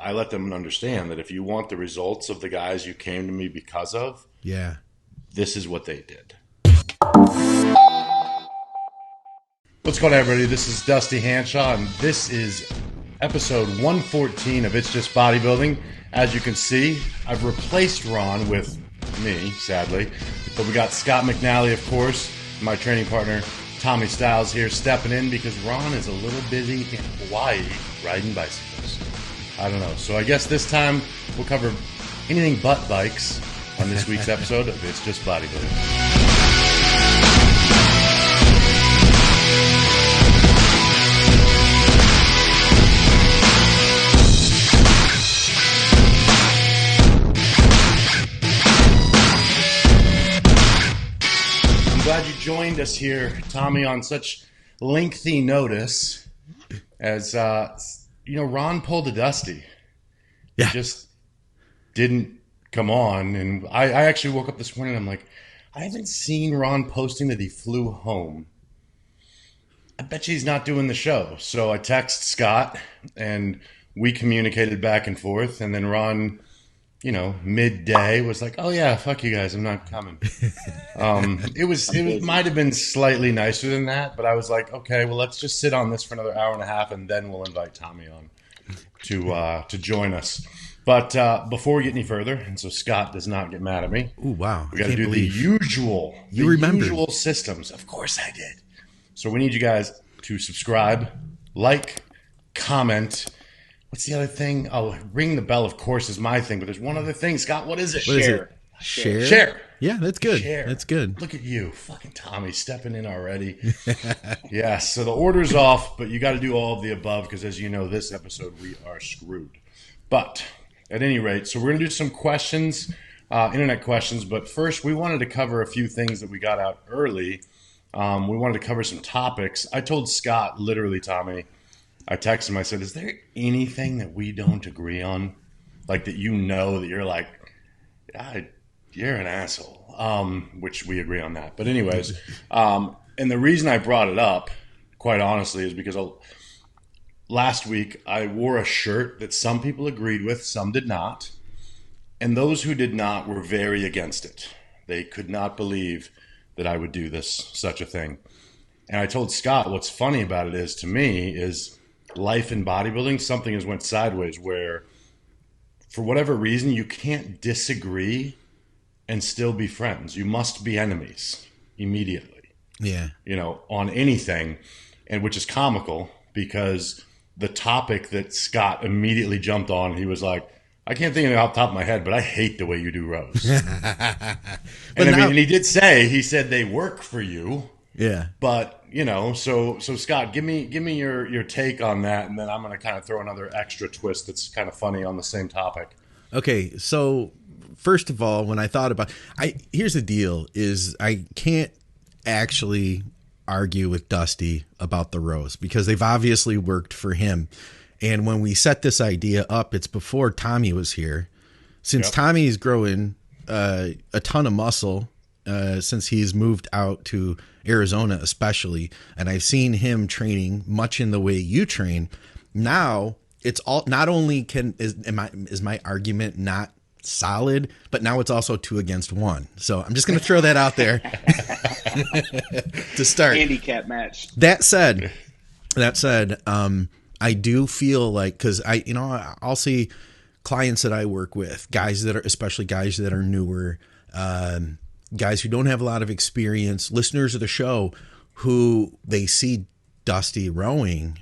I let them understand that if you want the results of the guys you came to me because of, Yeah. this is what they did. What's going on, everybody? This is Dusty HANSHAW, and this is episode 114 of It's Just Bodybuilding. As you can see, I've replaced Ron with me, sadly, but we got Scott McNally, of course, my training partner, Tommy Styles here stepping in because Ron is a little busy in Hawaii riding bicycles. I don't know. So I guess this time we'll cover anything but bikes on this week's episode of It's Just Bodybuilding. Glad you joined us here, Tommy, on such lengthy notice as, Ron pulled a Dusty. Yeah. He just didn't come on. And I actually woke up this morning and I'm like, I haven't seen Ron posting that he flew home. I bet you he's not doing the show. So I texted Scott and we communicated back and forth. And then Ron, midday was like, oh yeah, fuck you guys, I'm not coming. It might have been slightly nicer than that, but I was like, okay, well, let's just sit on this for another hour and a half and then we'll invite Tommy on to join us. But before we get any further, and so Scott does not get mad at me. Ooh, wow. We got to do the usual systems. Of course I did. So we need you guys to subscribe, like, comment. What's the other thing? Oh, ring the bell, of course, is my thing. But there's one other thing. Scott, what is it? Share. Yeah, that's good. Share. That's good. Look at you. Fucking Tommy stepping in already. Yeah, so the order's off, but you got to do all of the above because, as you know, this episode, we are screwed. But at any rate, so we're going to do some questions, internet questions. But first, we wanted to cover a few things that we got out early. We wanted to cover some topics. I told Scott, literally, Tommy, I texted him, I said, is there anything that we don't agree on? Like that that you're like, yeah, you're an asshole, which we agree on that. But anyways, and the reason I brought it up, quite honestly, is because last week I wore a shirt that some people agreed with, some did not. And those who did not were very against it. They could not believe that I would do such a thing. And I told Scott, what's funny about it is, to me, is life in bodybuilding, something has went sideways where for whatever reason you can't disagree and still be friends. You must be enemies immediately. Yeah. On anything, and which is comical because the topic that Scott immediately jumped on, he was like, I can't think of it off the top of my head, but I hate the way you do rows. And he did say, he said they work for you. Yeah. But, so Scott, give me your take on that, and then I'm going to kind of throw another extra twist that's kind of funny on the same topic. Okay, so first of all, when I thought about here's the deal is I can't actually argue with Dusty about the rows because they've obviously worked for him. And when we set this idea up, it's before Tommy was here. Since Tommy's growing a ton of muscle since he's moved out to Arizona especially, and I've seen him training much in the way you train. Now it's all not only is my argument not solid, but now it's also 2 against 1. So I'm just going to throw that out there to start. Handicap match. That said, I do feel like, because I'll see clients that I work with, especially guys that are newer, guys who don't have a lot of experience, listeners of the show, who they see Dusty rowing,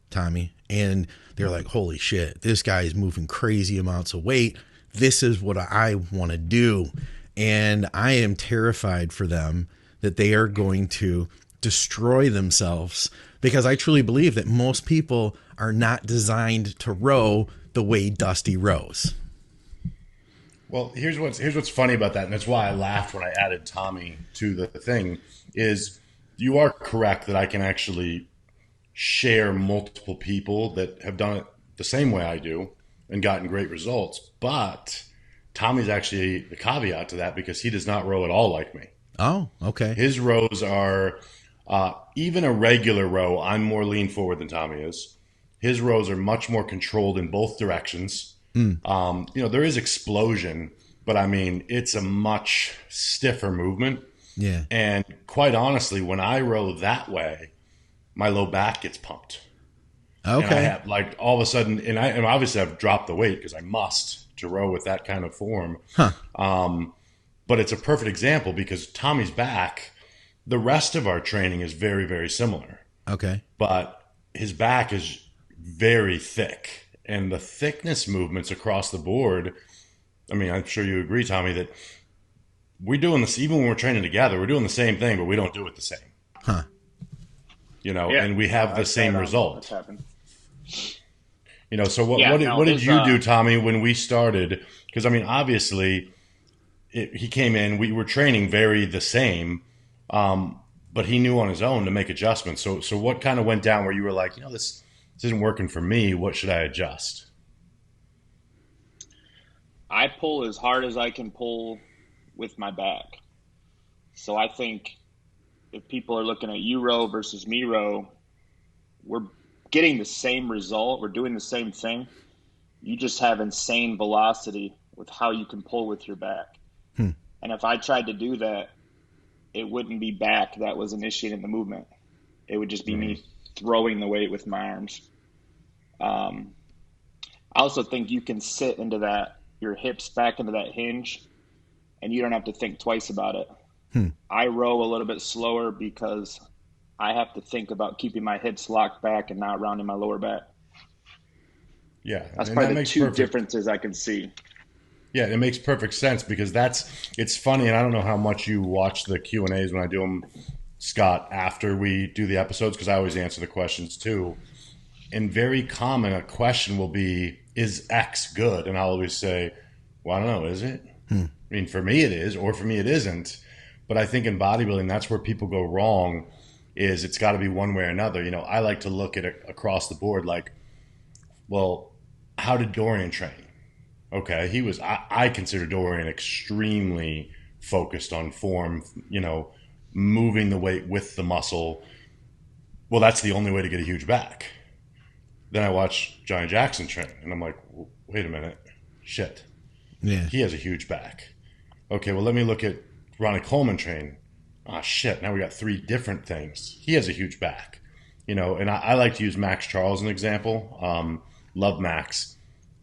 Tommy, and they're like, holy shit, this guy is moving crazy amounts of weight. This is what I want to do. And I am terrified for them that they are going to destroy themselves, because I truly believe that most people are not designed to row the way Dusty rows. Well, here's what's funny about that, and that's why I laughed when I added Tommy to the thing, is you are correct that I can actually share multiple people that have done it the same way I do and gotten great results. But Tommy's actually the caveat to that, because he does not row at all like me. Oh, okay. His rows are, even a regular row, I'm more lean forward than Tommy is. His rows are much more controlled in both directions. There is explosion, but I mean, it's a much stiffer movement. Yeah. And quite honestly, when I row that way, my low back gets pumped. Okay. And I have like all of a sudden, and obviously I've dropped the weight because I must to row with that kind of form. Huh. But it's a perfect example because Tommy's back, the rest of our training is very, very similar. Okay. But his back is very thick, and the thickness movements across the board. I mean, I'm sure you agree, Tommy, that we're doing this, even when we're training together, we're doing the same thing, but we don't do it the same. Huh. And we have the same result. That's happened. So what did you do, Tommy, when we started? Because, I mean, obviously, he came in, we were training very the same, but he knew on his own to make adjustments. So what kind of went down where you were like, this isn't working for me. What should I adjust? I pull as hard as I can pull with my back. So I think if people are looking at you row versus me row, we're getting the same result. We're doing the same thing. You just have insane velocity with how you can pull with your back. And if I tried to do that, it wouldn't be back that was initiating the movement. It would just be me throwing the weight with my arms. I also think you can sit into that, your hips back into that hinge, and you don't have to think twice about it. I row a little bit slower because I have to think about keeping my hips locked back and not rounding my lower back. Yeah. That's probably the two differences I can see. Yeah, it makes perfect sense because it's funny, and I don't know how much you watch the Q&As when I do them, Scott, after we do the episodes, because I always answer the questions too. And very common, a question will be, is X good? And I'll always say, well, I don't know, is it? I mean, for me it is, or for me it isn't. But I think in bodybuilding, that's where people go wrong, is it's got to be one way or another. I like to look at it across the board like, well, how did Dorian train? Okay, I consider Dorian extremely focused on form, moving the weight with the muscle. Well, that's the only way to get a huge back. Then I watch Johnny Jackson train, and I'm like, wait a minute, shit. Yeah. He has a huge back. Okay, well, let me look at Ronnie Coleman train. Ah, shit, now we got three different things. He has a huge back. And I like to use Max Charles as an example. Love Max.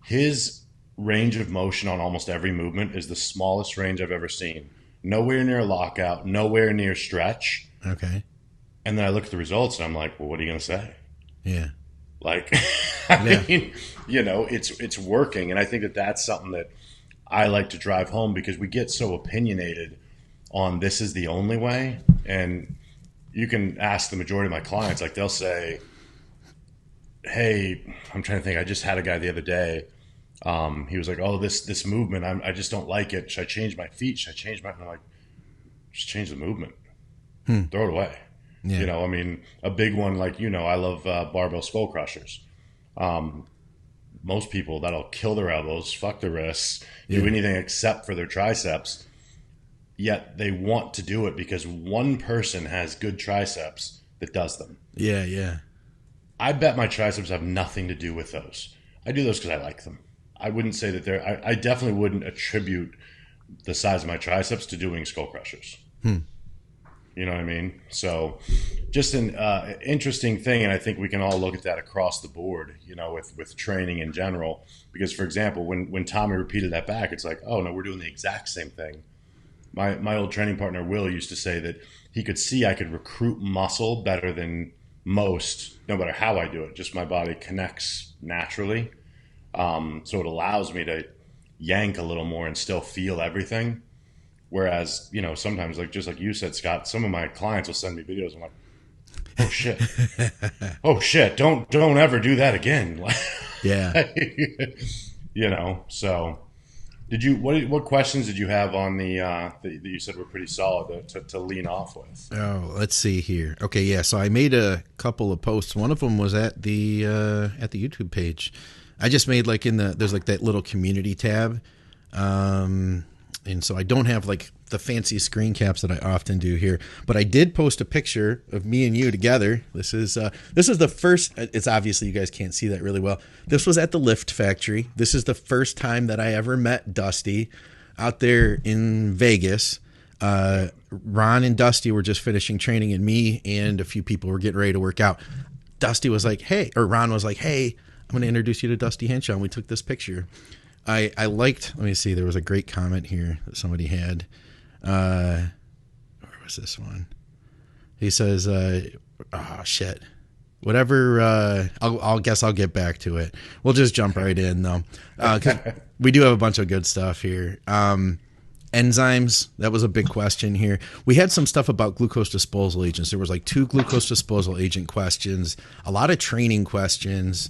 His range of motion on almost every movement is the smallest range I've ever seen. Nowhere near a lockout, nowhere near stretch. Okay. And then I look at the results and I'm like, well, what are you going to say? Yeah. Like, I mean, it's working. And I think that's something that I like to drive home because we get so opinionated on this is the only way. And you can ask the majority of my clients, like they'll say, hey, I'm trying to think. I just had a guy the other day. He was like, oh, this movement, I just don't like it. Should I change my feet? Should I change my... And I'm like, just change the movement. Throw it away. Yeah. I mean, a big one, like, I love barbell skull crushers. Most people, that'll kill their elbows, fuck their wrists, do anything except for their triceps. Yet they want to do it because one person has good triceps that does them. Yeah, yeah. I bet my triceps have nothing to do with those. I do those because I like them. I wouldn't say that I definitely wouldn't attribute the size of my triceps to doing skull crushers. You know what I mean? So just an interesting thing, and I think we can all look at that across the board, with training in general. Because, for example, when Tommy repeated that back, it's like, oh, no, we're doing the exact same thing. My old training partner, Will, used to say that he could see I could recruit muscle better than most, no matter how I do it. Just my body connects naturally. So it allows me to yank a little more and still feel everything. Whereas, sometimes, just like you said, Scott, some of my clients will send me videos. I'm like, oh shit. Oh shit. Don't ever do that again. Yeah. So what questions did you have on that you said were pretty solid to lean off with? Oh, let's see here. Okay. Yeah. So I made a couple of posts. One of them was at the YouTube page. I just made there's that little community tab. And so I don't have the fancy screen caps that I often do here, but I did post a picture of me and you together. This is the first. It's obviously you guys can't see that really well. This was at the Lift Factory. This is the first time that I ever met Dusty out there in Vegas. Ron and Dusty were just finishing training, and me and a few people were getting ready to work out. Dusty was like, "Hey," or Ron was like, "Hey, I'm going to introduce you to Dusty HANSHAW." And we took this picture. I liked, let me see, there was a great comment here that somebody had. Where was this one? He says, oh shit. Whatever, I'll guess I'll get back to it. We'll just jump right in though. 'Cause we do have a bunch of good stuff here. Enzymes, that was a big question here. We had some stuff about glucose disposal agents. There was like 2 glucose disposal agent questions, a lot of training questions.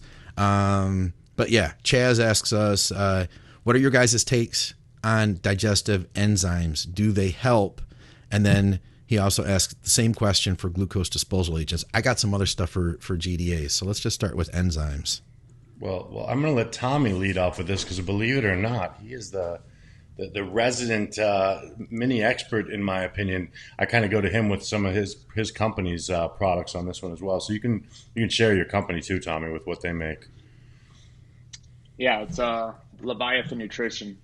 But yeah, Chaz asks us, what are your guys' takes on digestive enzymes? Do they help? And then he also asks the same question for glucose disposal agents. I got some other stuff for GDAs. So let's just start with enzymes. Well, I'm going to let Tommy lead off with this because believe it or not, he is the resident mini expert, in my opinion. I kind of go to him with some of his company's products on this one as well. So you can share your company too, Tommy, with what they make. Yeah, it's Leviathan Nutrition.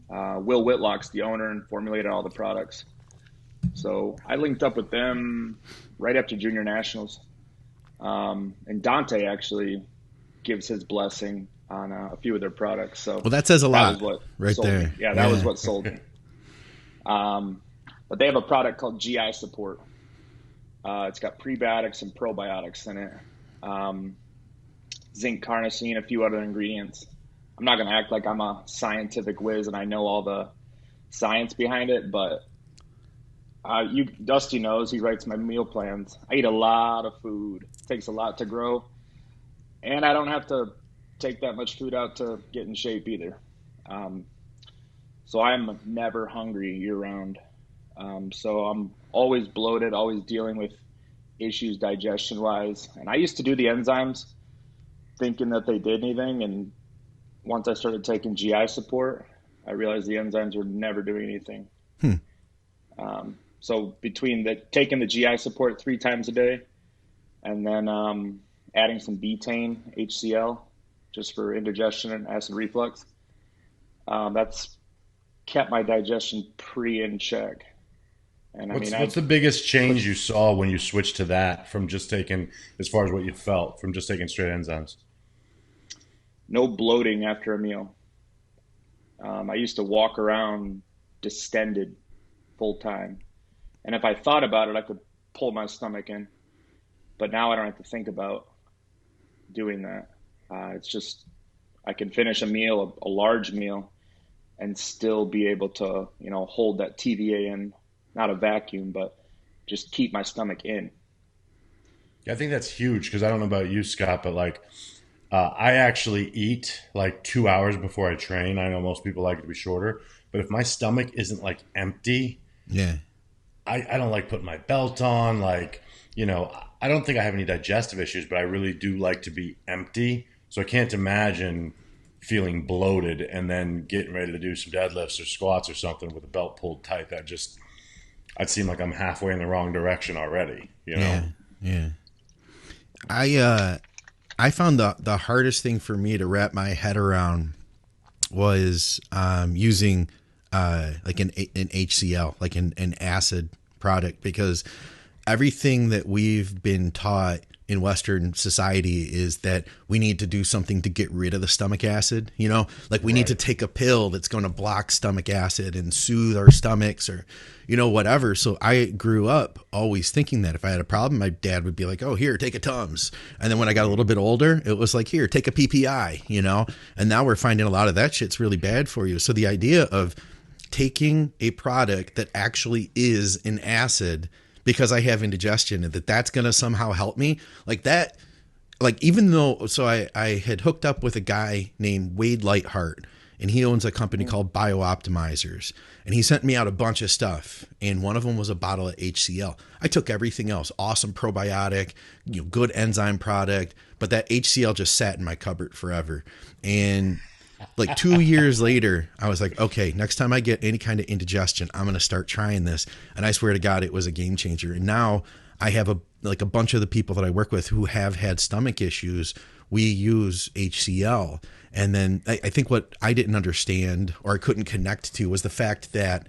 Will Whitlock's the owner and formulated all the products. So I linked up with them right after Junior Nationals. And Dante actually gives his blessing on a few of their products. So well, that says a lot right there. Me. Yeah, that was what sold me. But they have a product called GI Support. It's got prebiotics and probiotics in it. Zinc, carnosine, a few other ingredients. I'm not going to act like I'm a scientific whiz and I know all the science behind it, but Dusty knows, he writes my meal plans. I eat a lot of food. It takes a lot to grow, and I don't have to take that much food out to get in shape either. So I'm never hungry year round. So I'm always bloated, always dealing with issues digestion wise. And I used to do the enzymes thinking that they did anything, and once I started taking GI support, I realized the enzymes were never doing anything. So between taking the GI support 3 times a day and then adding some betaine, HCl, just for indigestion and acid reflux, that's kept my digestion pretty in check. And what's the biggest change you saw when you switched to that from just taking, as far as what you felt, from just taking straight enzymes? No bloating after a meal. I used to walk around distended full time. And if I thought about it, I could pull my stomach in. But now I don't have to think about doing that. It's just, I can finish a meal, a large meal, and still be able to, hold that TVA in, not a vacuum, but just keep my stomach in. Yeah, I think that's huge because I don't know about you, Scott, but I actually eat 2 hours before I train. I know most people like it to be shorter, but if my stomach isn't empty, yeah, I don't like putting my belt on. I don't think I have any digestive issues, but I really do like to be empty. So I can't imagine feeling bloated and then getting ready to do some deadlifts or squats or something with a belt pulled tight. I'd seem like I'm halfway in the wrong direction already. Yeah. I found the hardest thing for me to wrap my head around was using an HCl, like an acid product, because everything that we've been taught in Western society is that we need to do something to get rid of the stomach acid, we need to take a pill that's going to block stomach acid and soothe our stomachs or, whatever. So I grew up always thinking that if I had a problem, my dad would be like, oh, here, take a Tums. And then when I got a little bit older, it was like, here, take a PPI, and now we're finding a lot of that shit's really bad for you. So the idea of taking a product that actually is an acid because I have indigestion and that's going to somehow help me even though, so I had hooked up with a guy named Wade Lightheart, and he owns a company called BioOptimizers, and he sent me out a bunch of stuff. And one of them was a bottle of HCl. I took everything else, awesome probiotic, good enzyme product, but that HCl just sat in my cupboard forever. And like 2 years later, I was like, okay, next time I get any kind of indigestion, I'm going to start trying this. And I swear to God, it was a game changer. And now I have a bunch of the people that I work with who have had stomach issues. We use HCl. And then I think what I didn't understand or I couldn't connect to was the fact that,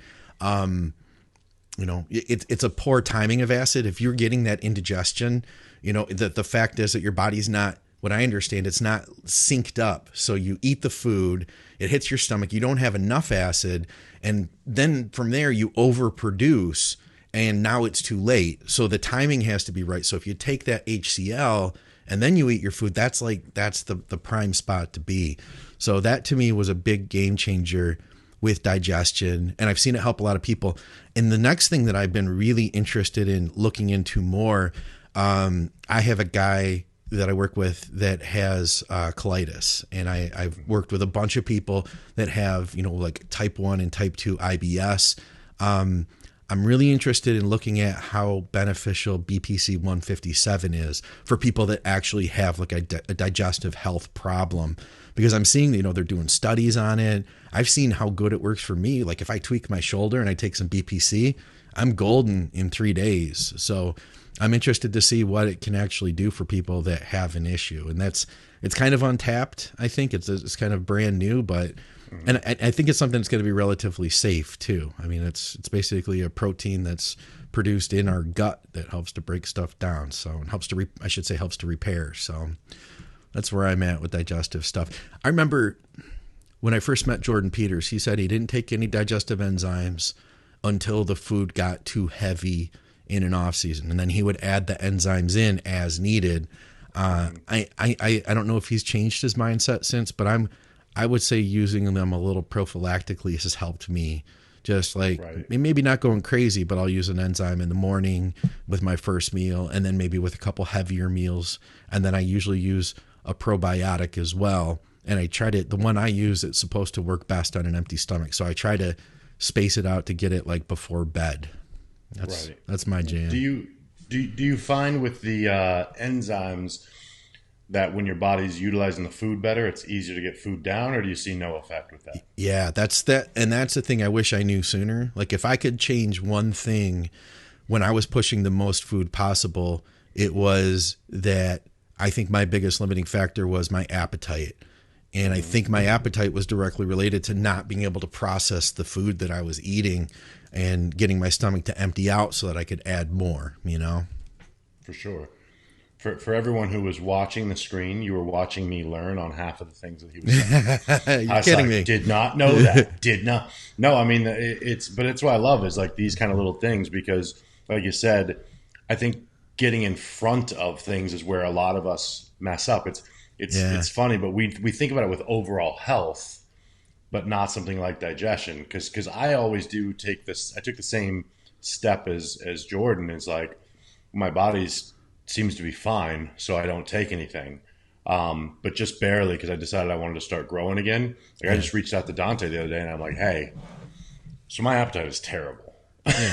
it's a poor timing of acid. If you're getting that indigestion, the fact is that your body's not, what I understand, it's not synced up. So you eat the food, it hits your stomach, you don't have enough acid, and then from there you overproduce, and now it's too late. So the timing has to be right. So if you take that HCl and then you eat your food, that's the prime spot to be. So that to me was a big game changer with digestion, and I've seen it help a lot of people. And the next thing that I've been really interested in looking into more, I have a guy that I work with that has colitis, and I've worked with a bunch of people that have, like type 1 and type 2 IBS. I'm really interested in looking at how beneficial BPC 157 is for people that actually have like a digestive health problem, because I'm seeing, they're doing studies on it. I've seen how good it works for me. Like if I tweak my shoulder and I take some BPC, I'm golden in 3 days. So I'm interested to see what it can actually do for people that have an issue. And it's kind of untapped. I think it's kind of brand new, but, and I think it's something that's going to be relatively safe too. I mean, it's basically a protein that's produced in our gut that helps to break stuff down. So it helps to repair. So that's where I'm at with digestive stuff. I remember when I first met Jordan Peters, he said he didn't take any digestive enzymes until the food got too heavy in an off season, and then he would add the enzymes in as needed. I don't know if he's changed his mindset since, but I would say using them a little prophylactically has helped me. Just like maybe not going crazy, but I'll use an enzyme in the morning with my first meal, and then maybe with a couple heavier meals, and then I usually use a probiotic as well. And the one I use, it's supposed to work best on an empty stomach, so I try to space it out to get it like before bed. That's my jam. Do you find with the enzymes that when your body's utilizing the food better, it's easier to get food down, or do you see no effect with that? Yeah, that's the thing I wish I knew sooner. Like if I could change one thing when I was pushing the most food possible, it was that I think my biggest limiting factor was my appetite. And I think my appetite was directly related to not being able to process the food that I was eating and getting my stomach to empty out so that I could add more, For sure. For everyone who was watching the screen, you were watching me learn on half of the things that he was saying. You're kidding me. Did not know that. Did not. No, I mean, it's what I love is like these kind of little things, because like you said, I think getting in front of things is where a lot of us mess up. It's funny, but we think about it with overall health, but not something like digestion. Because I always do take this. I took the same step as Jordan. Is like my body's seems to be fine, so I don't take anything, but just barely, because I decided I wanted to start growing again. Like I just reached out to Dante the other day, and I'm like, hey, so my appetite is terrible.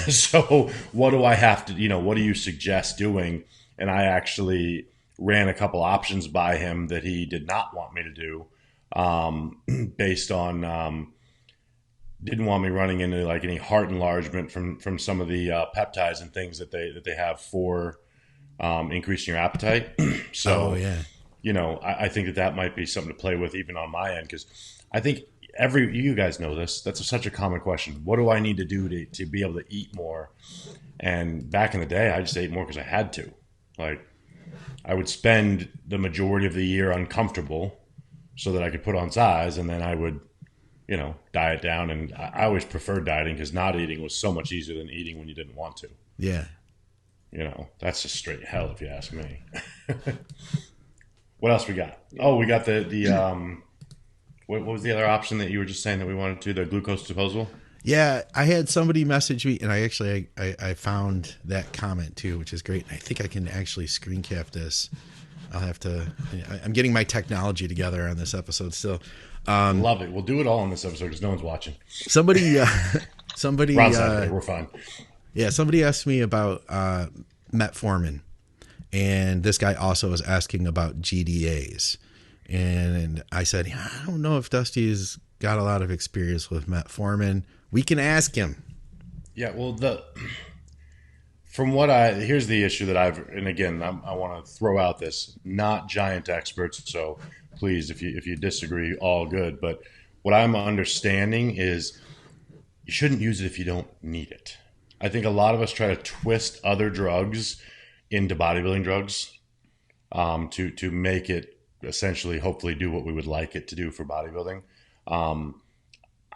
So what do I have to, what do you suggest doing? And I actually ran a couple options by him that he did not want me to do, based on didn't want me running into like any heart enlargement from some of the peptides and things that they have for increasing your appetite. So, I think that might be something to play with even on my end, because I think you guys know this. That's such a common question. What do I need to do to be able to eat more? And back in the day, I just ate more because I had to. Like, I would spend the majority of the year uncomfortable so that I could put on size, and then I would, diet down. And I always preferred dieting because not eating was so much easier than eating when you didn't want to. Yeah. That's just straight hell if you ask me. What else we got? Oh, we got the what was the other option that you were just saying that we wanted to, the glucose disposal? Yeah, I had somebody message me, and I found that comment too, which is great. I think I can actually screen cap this. I'll have to. I'm getting my technology together on this episode still. Love it. We'll do it all on this episode because no one's watching. Somebody. We're fine. Yeah, somebody asked me about metformin, and this guy also was asking about GDAs. And I said, yeah, I don't know if Dusty's got a lot of experience with metformin. We can ask him. Yeah, well, here's the issue that and again, I want to throw out this, not giant experts, so please, if you disagree, all good. But what I'm understanding is you shouldn't use it if you don't need it. I think a lot of us try to twist other drugs into bodybuilding drugs to make it essentially, hopefully, do what we would like it to do for bodybuilding.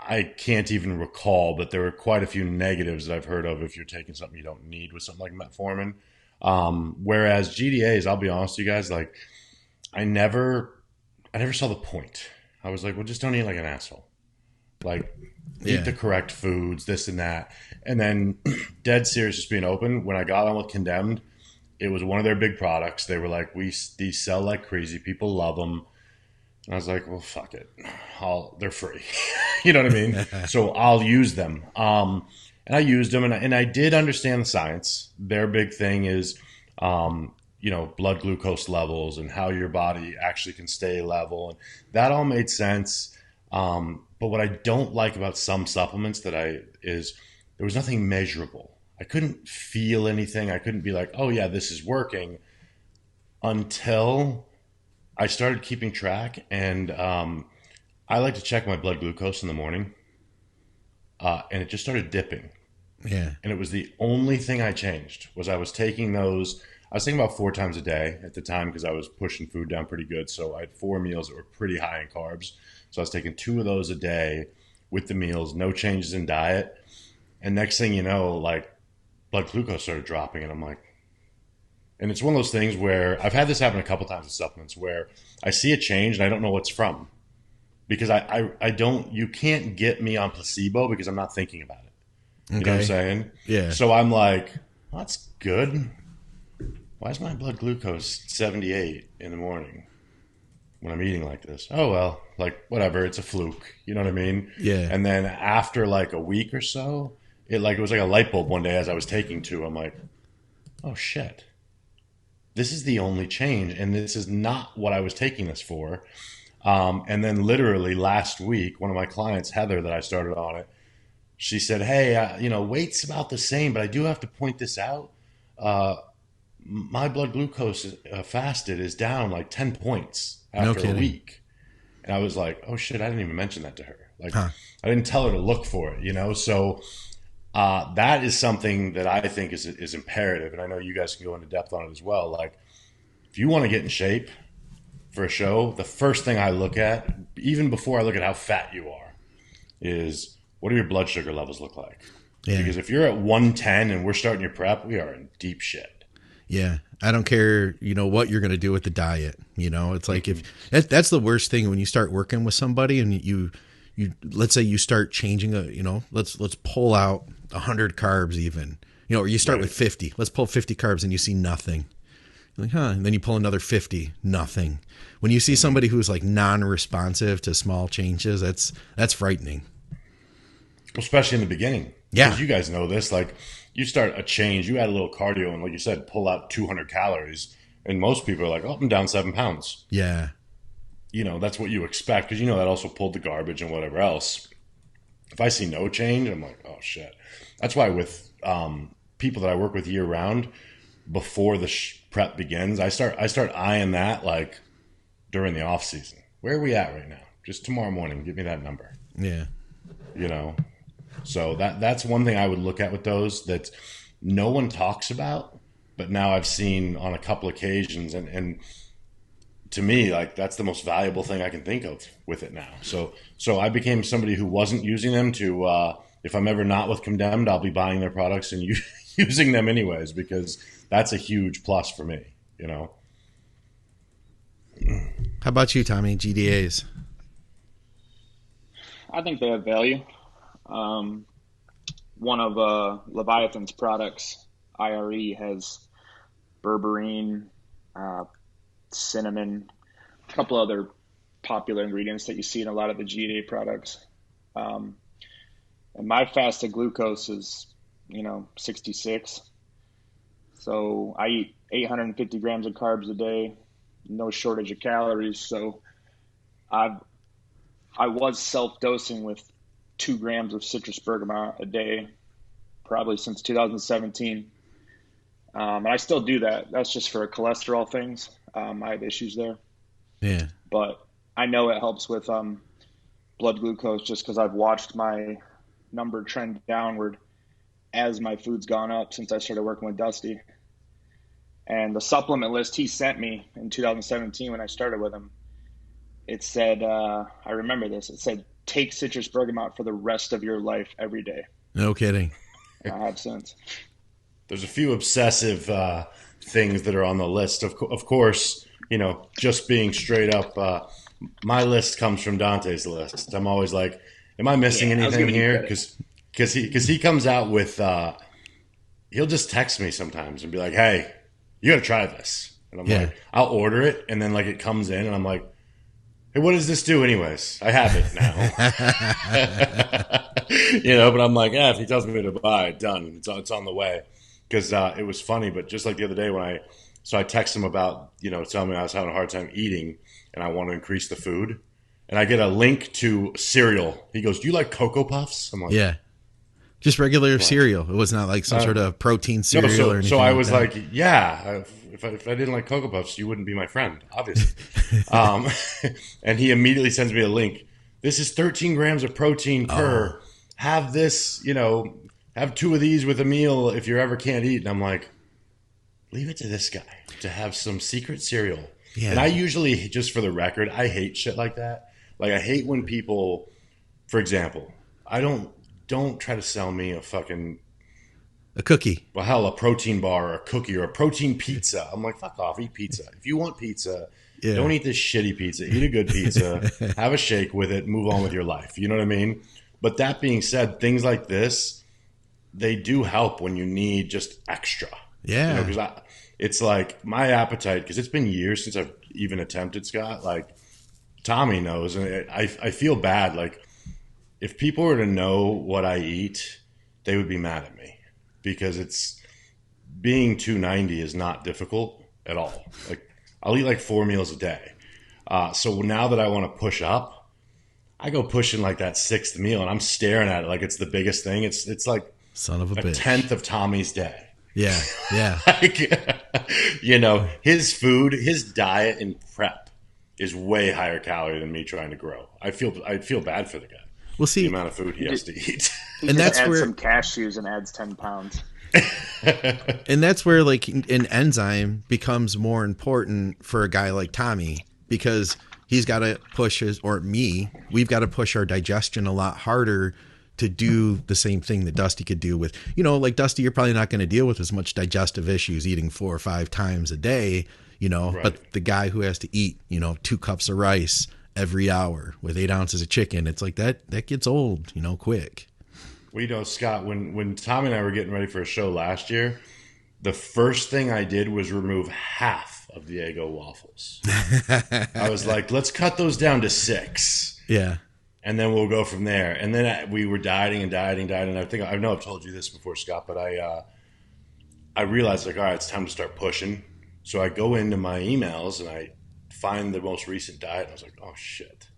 I can't even recall, but there are quite a few negatives that I've heard of if you're taking something you don't need with something like metformin. Whereas GDAs, I'll be honest with you guys, like I never saw the point. I was like, well, just don't eat like an asshole. Like eat the correct foods, this and that. And then dead serious, just being open, when I got on with Condemned, it was one of their big products. They were like, these sell like crazy. People love them. And I was like, well, fuck it. They're free. You know what I mean? So I'll use them. And I used them, and I did understand the science. Their big thing is, blood glucose levels and how your body actually can stay level. And that all made sense. But what I don't like about some supplements there was nothing measurable. I couldn't feel anything. I couldn't be like, oh yeah, this is working, until I started keeping track. And I like to check my blood glucose in the morning. And it just started dipping. Yeah. And it was the only thing I changed was I was taking those. I was taking about 4 times a day at the time because I was pushing food down pretty good. So I had 4 meals that were pretty high in carbs. So I was taking 2 of those a day with the meals, no changes in diet. And next thing you know, like blood glucose started dropping. And I'm like, and it's one of those things where I've had this happen a couple times with supplements where I see a change and I don't know what's from. Because you can't get me on placebo because I'm not thinking about it. You know what I'm saying? Yeah. So I'm like, well, that's good. Why is my blood glucose 78 in the morning when I'm eating like this? Oh, well, like whatever. It's a fluke. You know what I mean? Yeah. And then after like a week or so, it was like a light bulb one day as I was taking 2. I'm like, oh shit. This is the only change. And this is not what I was taking this for. And then literally last week, one of my clients, Heather, that I started on it, she said, hey, weight's about the same, but I do have to point this out. My blood glucose fasted is down like 10 points after a week. And I was like, oh shit, I didn't even mention that to her. Like, I didn't tell her to look for it, So that is something that I think is imperative. And I know you guys can go into depth on it as well. Like, if you want to get in shape for a show, the first thing I look at, even before I look at how fat you are, is what do your blood sugar levels look like? Yeah. Because if you're at 110 and we're starting your prep, we are in deep shit. Yeah. I don't care, what you're going to do with the diet. It's like that's the worst thing when you start working with somebody and you let's say you start changing let's pull out 100 carbs even, or you start with 50. Let's pull 50 carbs and you see nothing. You're like, and then you pull another 50, nothing. When you see somebody who's like non-responsive to small changes, that's frightening. Especially in the beginning. Yeah. Because you guys know this, like you start a change, you add a little cardio and like you said, pull out 200 calories. And most people are like, oh, I'm down 7 pounds. Yeah. That's what you expect. Because that also pulled the garbage and whatever else. If I see no change, I'm like, oh shit. That's why with people that I work with year round, before the prep begins, I start eyeing that like during the off season. Where are we at right now? Just tomorrow morning, give me that number. Yeah. So that's one thing I would look at with those that no one talks about, but now I've seen on a couple occasions, and to me, like that's the most valuable thing I can think of with it now. So I became somebody who wasn't using them to, if I'm ever not with Condemned, I'll be buying their products and using them anyways, because that's a huge plus for me, How about you, Tommy? GDAs? I think they have value. One of Leviathan's products, IRE, has berberine, cinnamon, a couple other popular ingredients that you see in a lot of the GDA products. And my fasted glucose is, 66. So I eat 850 grams of carbs a day, no shortage of calories. So I was self-dosing with 2 grams of citrus bergamot a day, probably since 2017. And I still do that. That's just for cholesterol things. I have issues there. Yeah. But I know it helps with blood glucose just because I've watched my number trend downward as my food's gone up since I started working with Dusty. And the supplement list he sent me in 2017 when I started with him, it said, I remember this, it said, take citrus bergamot for the rest of your life every day. No kidding. I have since. There's a few obsessive things that are on the list. Of course, you know, just being straight up, my list comes from Dante's list. I'm always like, am I missing anything here? Because he comes out with, he'll just text me sometimes and be like, hey, you got to try this. And I'm like, I'll order it. And then like it comes in and I'm like, hey, what does this do anyways? I have it now. You know, but I'm like, if he tells me to buy it, done. It's on the way. Because it was funny, but just like the other day when I text him about, you know, telling me I was having a hard time eating and I want to increase the food. And I get a link to cereal. He goes, do you like Cocoa Puffs? I'm like, yeah. Just regular cereal. It was not like some sort of protein cereal or anything. So I was like, if I didn't like Cocoa Puffs, you wouldn't be my friend, obviously. And he immediately sends me a link. This is 13 grams of protein per. Have this, you know, have 2 of these with a meal if you ever can't eat. And I'm like, leave it to this guy to have some secret cereal. Yeah. And I usually, just for the record, I hate shit like that. Like I hate when people, for example, don't try to sell me a cookie. Well, hell, a protein bar or a cookie or a protein pizza. I'm like, fuck off, eat pizza. If you want pizza, don't eat this shitty pizza. Eat a good pizza, have a shake with it, move on with your life. You know what I mean? But that being said, things like this, they do help when you need just extra. Yeah. You know, because it's like my appetite, because it's been years since I've even attempted, Scott. Like Tommy knows, and I feel bad. Like if people were to know what I eat, they would be mad at me because being 290 is not difficult at all. Like I'll eat like 4 meals a day. So now that I want to push up, I go pushing like that 6th meal, and I'm staring at it like it's the biggest thing. It's like son of a bitch. 10th of Tommy's day. Yeah, yeah. Like, you know, his food, his diet and prep is way higher calorie than me trying to grow. I feel bad for the guy. Well, see, the amount of food he has to eat. And that's where some cashews and adds 10 pounds. And that's where like an enzyme becomes more important for a guy like Tommy, because he's got to push we've got to push our digestion a lot harder to do the same thing that Dusty could do with, you know, like Dusty, you're probably not going to deal with as much digestive issues eating 4 or 5 times a day, you know, right. But the guy who has to eat, you know, 2 cups of rice every hour with 8 ounces of chicken, it's like that gets old, you know, quick. Well, you know, Scott, when Tommy and I were getting ready for a show last year, the first thing I did was remove half of the Eggo waffles. I was like, let's cut those down to 6. Yeah. And then we'll go from there. And then we were dieting. And I know I've told you this before, Scott, but I realized like, all right, it's time to start pushing. So I go into my emails and I find the most recent diet. And I was like, oh shit,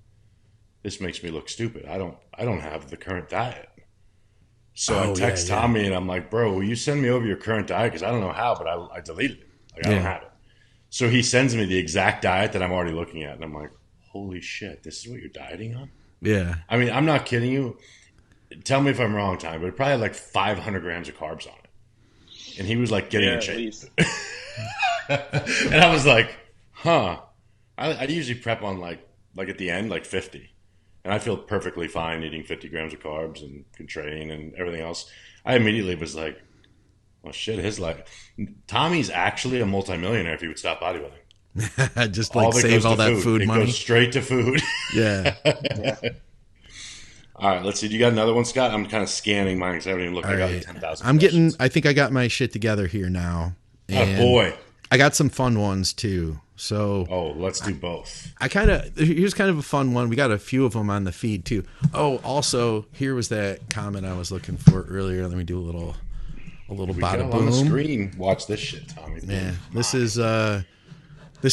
this makes me look stupid. I don't have the current diet. So I text Tommy and I'm like, bro, will you send me over your current diet? Because I don't know how, but I deleted it. Like, I don't have it. So he sends me the exact diet that I'm already looking at. And I'm like, holy shit, this is what you're dieting on? Yeah. I mean, I'm not kidding you. Tell me if I'm wrong, Tommy, but it probably had like 500 grams of carbs on it. And he was like getting in shape. And I was like, huh. I usually prep on like at the end, like 50. And I feel perfectly fine eating 50 grams of carbs and can train and everything else. I immediately was like, well, shit, his life. Tommy's actually a multimillionaire if he would stop bodybuilding. Just like save all that food money. It goes straight to food. Yeah. All right, let's see. Do you got another one, Scott? I'm kind of scanning mine because I haven't even looked. I got like 10,000. I think I got my shit together here now. Oh, boy. I got some fun ones too. So let's do both. Here's kind of a fun one. We got a few of them on the feed too. Oh, also, here was that comment I was looking for earlier. Let me do a little bada boom on the screen. Watch this shit, Tommy. Yeah, this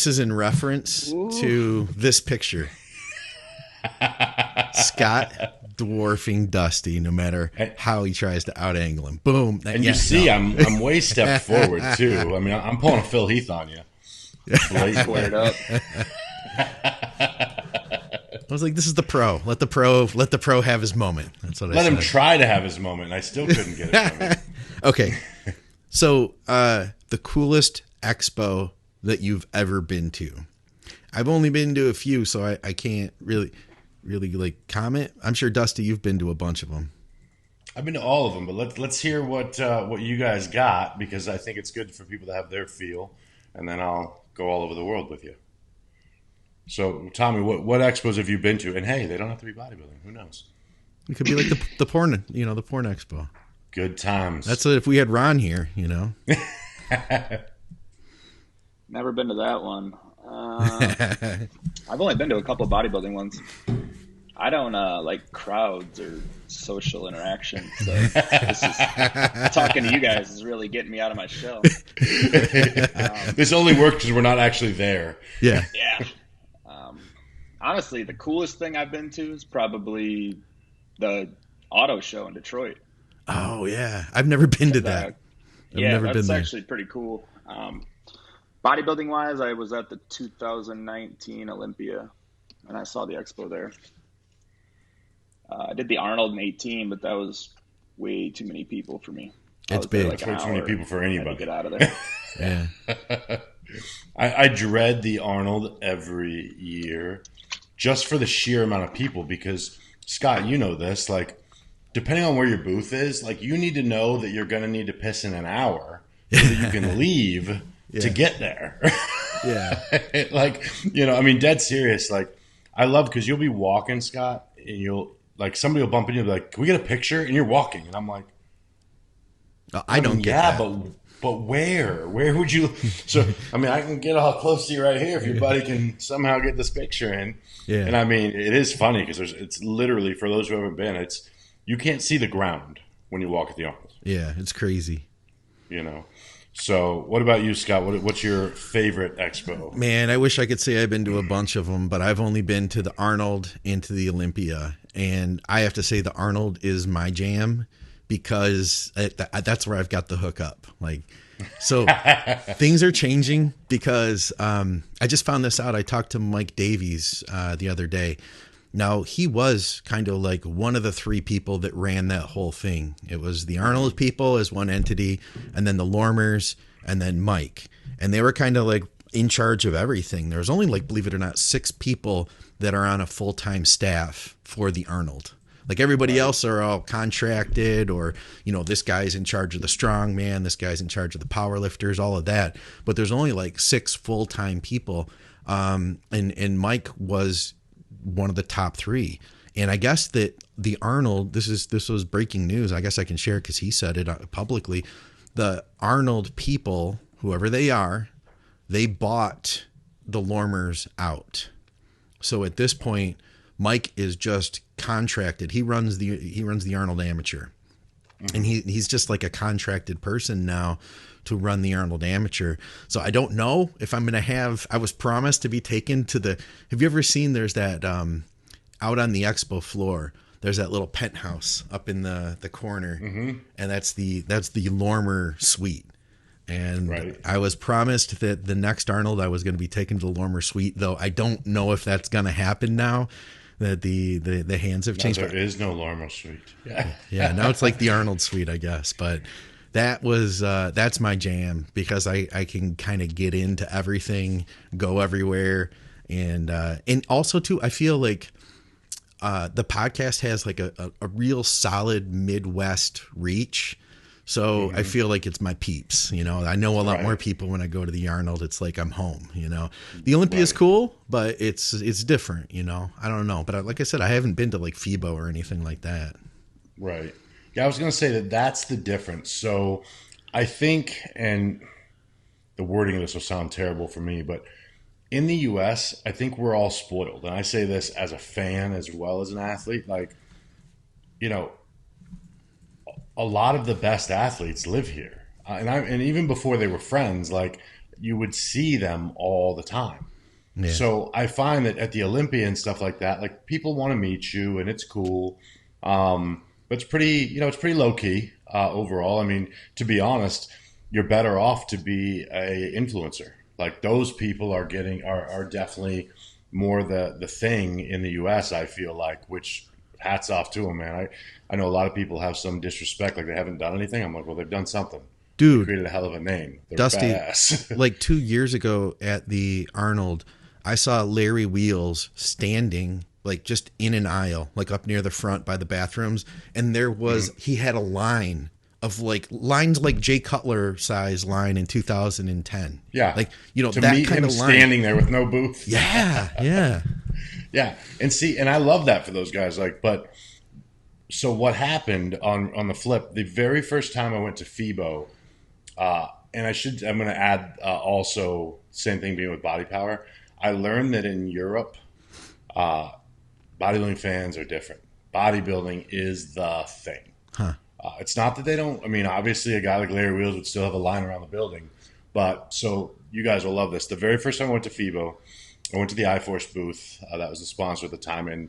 is in reference to this picture. Scott dwarfing Dusty, no matter how he tries to out-angle him. Boom. And you see, I'm way stepped forward, too. I mean, I'm pulling a Phil Heath on you. Squared up. I was like, this is the pro. Let the pro have his moment. That's what I said. Let him try to have his moment, and I still couldn't get it from him. Okay. So, the coolest expo that you've ever been to. I've only been to a few, so I can't really like comment. I'm sure, Dusty, you've been to a bunch of them. I've been to all of them, but let's hear what you guys got, because I think it's good for people to have their feel, and then I'll go all over the world with you. So, Tommy, what expos have you been to? And hey, they don't have to be bodybuilding. Who knows? It could be like the porn, the porn expo. Good times. That's if we had Ron here, Never been to that one. I've only been to a couple of bodybuilding ones. I don't like crowds or social interaction. So talking to you guys is really getting me out of my shell. This only works because we're not actually there. Yeah. Yeah. Honestly, the coolest thing I've been to is probably the auto show in Detroit. Oh, yeah. I've never been to that. That's actually pretty cool. Bodybuilding wise, I was at the 2019 Olympia, and I saw the expo there. I did the Arnold in 18, but that was way too many people for me. It's big. Way too many people for anybody. Get out of there. Yeah. I dread the Arnold every year just for the sheer amount of people, because, Scott, you know this, like, depending on where your booth is, like, you need to know that you're going to need to piss in an hour so that you can leave to get there. Yeah. Like, I mean, dead serious. Like, I love, because you'll be walking, Scott, and somebody will bump into you and be like, can we get a picture? And you're walking. And I'm like, I don't get that. But where would you? So, I mean, I can get all close to you right here if your buddy can somehow get this picture in. Yeah. And I mean, it is funny because it's literally, for those who haven't been, you can't see the ground when you walk at the Arnold. Yeah, it's crazy. So, what about you, Scott? What's your favorite expo? Man, I wish I could say I've been to a bunch of them, but I've only been to the Arnold and to the Olympia. And I have to say the Arnold is my jam, because that's where I've got the hookup. Like, so things are changing, because I just found this out. I talked to Mike Davies the other day. Now, he was kind of like one of the three people that ran that whole thing. It was the Arnold people as one entity, and then the Lormers, and then Mike. And they were kind of like in charge of everything. There's only, like, believe it or not, 6 people that are on a full-time staff for the Arnold. Like, everybody else are all contracted, or, this guy's in charge of the strongman, this guy's in charge of the power lifters, all of that. But there's only like 6 full-time people. And Mike was one of the top 3. And I guess that the Arnold, this was breaking news. I guess I can share it because he said it publicly. The Arnold people, whoever they are, they bought the Lormers out. So at this point, Mike is just contracted. He runs the Arnold Amateur, and he's just like a contracted person now to run the Arnold Amateur. So I don't know if I'm going to have. I was promised to be taken to the. Have you ever seen? There's that out on the expo floor. There's that little penthouse up in the corner, and that's the Lormer suite. And I was promised that the next Arnold I was going to be taken to the Lormer suite, though I don't know if that's going to happen now. That the hands have changed. There is no Lormer suite. Yeah. Now it's like the Arnold suite, I guess. But that's my jam, because I can kind of get into everything, go everywhere, and also too, I feel like the podcast has like a real solid Midwest reach. So I feel like it's my peeps, I know a lot more people when I go to the Arnold. It's like I'm home, The Olympia is cool, but it's different, I don't know. But like I said, I haven't been to like FIBO or anything like that. Right. Yeah, I was going to say that's the difference. So I think, and the wording of this will sound terrible for me, but in the U.S., I think we're all spoiled. And I say this as a fan as well as an athlete. Like, a lot of the best athletes live here, and even before they were friends, like, you would see them all the time. Yeah. So I find that at the Olympia and stuff like that, like people want to meet you and it's cool. But it's pretty, it's pretty low key overall. I mean, to be honest, you're better off to be a influencer. Like those people are definitely more the thing in the US, I feel like, which hats off to them, man. I know a lot of people have some disrespect, like they haven't done anything. I'm like, well, they've done something. Dude, they created a hell of a name. They're Dusty, badass. like 2 years ago at the Arnold, I saw Larry Wheels standing like just in an aisle, like up near the front by the bathrooms. And there was, he had a line of lines like Jay Cutler size line in 2010. Yeah. Like, to that meet kind him of line. standing there with no booth. Yeah. Yeah. Yeah. And I love that for those guys. Like, but so what happened on the flip, the very first time I went to FIBO, and I'm going to add also same thing being with Body Power. I learned that in Europe, bodybuilding fans are different. Bodybuilding is the thing. Huh. It's not that they don't. I mean, obviously, a guy like Larry Wheels would still have a line around the building. But so you guys will love this. The very first time I went to FIBO, I went to the iForce booth. That was the sponsor at the time, and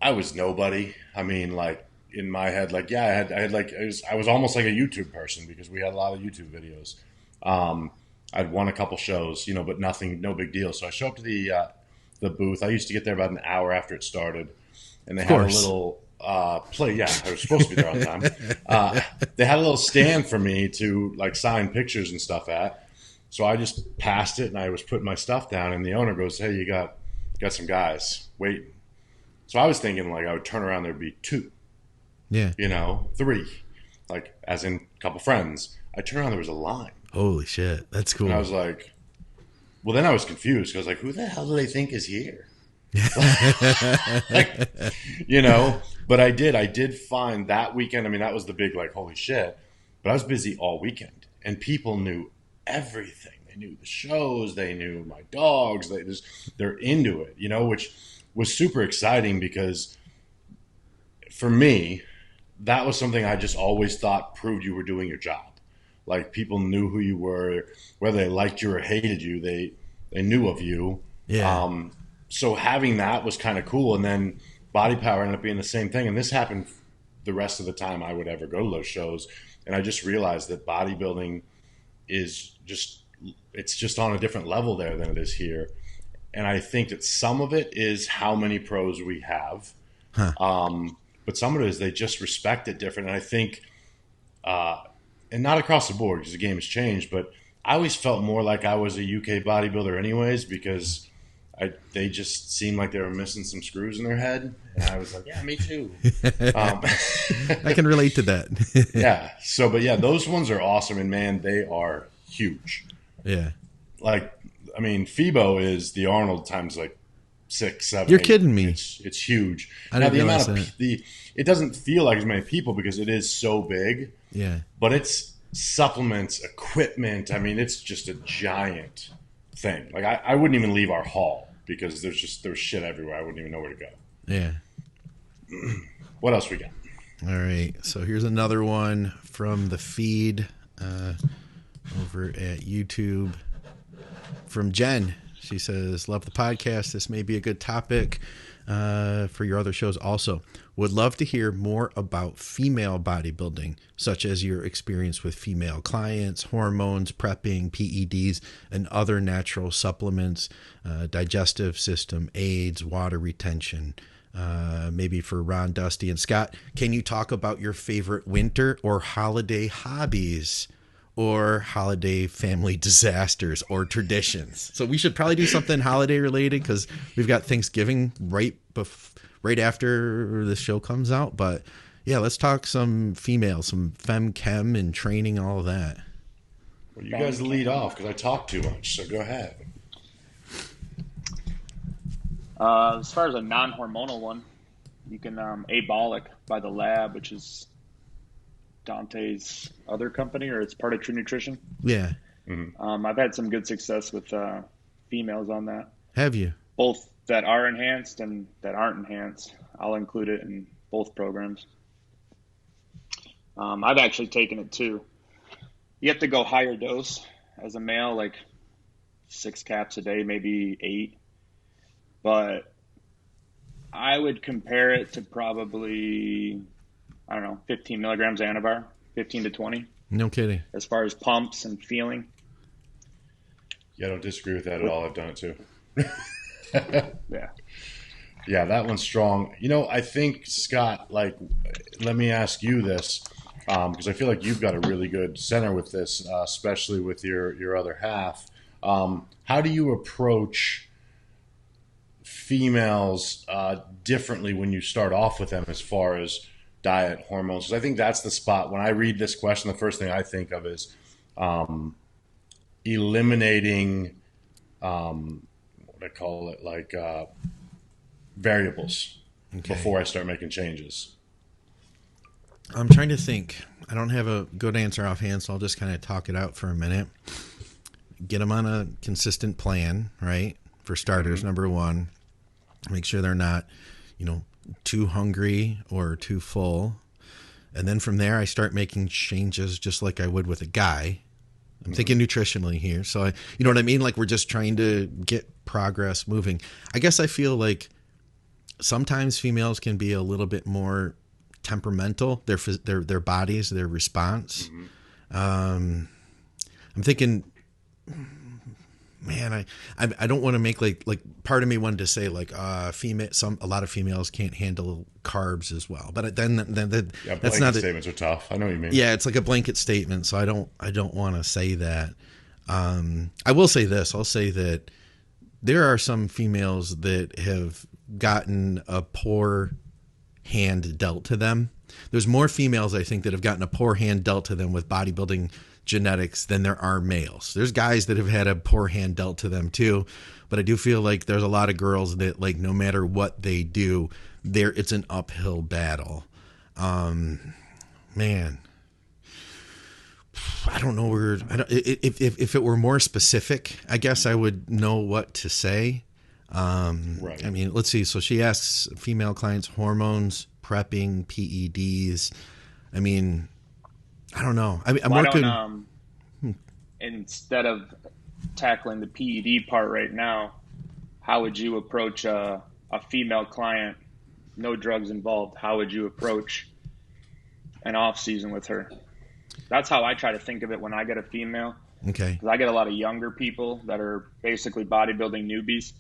I was nobody. I mean, like in my head, like I was almost like a YouTube person because we had a lot of YouTube videos. I'd won a couple shows, but nothing, no big deal. So I show up to the booth. I used to get there about an hour after it started, and they had a little play. Yeah, I was supposed to be there on time. They had a little stand for me to like sign pictures and stuff at. So I just passed it, and I was putting my stuff down, and the owner goes, "Hey, you got some guys waiting." So I was thinking like I would turn around, there'd be 2, 3, like as in a couple friends. I turned around, there was a line. Holy shit, that's cool. And I was like, well, then I was confused because like, who the hell do they think is here? But I did find that weekend. I mean, that was the big like, holy shit. But I was busy all weekend, and people knew everything. They knew the shows. They knew my dogs. They're into it, which was super exciting because for me, that was something I just always thought proved you were doing your job. Like people knew who you were, whether they liked you or hated you, they knew of you. Yeah. So having that was kind of cool. And then Body Power ended up being the same thing. And this happened the rest of the time I would ever go to those shows. And I just realized that bodybuilding is it's just on a different level there than it is here. And I think that some of it is how many pros we have. Huh. But some of it is they just respect it different. And I think, and not across the board because the game has changed, but I always felt more like I was a UK bodybuilder anyways because they just seemed like they were missing some screws in their head. And I was like, yeah, me too. I can relate to that. Yeah. So, but yeah, those ones are awesome. And man, they are huge. Yeah. Like, I mean, FIBO is the Arnold times like 6, 7. You're 8. kidding me. It's huge. I Now didn't the realize amount of that. it doesn't feel like as many people because it is so big. Yeah. But it's supplements, equipment. I mean, it's just a giant thing. Like I wouldn't even leave our hall because there's shit everywhere. I wouldn't even know where to go. Yeah. What else we got? All right. So here's another one from the feed over at YouTube from Jen. She says, love the podcast. This may be a good topic for your other shows also. Would love to hear more about female bodybuilding, such as your experience with female clients, hormones, prepping, PEDs, and other natural supplements, digestive system, aids, water retention. Maybe for Ron, Dusty, and Scott. Can you talk about your favorite winter or holiday hobbies or holiday family disasters or traditions? So we should probably do something holiday related because we've got Thanksgiving right after the show comes out. But yeah, let's talk some females, some fem chem and training, all of that. Well, you guys lead off because I talk too much. So go ahead. As far as a non-hormonal one, you can Abolic by the Lab, which is Dante's other company, or it's part of True Nutrition. Yeah. Mm-hmm. I've had some good success with females on that. Have you? Both that are enhanced and that aren't enhanced. I'll include it in both programs. I've actually taken it too. You have to go higher dose as a male, like 6 caps a day, maybe 8. But I would compare it to probably, I don't know, 15 milligrams of Anavar, 15 to 20. No kidding. As far as pumps and feeling. Yeah, I don't disagree with that at all. I've done it too. Yeah. Yeah, that one's strong. I think, Scott, like, let me ask you this, because I feel like you've got a really good center with this, especially with your other half. How do you approach females differently when you start off with them as far as diet, hormones? 'Cause I think that's the spot. When I read this question, the first thing I think of is eliminating, what I call it, like variables before I start making changes. I'm trying to think. I don't have a good answer offhand, so I'll just kind of talk it out for a minute. Get them on a consistent plan, right? For starters, number one, make sure they're not, too hungry or too full. And then from there, I start making changes just like I would with a guy. I'm thinking nutritionally here. So, you know what I mean? Like, we're just trying to get progress moving. I guess I feel like sometimes females can be a little bit more temperamental, their bodies, their response. I'm thinking, man, I don't want to make like part of me wanted to say like a lot of females can't handle carbs as well, but then that's not statements are tough. I know what you mean. Yeah, it's like a blanket statement, so I don't want to say that. I will say this. I'll say that there are some females that have gotten a poor hand dealt to them. There's more females, I think, that have gotten a poor hand dealt to them with bodybuilding genetics than there are males. There's guys that have had a poor hand dealt to them too, but I do feel like there's a lot of girls that, like, no matter what they do, it's an uphill battle. Man, I don't know where. If it were more specific, I guess I would know what to say. Right. I mean, let's see. So she asks female clients hormones, prepping, PEDs. I mean, I don't know. I'm working. Instead of tackling the PED part right now, how would you approach a female client, no drugs involved? How would you approach an off season with her? That's how I try to think of it when I get a female. Okay. Because I get a lot of younger people that are basically bodybuilding newbies.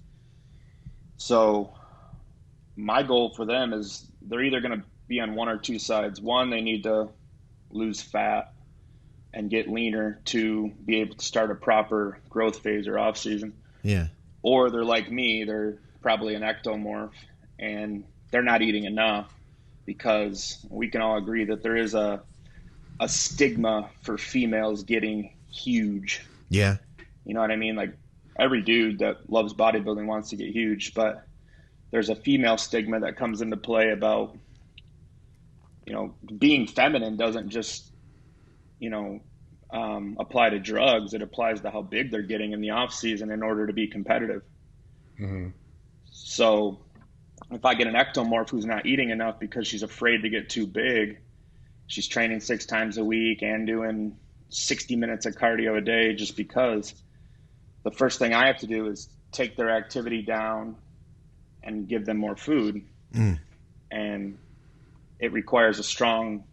So my goal for them is they're either going to be on one or two sides. One, they need to lose fat and get leaner to be able to start a proper growth phase or off season. Yeah. Or they're like me, they're probably an ectomorph and they're not eating enough, because we can all agree that there is a stigma for females getting huge. Yeah. You know what I mean? Like, every dude that loves bodybuilding wants to get huge, but there's a female stigma that comes into play about, being feminine doesn't just, apply to drugs. It applies to how big they're getting in the off season in order to be competitive. Mm-hmm. So if I get an ectomorph who's not eating enough because she's afraid to get too big, she's training 6 times a week and doing 60 minutes of cardio a day just because, the first thing I have to do is take their activity down and give them more food. And it requires a strong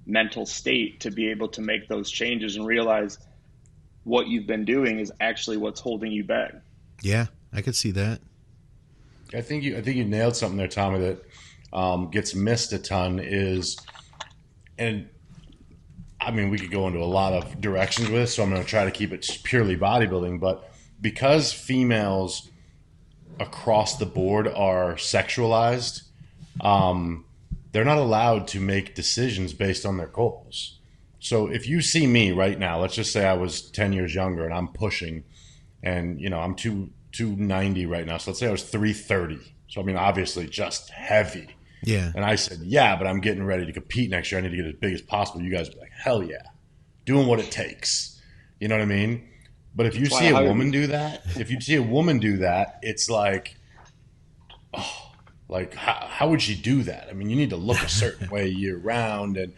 mental state to be able to make those changes and realize what you've been doing is actually what's holding you back. Yeah, I could see that. I think you nailed something there, Tommy, that gets missed a ton and I mean, we could go into a lot of directions with it, so I'm going to try to keep it purely bodybuilding. But because females across the board are sexualized, they're not allowed to make decisions based on their goals. So if you see me right now, let's just say I was 10 years younger and I'm pushing, and I'm 290 right now. So let's say I was 330. So I mean, obviously just heavy. Yeah. And I said, yeah, but I'm getting ready to compete next year. I need to get as big as possible. You guys would be like, hell yeah. Doing what it takes. You know what I mean? But if you see a woman do that, it's like, oh, like, how would she do that? I mean, you need to look a certain way year round. And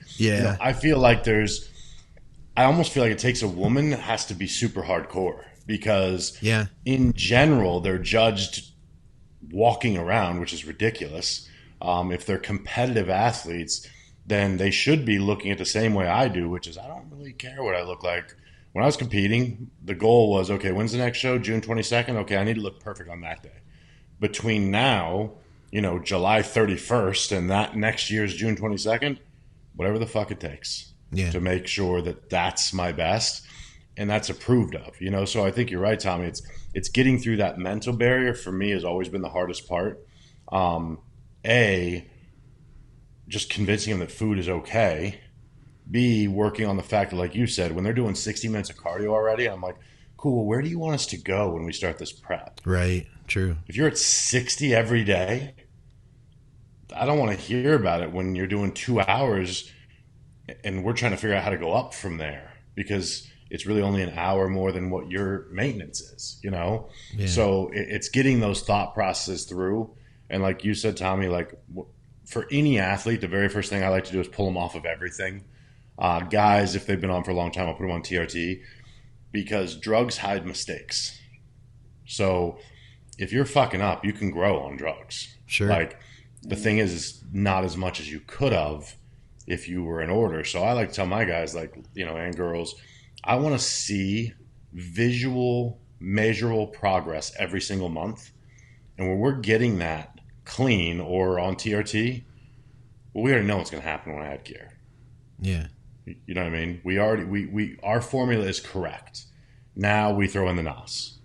I feel like I almost feel like it takes a woman that has to be super hardcore, because Yeah. in general, they're judged walking around, which is ridiculous. If they're competitive athletes, then they should be looking at the same way I do, which is I don't really care what I look like. When I was competing, the goal was, okay, when's the next show? June 22nd? Okay, I need to look perfect on that day. Between now, July 31st and that next year's June 22nd, whatever the fuck it takes to make sure that that's my best and that's approved of, So I think you're right, Tommy. It's getting through that mental barrier for me has always been the hardest part. A, just convincing them that food is okay. B, working on the fact that, like you said, when they're doing 60 minutes of cardio already, I'm like, cool, well, where do you want us to go when we start this prep? Right. True. If you're at 60 every day, I don't want to hear about it when you're doing 2 hours and we're trying to figure out how to go up from there because it's really only an hour more than what your maintenance is, Yeah. So it's getting those thought processes through. And like you said, Tommy, like for any athlete, the very first thing I like to do is pull them off of everything. Guys, if they've been on for a long time, I'll put them on TRT because drugs hide mistakes. So if you're fucking up, you can grow on drugs. Sure. Like the thing is not as much as you could have if you were in order. So I like to tell my guys, like, and girls, I want to see visual, measurable progress every single month. And when we're getting that clean or on TRT, well, we already know what's going to happen when I add gear. Yeah. You know what I mean? We our formula is correct. Now we throw in the NOS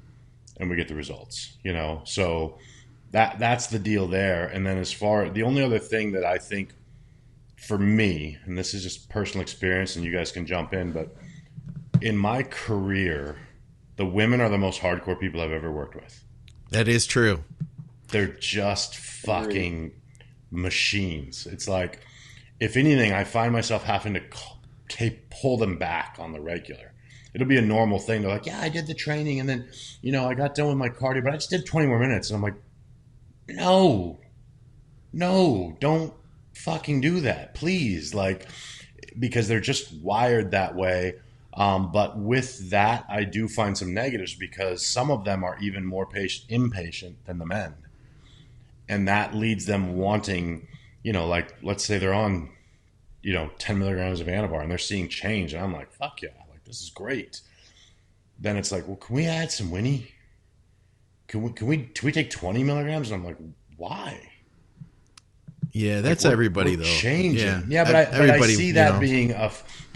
and we get the results, So that's the deal there. And then the only other thing that I think for me, and this is just personal experience and you guys can jump in, but in my career, the women are the most hardcore people I've ever worked with. That is true. They're just fucking machines. It's like, if anything, I find myself having to pull them back on the regular. It'll be a normal thing. They're like, yeah, I did the training and then, I got done with my cardio, but I just did 20 more minutes. And I'm like, no, don't fucking do that, please. Like, because they're just wired that way. But with that, I do find some negatives because some of them are even more impatient than the men. And that leads them wanting, like, let's say they're on, 10 milligrams of Anabar and they're seeing change. And I'm like, fuck yeah, like, this is great. Then it's like, well, can we add some Winnie? Can we take 20 milligrams? And I'm like, why? Yeah, that's like everybody we're though. Changing. Yeah, but I see that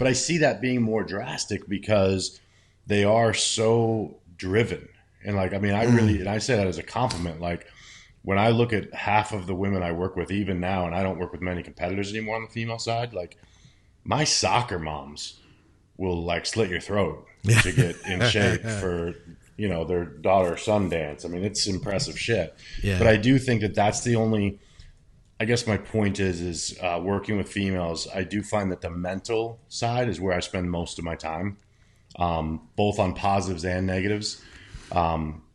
I see that being more drastic because they are so driven. And like, I mean, and I say that as a compliment. Like, when I look at half of the women I work with, even now, and I don't work with many competitors anymore on the female side, like my soccer moms will like slit your throat to get in shape for, their daughter son dance. I mean, it's impressive shit. Yeah. But I do think that that's the only, I guess my point is working with females, I do find that the mental side is where I spend most of my time, both on positives and negatives,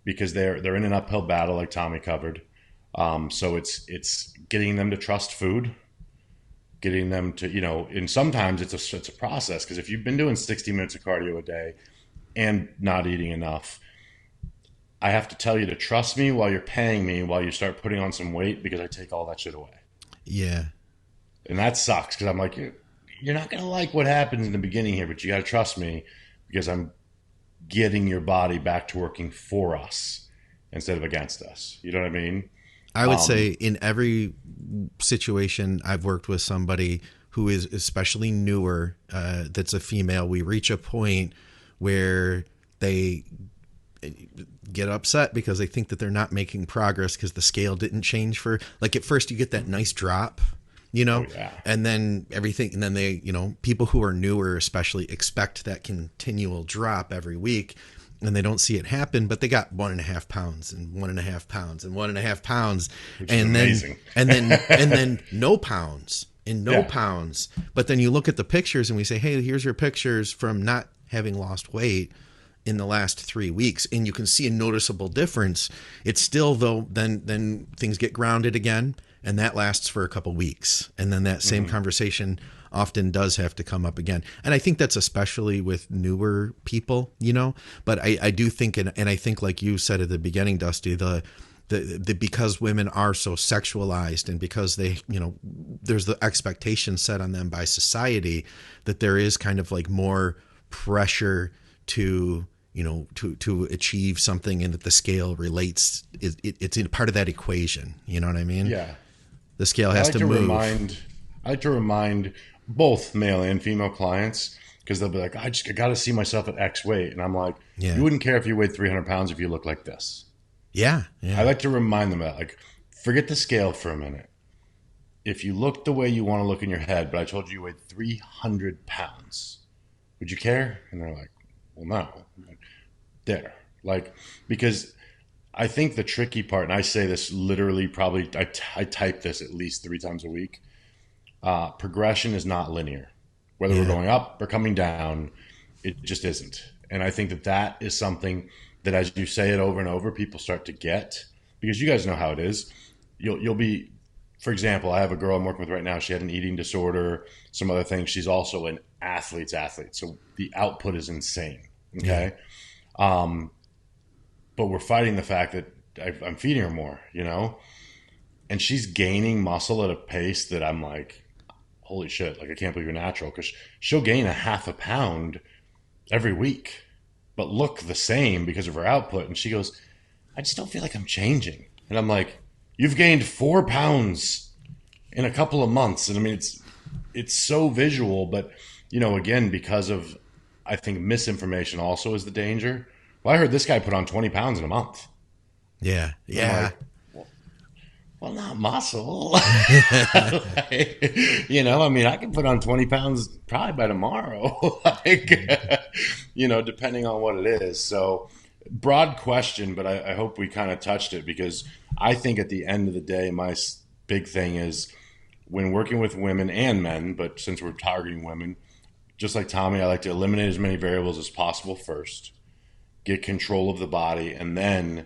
because they're in an uphill battle like Tommy covered. So it's getting them to trust food, getting them to, and sometimes it's a process because if you've been doing 60 minutes of cardio a day and not eating enough, I have to tell you to trust me while you're paying me while you start putting on some weight because I take all that shit away. Yeah. And that sucks because I'm like, you're not going to like what happens in the beginning here, but you got to trust me because I'm getting your body back to working for us instead of against us. You know what I mean? I would say in every situation I've worked with somebody who is especially newer, that's a female, we reach a point where they get upset because they think that they're not making progress because the scale didn't change for, like, at first you get that nice drop, Oh, yeah. and then everything, and then they, people who are newer especially expect that continual drop every week. And they don't see it happen, but they got 1.5 pounds and 1.5 pounds and 1.5 pounds, which is amazing. and then no pounds and no pounds. But then you look at the pictures and we say, hey, here's your pictures from not having lost weight in the last 3 weeks, and you can see a noticeable difference. It's still, though, then things get grounded again, and that lasts for a couple weeks. And then that same conversation often does have to come up again. And I think that's especially with newer people, you know, but I do think, and I think like you said at the beginning, Dusty, the because women are so sexualized and because they, you know, there's the expectation set on them by society that there is kind of like more pressure to, you know, to achieve something, and that the scale relates, it's in part of that equation. You know what I mean? Yeah. The scale has to move. I like to remind both male and female clients, because they'll be like, I got to see myself at X weight. And I'm like, you wouldn't care if you weighed 300 pounds if you look like this. Yeah. I like to remind them that, like, forget the scale for a minute. If you look the way you want to look in your head, but I told you weighed 300 pounds, would you care? And they're like, well, no. Like, there. Like, because I think the tricky part, and I say this literally probably, I type this at least 3 times a week. Progression is not linear. Whether we're going up or coming down, it just isn't. And I think that is something that, as you say it over and over, people start to get, because you guys know how it is. You'll be, for example, I have a girl I'm working with right now. She had an eating disorder, some other things. She's also an athlete's athlete. So the output is insane. Okay. But we're fighting the fact that I'm feeding her more, you know, and she's gaining muscle at a pace that I'm like, holy shit. Like, I can't believe you're natural, because she'll gain a half a pound every week, but look the same because of her output. And she goes, I just don't feel like I'm changing. And I'm like, you've gained 4 pounds in a couple of months. And I mean, it's so visual, but, you know, again, because of, I think, misinformation also is the danger. Well, I heard this guy put on 20 pounds in a month. Yeah. Yeah. Like, well, not muscle. Like, you know, I mean, I can put on 20 pounds probably by tomorrow, like, you know, depending on what it is. So, broad question, but I hope we kind of touched it, because I think at the end of the day, my big thing is, when working with women and men, but since we're targeting women, just like Tommy, I like to eliminate as many variables as possible first, get control of the body, and then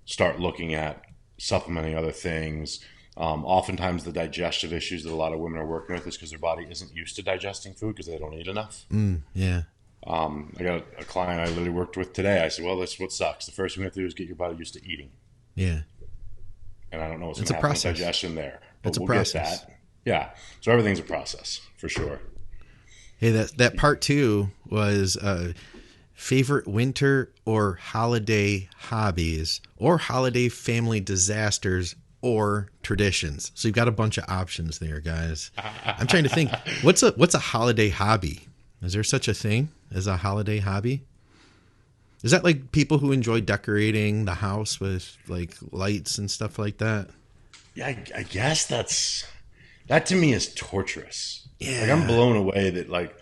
start looking at supplementing other things. Oftentimes the digestive issues that a lot of women are working with is because their body isn't used to digesting food because they don't eat enough. Yeah. I got a client I literally worked with today. I said, well, this is what sucks. The first thing we have to do is get your body used to eating. Yeah. And I don't know what's going to happen with digestion there. But It's a we'll process. get that. Yeah. So everything's a process, for sure. Hey, that part 2 was favorite winter or holiday hobbies, or holiday family disasters, or traditions. So you've got a bunch of options there, guys. I'm trying to think, what's a holiday hobby? Is there such a thing as a holiday hobby? Is that like people who enjoy decorating the house with like lights and stuff like that? Yeah, I guess that to me is torturous. Yeah. Like, I'm blown away that, like,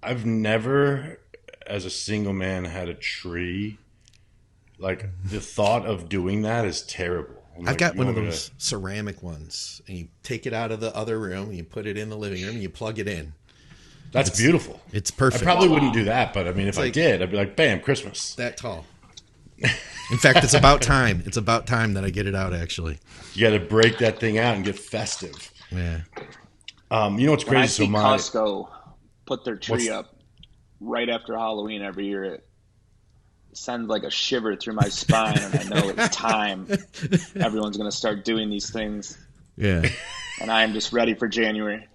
I've never, as a single man, had a tree. Like, the thought of doing that is terrible. I've got one of those ceramic ones, and you take it out of the other room and you put it in the living room and you plug it in. That's beautiful. It's perfect. I probably wouldn't do that, but I mean, if I did, I'd be like, bam, Christmas. That tall. In fact, it's about time. It's about time that I get it out, actually. You got to break that thing out and get festive. Yeah. You know what's crazy? When I see Costco put their tree up right after Halloween every year, it sends like a shiver through my spine, and I know it's time. Everyone's going to start doing these things. Yeah. And I am just ready for January.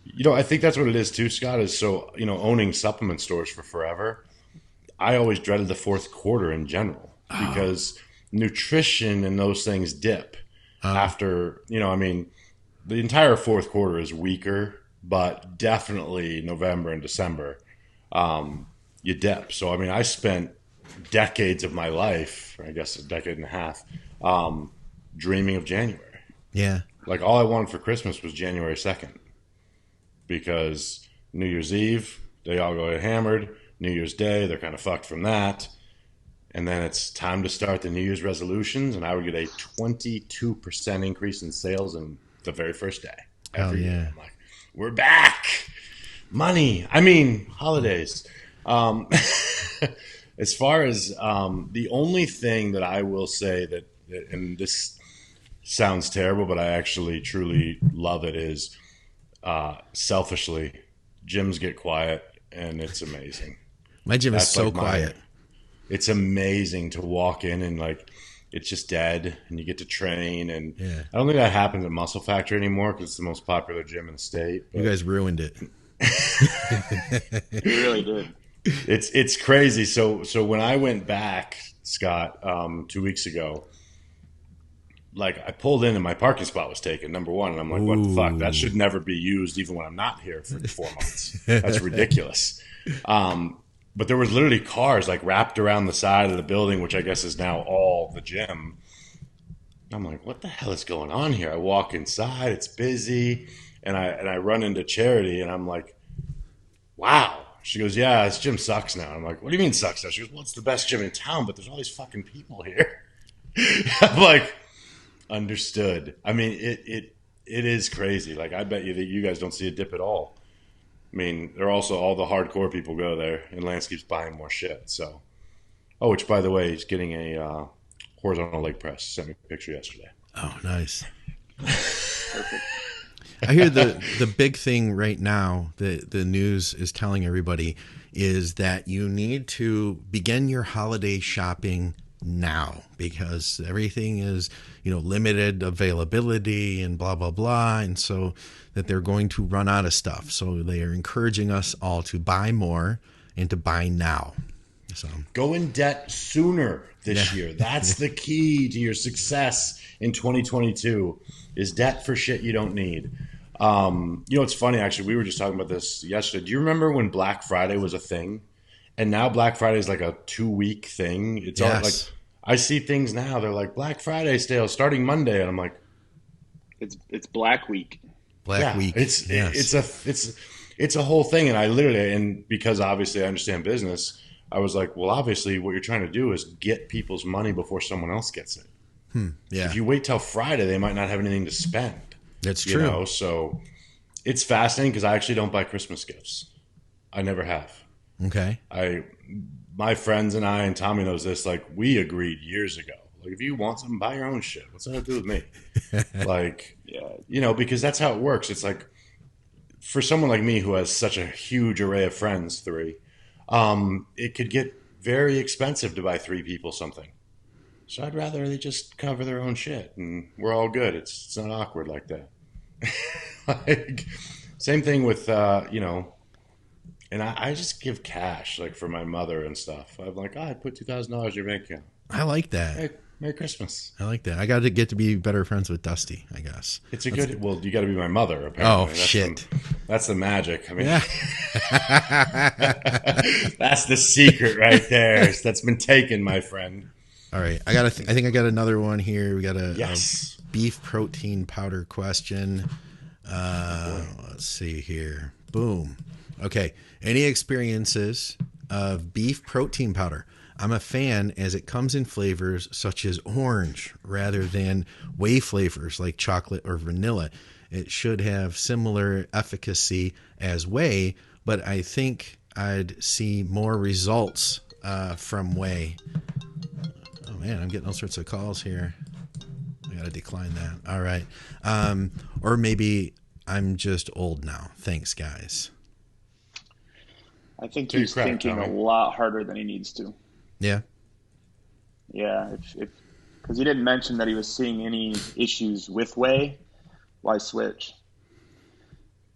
You know, I think that's what it is too, Scott, is so, you know, owning supplement stores for forever, I always dreaded the fourth quarter in general because nutrition and those things dip after, you know, I mean, the entire fourth quarter is weaker, but definitely November and December, you dip. So, I mean, I spent decades of my life, I guess a decade and a half, dreaming of January. Yeah. Like, all I wanted for Christmas was January 2nd. Because New Year's Eve, they all go get hammered. New Year's Day, they're kind of fucked from that. And then it's time to start the New Year's resolutions, and I would get a 22% increase in sales in the very first day. Every year. I'm like, we're back. Money. I mean, holidays. As far as the only thing that I will say that and this sounds terrible, but I actually truly love it, is selfishly, gyms get quiet and it's amazing. My gym is That's so like quiet. It's amazing to walk in and like it's just dead and you get to train. And Yeah. I don't think that happens at Muscle Factory anymore because it's the most popular gym in the state. You guys ruined it. You really did. It's crazy. So when I went back, Scott, 2 weeks ago, like I pulled in and my parking spot was taken, number one, and I'm like, what the fuck? That should never be used, even when I'm not here for 4 months. That's ridiculous. But there was literally cars like wrapped around the side of the building, which I guess is now all the gym. I'm like, what the hell is going on here? I walk inside, it's busy, and I run into Charity, and I'm like, wow. She goes, yeah, this gym sucks now. I'm like, what do you mean sucks now? She goes, well, it's the best gym in town, but there's all these fucking people here. I'm like, understood. I mean, it is crazy. Like, I bet you that you guys don't see a dip at all. I mean, they're also all the hardcore people go there, and Landscape's buying more shit. So, oh, which by the way, he's getting a horizontal leg press. Sent me a picture yesterday. Oh, nice. Perfect. I hear the big thing right now that the news is telling everybody is that you need to begin your holiday shopping now because everything is, limited availability and blah, blah, blah. And so that they're going to run out of stuff. So they are encouraging us all to buy more and to buy now. So go in debt sooner this year. That's the key to your success in 2022 is debt for shit you don't need. It's funny, actually, we were just talking about this yesterday. Do you remember when Black Friday was a thing? And now Black Friday is like a 2-week thing. It's all like, I see things now. They're like Black Friday sale starting Monday. And I'm like, it's Black Week. Black Week. It's a whole thing. And I literally, and because obviously I understand business, I was like, well, obviously what you're trying to do is get people's money before someone else gets it. Yeah. If you wait till Friday, they might not have anything to spend. That's true. So it's fascinating because I actually don't buy Christmas gifts. I never have. Okay. My friends and I, and Tommy knows this, like we agreed years ago. Like if you want something, buy your own shit. What's that have to do with me? Like, because that's how it works. It's like for someone like me who has such a huge array of friends, 3, it could get very expensive to buy 3 people something. So I'd rather they just cover their own shit and we're all good. It's not awkward like that. Like, same thing with, and I just give cash, like for my mother and stuff. I'm like, I put $2,000 in your bank account. I like that. Hey, Merry Christmas. I like that. I got to get to be better friends with Dusty, I guess. It's well, you got to be my mother, apparently. Oh, shit. That's the magic. I mean, that's the secret right there. That's been taken, my friend. All right, I think I got another one here. We got a beef protein powder question. Let's see here. Boom. Okay. Any experiences of beef protein powder? I'm a fan as it comes in flavors such as orange rather than whey flavors like chocolate or vanilla. It should have similar efficacy as whey, but I think I'd see more results from whey. Man, I'm getting all sorts of calls here. I gotta decline that. All right. Or maybe I'm just old now. Thanks, guys. I think he's thinking a lot harder than he needs to. Yeah. Yeah, because he didn't mention that he was seeing any issues with whey. Why switch?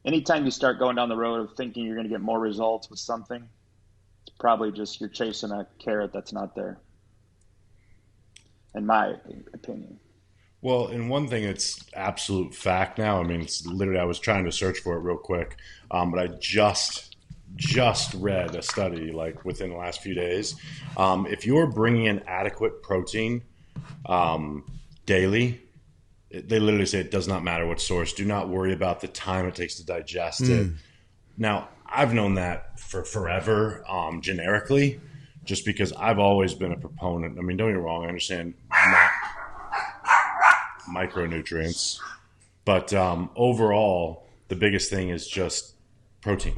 Anytime you start going down the road of thinking you're going to get more results with something, it's probably just you're chasing a carrot that's not there. In my opinion. Well, and one thing it's absolute fact now. I mean, it's literally, I was trying to search for it real quick, but I just read a study like within the last few days. If you're bringing in adequate protein daily, they literally say it does not matter what source. Do not worry about the time it takes to digest it. Now, I've known that for forever, generically. Just because I've always been a proponent. I mean, don't get me wrong. I understand micronutrients. But overall, the biggest thing is just protein.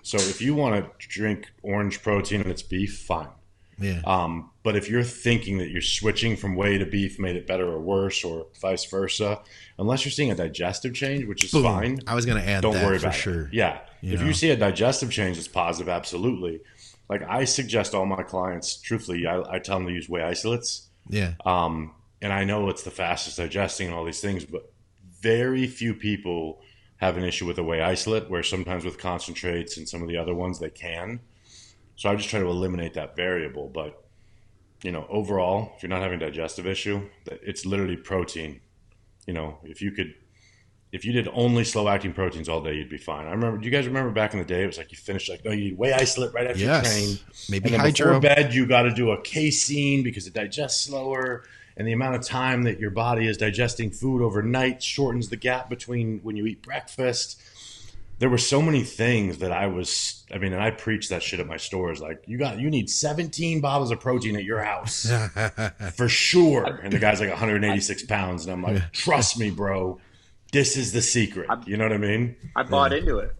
So if you want to drink orange protein and it's beef, fine. Yeah. But if you're thinking that you're switching from whey to beef made it better or worse, or vice versa, unless you're seeing a digestive change, which is fine. I was going to add don't that worry for about sure. it. Yeah. If you see a digestive change that's positive, absolutely. Like I suggest all my clients, truthfully, I tell them to use whey isolates. Yeah. And I know it's the fastest digesting and all these things, but very few people have an issue with a whey isolate, where sometimes with concentrates and some of the other ones they can. So I just try to eliminate that variable. But, you know, overall, if you're not having a digestive issue, it's literally protein. You know, if you did only slow acting proteins all day, you'd be fine. I remember, do you guys remember back in the day, it was like you finished like, no, you eat whey isolate right after you train. Maybe and then hydro. before bed, you got to do a casein because it digests slower. And the amount of time that your body is digesting food overnight shortens the gap between when you eat breakfast. There were so many things that and I preach that shit at my stores. Like, you need 17 bottles of protein at your house for sure. And the guy's like 186 pounds. And I'm like, trust me, bro, this is the secret. You know what I mean? I bought into it.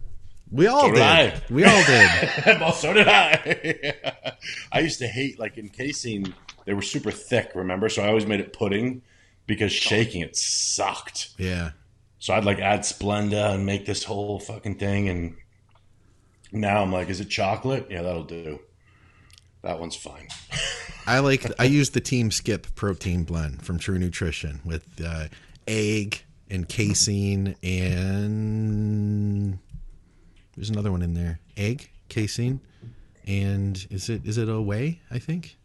We all did. We all did. Well, so did I. I used to hate, like, in casein, they were super thick, remember? So I always made it pudding because shaking it sucked. Yeah. So I'd like add Splenda and make this whole fucking thing. And now I'm like, is it chocolate? Yeah, that'll do. That one's fine. I use the Team Skip protein blend from True Nutrition with egg and casein, and there's another one in there. Egg, casein, and is it a whey, I think?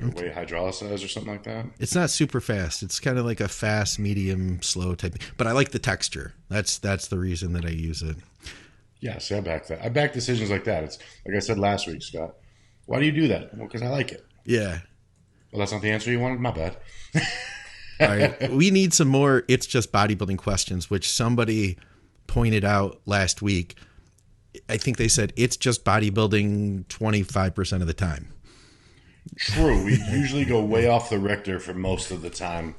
Like whey hydrolyzed or something like that? It's not super fast. It's kind of like a fast, medium, slow type. But I like the texture. That's the reason that I use it. Yeah, see, I back that. I back decisions like that. It's like I said last week, Scott. Why do you do that? Well, because I like it. Yeah. Well, that's not the answer you wanted? My bad. All right. We need some more It's Just Bodybuilding questions, which somebody pointed out last week. I think they said it's just bodybuilding 25% of the time. True. We usually go way off the Richter for most of the time.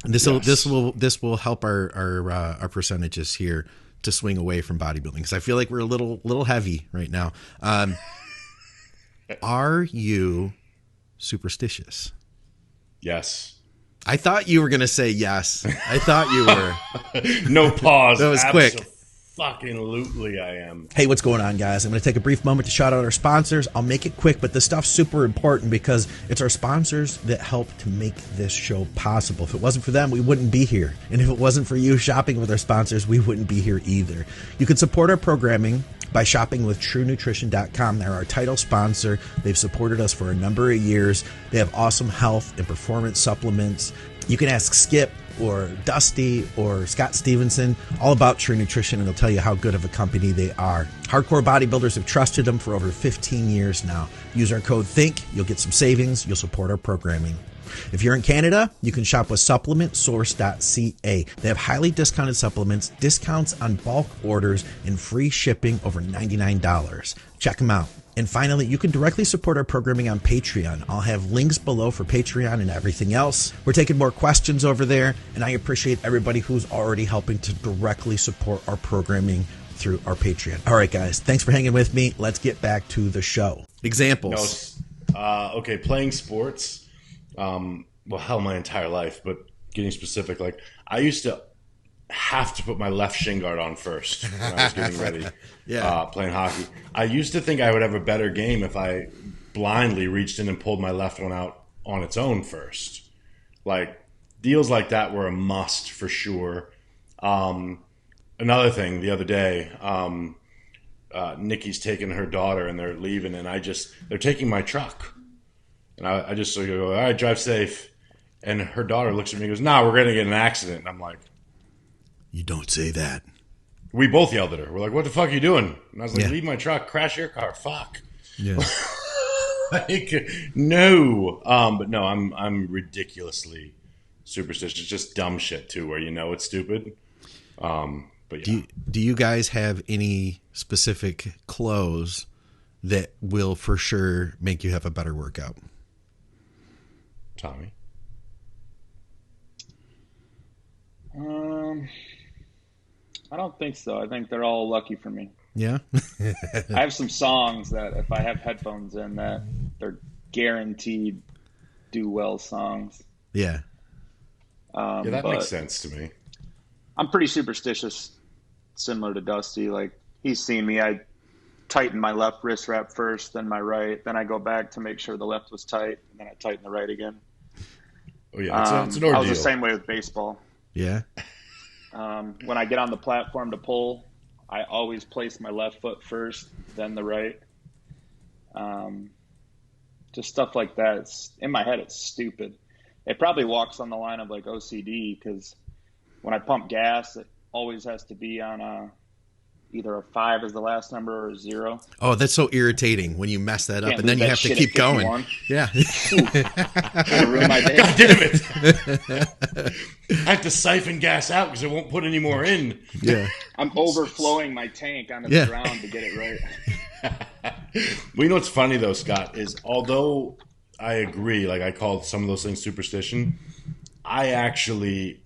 This will help our percentages here to swing away from bodybuilding, because I feel like we're a little heavy right now. Are you superstitious? Yes. I thought you were going to say yes. I thought you were. No pause. That was quick. Fucking lootly I am. Hey, what's going on, guys? I'm going to take a brief moment to shout out our sponsors. I'll make it quick, but this stuff's super important because it's our sponsors that help to make this show possible. If it wasn't for them, we wouldn't be here. And if it wasn't for you shopping with our sponsors, we wouldn't be here either. You can support our programming by shopping with TrueNutrition.com. They're our title sponsor. They've supported us for a number of years. They have awesome health and performance supplements. You can ask Skip or Dusty or Scott Stevenson all about True Nutrition, and they'll tell you how good of a company they are. Hardcore bodybuilders have trusted them for over 15 years now. Use our code THINK. You'll get some savings. You'll support our programming. If you're in Canada, you can shop with supplementsource.ca. They have highly discounted supplements, discounts on bulk orders, and free shipping over $99. Check them out. And finally, you can directly support our programming on Patreon. I'll have links below for Patreon and everything else. We're taking more questions over there, and I appreciate everybody who's already helping to directly support our programming through our Patreon. All right, guys, thanks for hanging with me. Let's get back to the show. Examples. Okay, playing sports. Well, hell, my entire life, but getting specific, like I used to have to put my left shin guard on first when I was getting ready. Playing hockey. I used to think I would have a better game if I blindly reached in and pulled my left one out on its own first. Like, deals like that were a must for sure. Another thing, the other day, Nikki's taking her daughter and they're leaving, and they're taking my truck. And I just go, all right, drive safe. And her daughter looks at me and goes, nah, we're going to get in an accident. And I'm like, you don't say that. We both yelled at her. We're like, what the fuck are you doing? And I was like, leave my truck, crash your car, fuck. Yeah. Like, no. But no, I'm ridiculously superstitious. Just dumb shit too, where you know it's stupid. But yeah. Do you guys have any specific clothes that will for sure make you have a better workout? Tommy? I don't think so. I think they're all lucky for me. Yeah. I have some songs that if I have headphones in, that guaranteed do well songs. Yeah. Yeah, that but makes sense to me. I'm pretty superstitious, similar to Dusty. Like, he's seen me. I tighten my left wrist wrap first, then my right. Then I go back to make sure the left was tight, and then I tighten the right again. Oh, yeah, it's an ordeal. I was the same way with baseball. Yeah. When I get on the platform to pull, I always place my left foot first, then the right. Just stuff like that. It's, in my head, it's stupid. It probably walks on the line of like OCD, because when I pump gas, it always has to be on either a 5 as the last number or a 0. Oh, that's so irritating when you mess that up, Can't and then lose you that have to shit keep at going. 51. Yeah. It'll ruin my day. God damn it! I have to siphon gas out because it won't put any more in. Yeah. I'm overflowing my tank onto the ground to get it right. Well, you know what's funny though, Scott, is although I agree, like I called some of those things superstition, I actually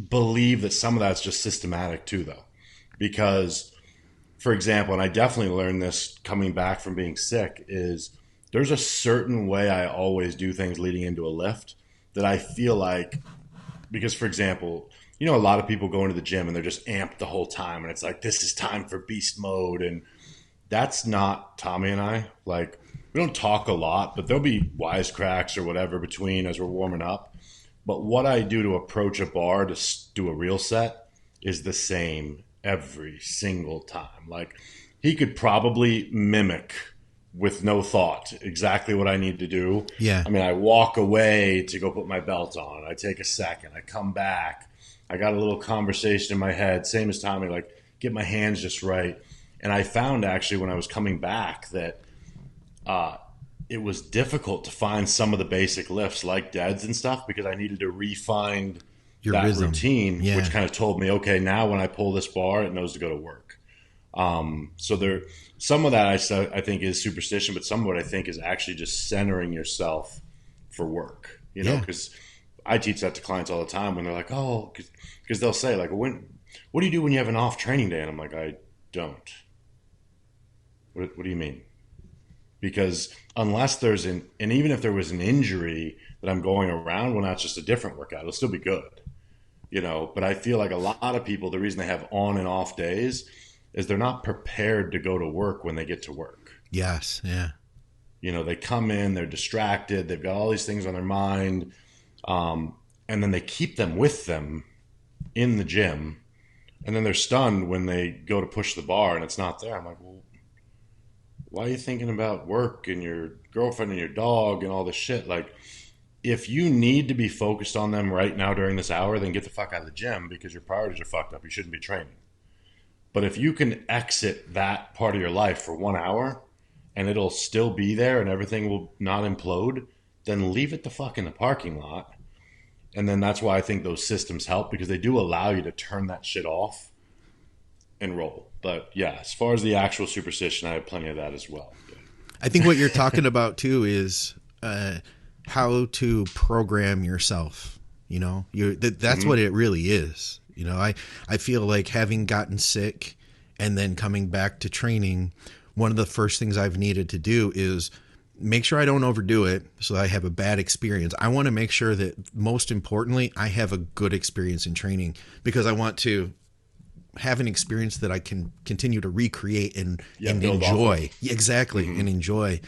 believe that some of that's just systematic too, though. Because, for example, and I definitely learned this coming back from being sick, is there's a certain way I always do things leading into a lift that I feel like, because, for example, you know, a lot of people go into the gym and they're just amped the whole time, and it's like, this is time for beast mode, and that's not Tommy and I. Like, we don't talk a lot, but there'll be wisecracks or whatever between as we're warming up. But what I do to approach a bar to do a real set is the same every single time. Like, he could probably mimic with no thought exactly what I need to do. Yeah. I mean, I walk away to go put my belt on. I take a second. I come back. I got a little conversation in my head. Same as Tommy, like, get my hands just right. And I found actually when I was coming back that it was difficult to find some of the basic lifts like deads and stuff, because I needed to refine Your that rhythm. routine, Yeah. which kind of told me, okay, now when I pull this bar, it knows to go to work. So there, some of that I think is superstition, but some of it I think is actually just centering yourself for work, you know, because I teach that to clients all the time when they're like, oh, because they'll say like, what do you do when you have an off training day? And I'm like, I don't. What do you mean? Because unless there's and even if there was an injury that I'm going around, well, that's just a different workout. It'll still be good, you know. But I feel like a lot of people, the reason they have on and off days is they're not prepared to go to work when they get to work. Yes. Yeah. You know, they come in, they're distracted, they've got all these things on their mind, and then they keep them with them in the gym, and then they're stunned when they go to push the bar and it's not there. I'm like, well, why are you thinking about work and your girlfriend and your dog and all this shit? Like, if you need to be focused on them right now during this hour, then get the fuck out of the gym because your priorities are fucked up. You shouldn't be training. But if you can exit that part of your life for 1 hour and it'll still be there and everything will not implode, then leave it the fuck in the parking lot. And then that's why I think those systems help, because they do allow you to turn that shit off and roll. But yeah, as far as the actual superstition, I have plenty of that as well. I think what you're talking about too is how to program yourself. You know, that's what it really is. You know, I feel like having gotten sick and then coming back to training, one of the first things I've needed to do is make sure I don't overdo it so I have a bad experience. I want to make sure that, most importantly, I have a good experience in training, because I want to have an experience that I can continue to recreate and enjoy. Exactly. And enjoy.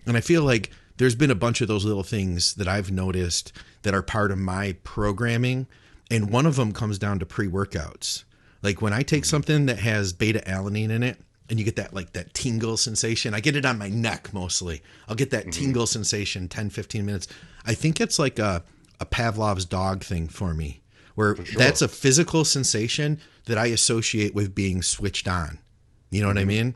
And I feel like there's been a bunch of those little things that I've noticed that are part of my programming. And one of them comes down to pre-workouts. Like when I take something that has beta alanine in it, and you get that, like that tingle sensation. I get it on my neck mostly. I'll get that tingle sensation 10, 15 minutes. I think it's like a Pavlov's dog thing for me, where that's a physical sensation that I associate with being switched on. You know what I mean?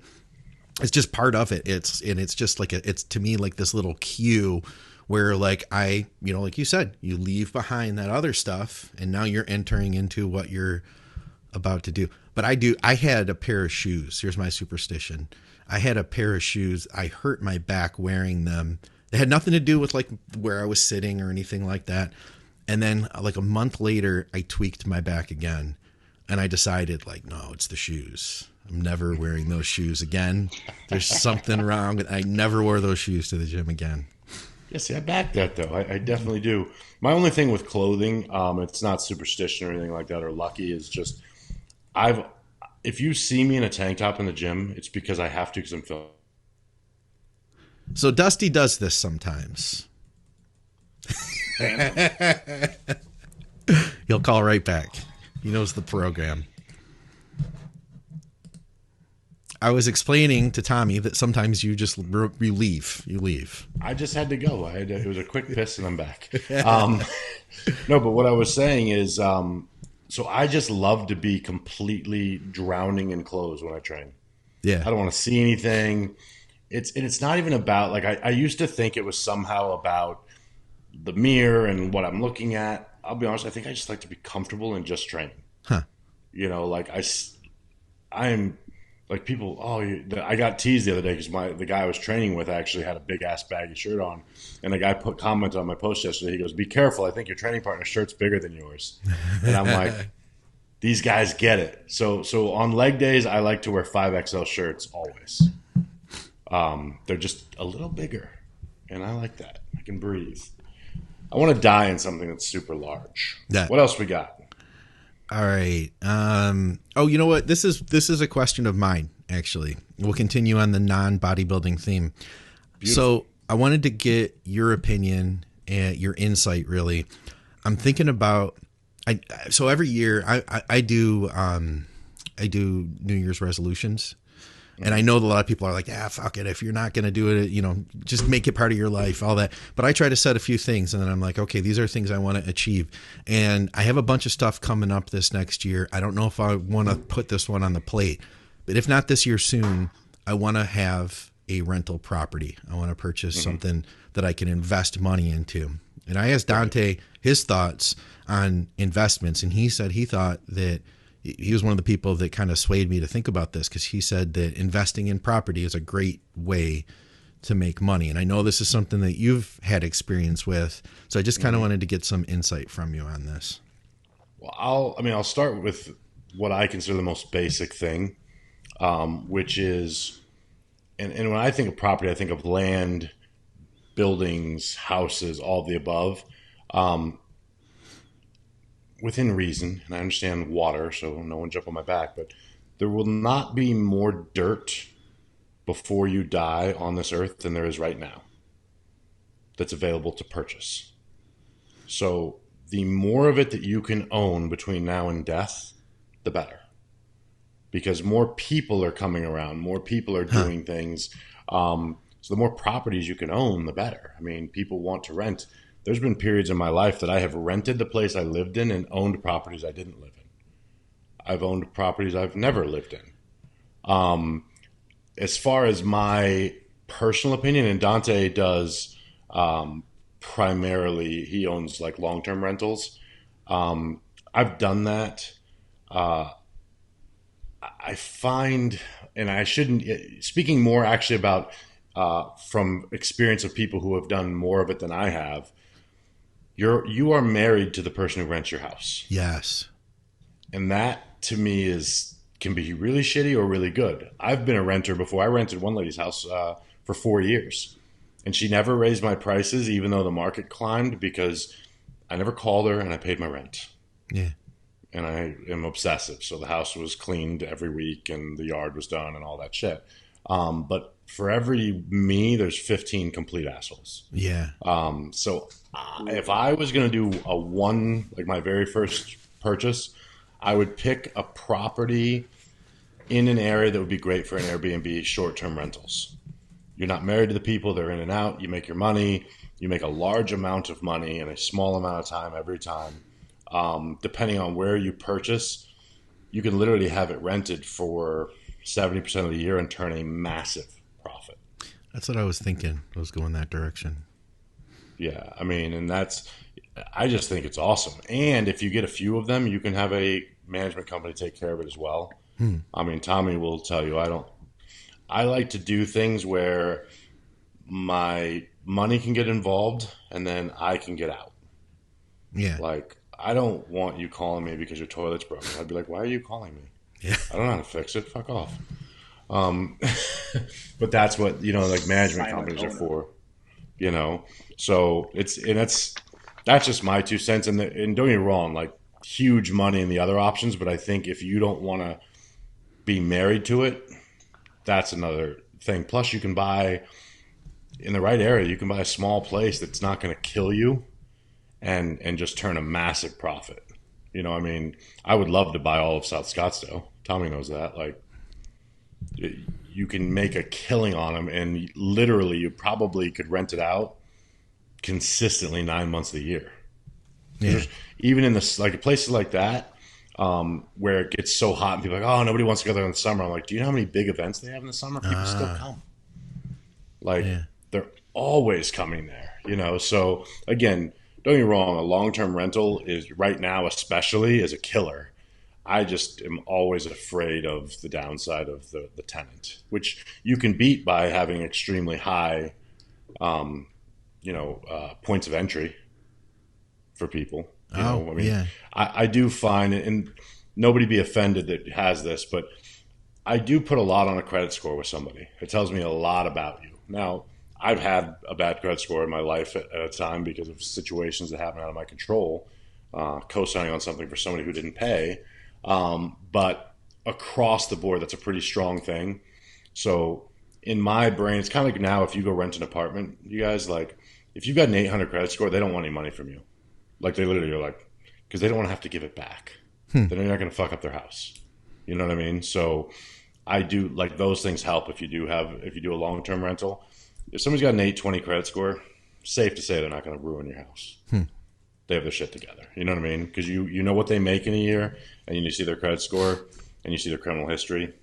It's just part of it. It's just like it's to me like this little cue where, like, like you said, you leave behind that other stuff and now you're entering into what you're about to do. But I had a pair of shoes. Here's my superstition. I had a pair of shoes. I hurt my back wearing them. They had nothing to do with like where I was sitting or anything like that. And then like a month later, I tweaked my back again. And I decided, like, no, it's the shoes. I'm never wearing those shoes again. There's something wrong. I never wore those shoes to the gym again. Yeah, see, I back that though. I definitely do. My only thing with clothing, it's not superstition or anything like that or lucky, is just if you see me in a tank top in the gym, it's because I have to because I'm filming. So Dusty does this sometimes. He'll call right back. He knows the program. I was explaining to Tommy that sometimes you just you leave. You leave. I just had to go. It was a quick piss and I'm back. No, but what I was saying is, so I just love to be completely drowning in clothes when I train. Yeah. I don't want to see anything. It's not even about, like, I used to think it was somehow about the mirror and what I'm looking at. I'll be honest, I think I just like to be comfortable and just training. Huh. You know, like I'm like people, I got teased the other day because the guy I was training with actually had a big ass baggy shirt on. And the guy commented on my post yesterday. He goes, "Be careful. I think your training partner's shirt's bigger than yours." And I'm like, these guys get it. So on leg days, I like to wear 5XL shirts always. They're just a little bigger. And I like that. I can breathe. I want to die in something that's super large. What else we got? All right. You know what? This is a question of mine, actually. We'll continue on the non-bodybuilding theme. Beautiful. So I wanted to get your opinion and your insight, really. I'm thinking about, so every year I do New Year's resolutions. And I know that a lot of people are like, fuck it. If you're not going to do it, just make it part of your life, all that. But I try to set a few things and then I'm like, okay, these are things I want to achieve. And I have a bunch of stuff coming up this next year. I don't know if I want to put this one on the plate, but if not this year soon, I want to have a rental property. I want to purchase something that I can invest money into. And I asked Dante his thoughts on investments. And he said he thought that he was one of the people that kind of swayed me to think about this, because he said that investing in property is a great way to make money. And I know this is something that you've had experience with. So I just kind of wanted to get some insight from you on this. Well, I'll start with what I consider the most basic thing, which is, and when I think of property, I think of land, buildings, houses, all of the above. Within reason, and I understand water, so no one jump on my back, but there will not be more dirt before you die on this earth than there is right now that's available to purchase. So the more of it that you can own between now and death, the better. Because more people are coming around, more people are doing things. So the more properties you can own, the better. I mean, people want to rent. There's been periods in my life that I have rented the place I lived in and owned properties I didn't live in. I've owned properties I've never lived in. As far as my personal opinion, and Dante does primarily, he owns like long-term rentals. I've done that. I find, and I shouldn't, speaking more actually about from experience of people who have done more of it than I have, you are married to the person who rents your house. Yes. And that to me can be really shitty or really good. I've been a renter before. I rented one lady's house for 4 years, and she never raised my prices even though the market climbed, because I never called her and I paid my rent. Yeah. And I am obsessive. So the house was cleaned every week and the yard was done and all that shit. But for every me, there's 15 complete assholes. Yeah. So if I was going to do like my very first purchase, I would pick a property in an area that would be great for an Airbnb short-term rentals. You're not married to the people. They're in and out. You make your money. You make a large amount of money in a small amount of time every time. Depending on where you purchase, you can literally have it rented for 70% of the year and turn a massive profit. That's what I was thinking. I was going that direction. Yeah, and I just think it's awesome. And if you get a few of them, you can have a management company take care of it as well. Tommy will tell you, I like to do things where my money can get involved and then I can get out. Yeah. Like, I don't want you calling me because your toilet's broken. I'd be like, why are you calling me? Yeah. I don't know how to fix it. Fuck off. But that's what, like management Silent companies are owner. for, so that's just my 2 cents. And don't get me wrong, like huge money in the other options. But I think if you don't want to be married to it, that's another thing. Plus you can buy in the right area, you can buy a small place that's not going to kill you and just turn a massive profit. I mean, I would love to buy all of South Scottsdale. Tommy knows that. Like, you can make a killing on them, and literally, you probably could rent it out consistently 9 months of the year. Yeah. Even in places like that, where it gets so hot and people are like, oh, nobody wants to go there in the summer. I'm like, do you know how many big events they have in the summer? People still come. Like, they're always coming there. So again, don't get me wrong, a long-term rental is right now, especially, is a killer. I just am always afraid of the downside of the tenant, which you can beat by having extremely high, points of entry for people. I do find, and nobody be offended that has this, but I do put a lot on a credit score with somebody. It tells me a lot about you. Now, I've had a bad credit score in my life at a time because of situations that happen out of my control, co-signing on something for somebody who didn't pay. But across the board, that's a pretty strong thing. So in my brain, it's kind of like now if you go rent an apartment, you guys, like, if you've got an 800 credit score, they don't want any money from you. Like, they literally are like, because they don't want to have to give it back. Then they're not going to fuck up their house. You know what I mean? So I do, like, those things help if you do a long-term rental. If somebody's got an 820 credit score, safe to say they're not going to ruin your house. They have their shit together. You know what I mean? Because you know what they make in a year, and you see their credit score, and you see their criminal history,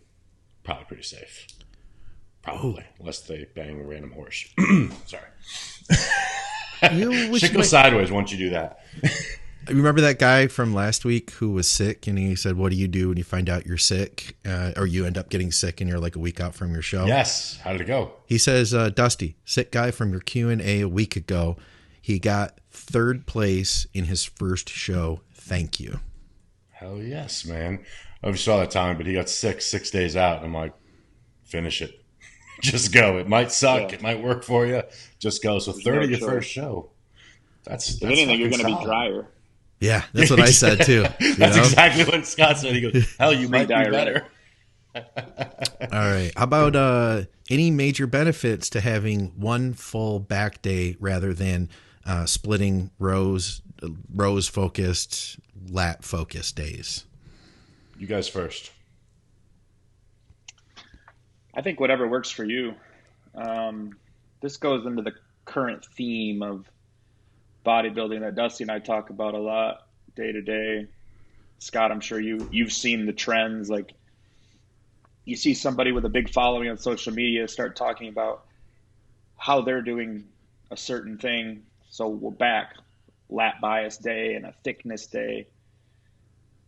probably pretty safe. Probably. Unless they bang a random horse. Sorry. Shit goes sideways once you do that. Remember that guy from last week who was sick, and he said, what do you do when you find out you're sick, or you end up getting sick and you're like a week out from your show? Yes. How did it go? He says, Dusty, sick guy from your Q&A a week ago. He got 3rd place in his first show. Thank you. Hell yes, man. I saw that time, but he got sick 6 days out. And I'm like, finish it. Just go. It might suck. It might work for you. Just go. So 3rd of your first show. That's anything, you're going to be drier. Yeah, that's what I said too. That's exactly what Scott said. He goes, hell, you might be better. All right. How about any major benefits to having one full back day rather than splitting rows focused, lat focused days? You guys first. I think whatever works for you. This goes into the current theme of bodybuilding that Dusty and I talk about a lot day to day. Scott, I'm sure you've seen the trends. Like, you see somebody with a big following on social media start talking about how they're doing a certain thing. So we're back, lat bias day and a thickness day.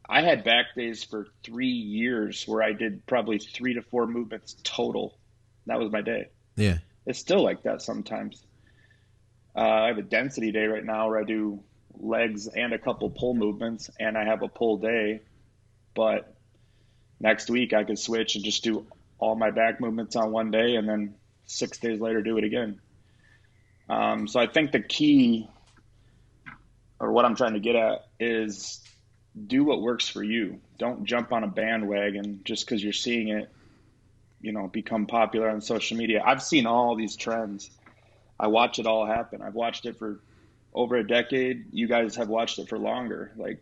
I had back days for 3 years where I did probably 3 to 4 movements total. That was my day. Yeah. It's still like that sometimes. I have a density day right now where I do legs and a couple pull movements, and I have a pull day. But next week I could switch and just do all my back movements on one day, and then 6 days later do it again. So I think the key, or what I'm trying to get at, is do what works for you. Don't jump on a bandwagon just because you're seeing it, become popular on social media. I've seen all these trends. I watch it all happen. I've watched it for over a decade. You guys have watched it for longer. Like,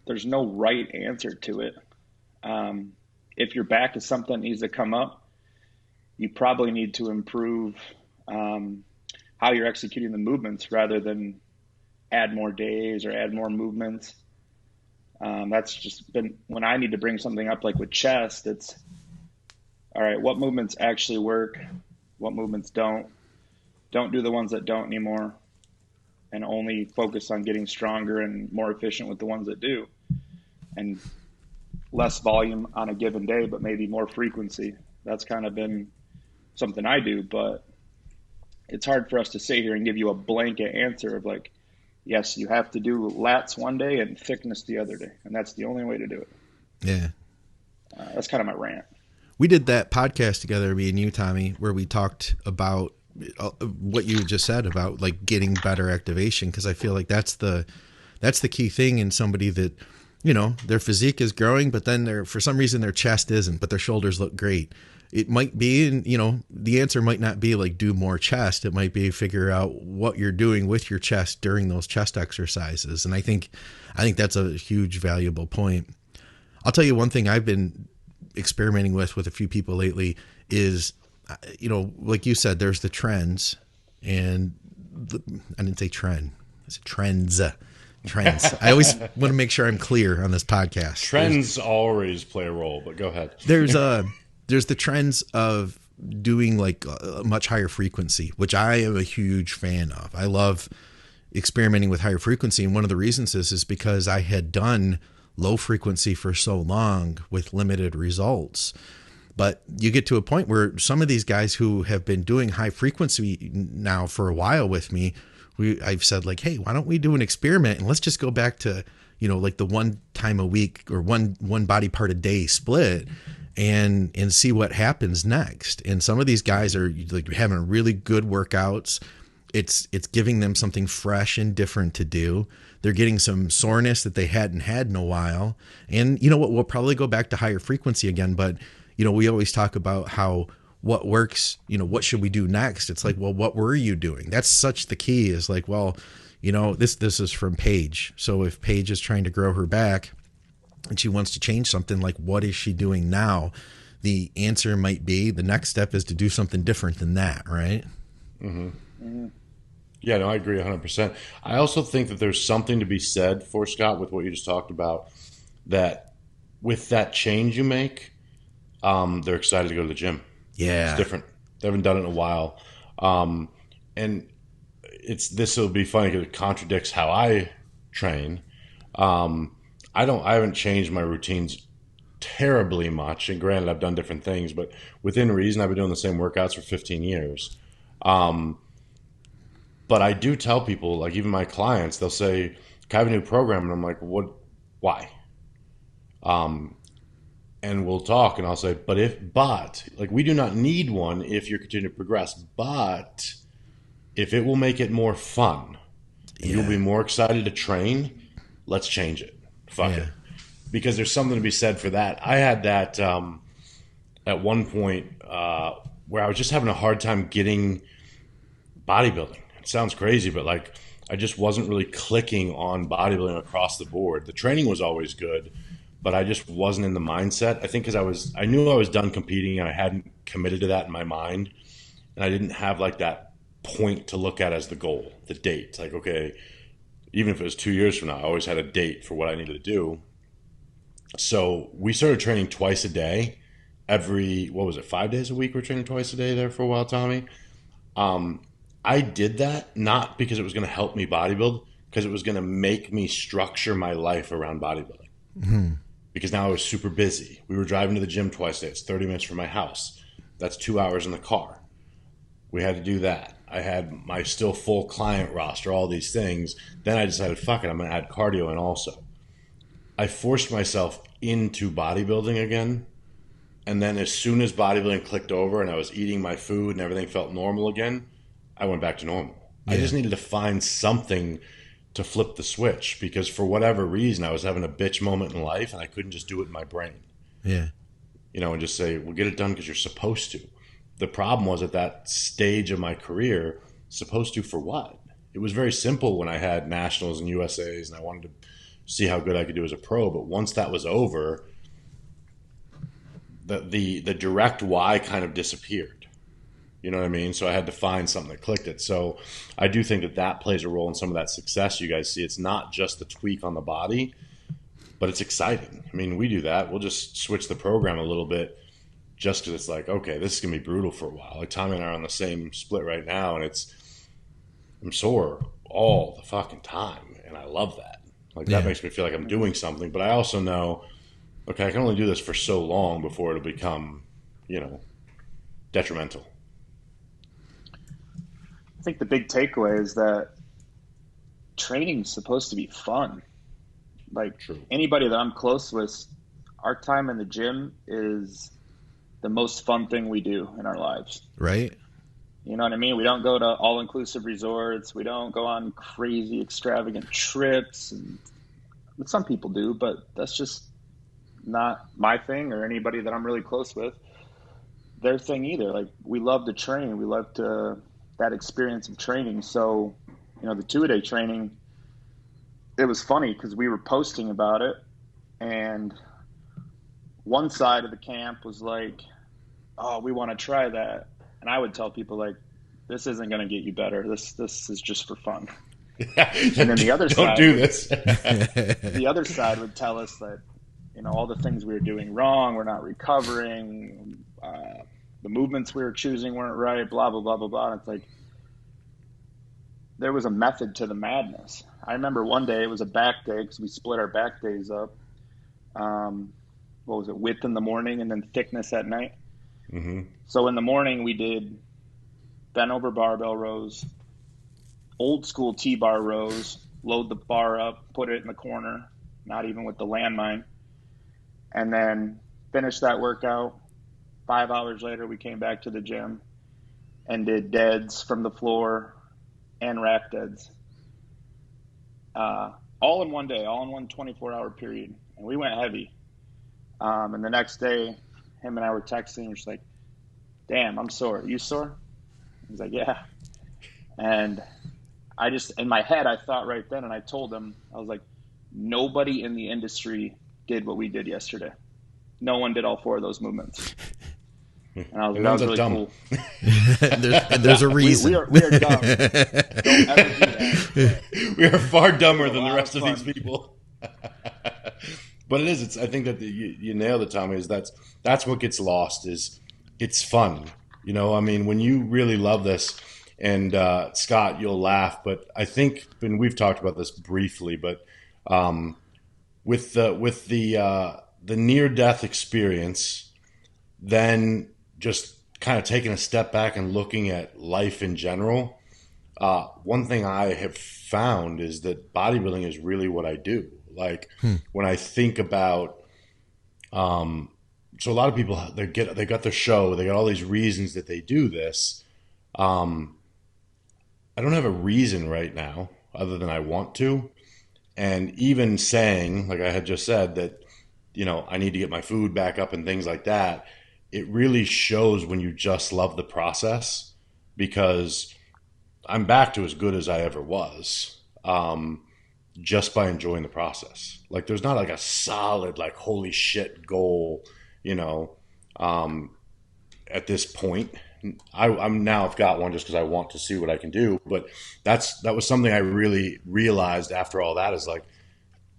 there's no right answer to it. If your back is something that needs to come up, you probably need to improve how you're executing the movements rather than add more days or add more movements. That's just been when I need to bring something up, like with chest. It's all right. What movements actually work? What movements don't? Don't do the ones that don't anymore, and only focus on getting stronger and more efficient with the ones that do, and less volume on a given day, but maybe more frequency. That's kind of been something I do, but it's hard for us to sit here and give you a blanket answer of like, yes, you have to do lats one day and thickness the other day, and that's the only way to do it. Yeah. That's kind of my rant. We did that podcast together, me and you, Tommy, where we talked about what you just said about like getting better activation. Cause I feel like that's the key thing in somebody that, you know, their physique is growing, but then for some reason their chest isn't, but their shoulders look great. It might be, and you know, the answer might not be like do more chest. It might be figure out what you're doing with your chest during those chest exercises. And I think that's a huge valuable point. I'll tell you one thing I've been experimenting with a few people lately is, you know, like you said, there's the trends, and I didn't say trend. I said trends. I always want to make sure I'm clear on this podcast. Trends always play a role, but go ahead. There's the trends of doing like a much higher frequency, which I am a huge fan of. I love experimenting with higher frequency. And one of the reasons is because I had done low frequency for so long with limited results. But you get to a point where some of these guys who have been doing high frequency now for a while with me, I've said like, hey, why don't we do an experiment and let's just go back to, you know, like the 1 time a week or one body part a day split and see what happens next. And some of these guys are like having really good workouts. It's giving them something fresh and different to do. They're getting some soreness that they hadn't had in a while. And you know what, we'll probably go back to higher frequency again, but you know, we always talk about how what works, you know, what should we do next? It's like, well, what were you doing? That's such the key is like, well, you know, this is from Paige. So if Paige is trying to grow her back and she wants to change something, like what is she doing now? The answer might be the next step is to do something different than that, right? Mm-hmm. Mm-hmm. Yeah, no, I agree 100%. I also think that there's something to be said for, Scott, with what you just talked about, that with that change you make, they're excited to go to the gym. Yeah. It's different. They haven't done it in a while. And this will be funny because it contradicts how I train. I haven't changed my routines terribly much. And granted, I've done different things, but within reason, I've been doing the same workouts for 15 years. But I do tell people, like even my clients, they'll say, I have a new program. And I'm like, what, why? And we'll talk and I'll say, but like we do not need one if you're continuing to progress, but if it will make it more fun and you'll be more excited to train, let's change it. Fuck it. Because there's something to be said for that. I had that at one point where I was just having a hard time getting bodybuilding. It sounds crazy, but like I just wasn't really clicking on bodybuilding across the board. The training was always good, but I just wasn't in the mindset. I think because I knew I was done competing and I hadn't committed to that in my mind. And I didn't have like that point to look at as the goal, the date. It's like, okay, even if it was 2 years from now, I always had a date for what I needed to do. So we started training twice a day. 5 days a week we're training twice a day there for a while, Tommy. I did that not because it was going to help me bodybuild, because it was going to make me structure my life around bodybuilding. Mm-hmm. Because now I was super busy. We were driving to the gym twice a day. It's 30 minutes from my house. That's 2 hours in the car. We had to do that. I had my still full client roster, all these things. Then I decided, fuck it, I'm going to add cardio in also. I forced myself into bodybuilding again. And then as soon as bodybuilding clicked over and I was eating my food and everything felt normal again, I went back to normal. Yeah. I just needed to find something to flip the switch because for whatever reason, I was having a bitch moment in life and I couldn't just do it in my brain. Yeah. You know, and just say, well, get it done because you're supposed to. The problem was at that stage of my career, supposed to for what? It was very simple when I had nationals and USAs and I wanted to see how good I could do as a pro. But once that was over, the direct why kind of disappeared. You know what I mean? So I had to find something that clicked it. So I do think that plays a role in some of that success you guys see. It's not just the tweak on the body, but it's exciting. I mean, we do that. We'll just switch the program a little bit just because it's like, okay, this is going to be brutal for a while. Like Tommy and I are on the same split right now, and I'm sore all the fucking time, and I love that. Like that makes me feel like I'm doing something, but I also know, okay, I can only do this for so long before it'll become, detrimental. I think the big takeaway is that training is supposed to be fun. Like True. Anybody that I'm close with our time in the gym is the most fun thing we do in our lives. Right. You know what I mean? We don't go to all-inclusive resorts. We don't go on crazy, extravagant trips. And some people do, but that's just not my thing or anybody that I'm really close with. Their thing either. Like, we love to train. We love that experience of training. So, you know, the 2-a-day training, it was funny because we were posting about it, and one side of the camp was like, oh, we want to try that. And I would tell people, like, this isn't going to get you better. This is just for fun. And then the other Don't side, do this. the other side would tell us that, you know, all the things we were doing wrong, we're not recovering, the movements we were choosing weren't right, blah, blah, blah, blah, blah. And it's like, there was a method to the madness. I remember one day, it was a back day because we split our back days up. What was it? Width in the morning and then thickness at night. Mm-hmm. So in the morning we did bent over barbell rows, old school T-bar rows, load the bar up, put it in the corner, not even with the landmine, and then finish that workout. 5 hours later, we came back to the gym and did deads from the floor and rack deads. All in one day, all in one 24-hour period. And we went heavy. And the next day, him and I were texting. We're just like, damn, I'm sore. Are you sore? He's like, yeah. And I just, in my head, I thought right then, and I told him, I was like, nobody in the industry did what we did yesterday. No one did all 4 of those movements. And I was, that was really dumb. Cool. there's a reason. We are dumb. Don't ever do that. We are far dumber than the rest of these people. But it is. It's. I think that you nailed it, Tommy. Is that's what gets lost. Is it's fun. You know, I mean, when you really love this, and Scott, you'll laugh, but I think, and we've talked about this briefly, but with the near-death experience, then just kind of taking a step back and looking at life in general, one thing I have found is that bodybuilding is really what I do. Like when I think about, so a lot of people, they got their show, they got all these reasons that they do this. I don't have a reason right now other than I want to. And even saying, like I had just said, that, you know, I need to get my food back up and things like that, it really shows when you just love the process, because I'm back to as good as I ever was, just by enjoying the process. Like, there's not like a solid, like, holy shit goal, you know, at this point. I've got one just because I want to see what I can do. But that was something I really realized after all that, is like,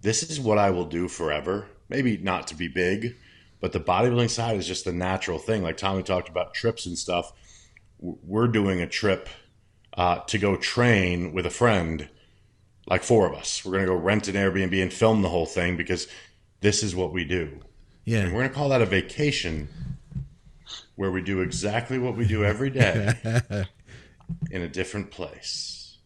this is what I will do forever. Maybe not to be big, but the bodybuilding side is just the natural thing. Like Tommy talked about trips and stuff. We're doing a trip to go train with a friend, like 4 of us. We're going to go rent an Airbnb and film the whole thing because this is what we do. Yeah. And we're going to call that a vacation, where we do exactly what we do every day in a different place.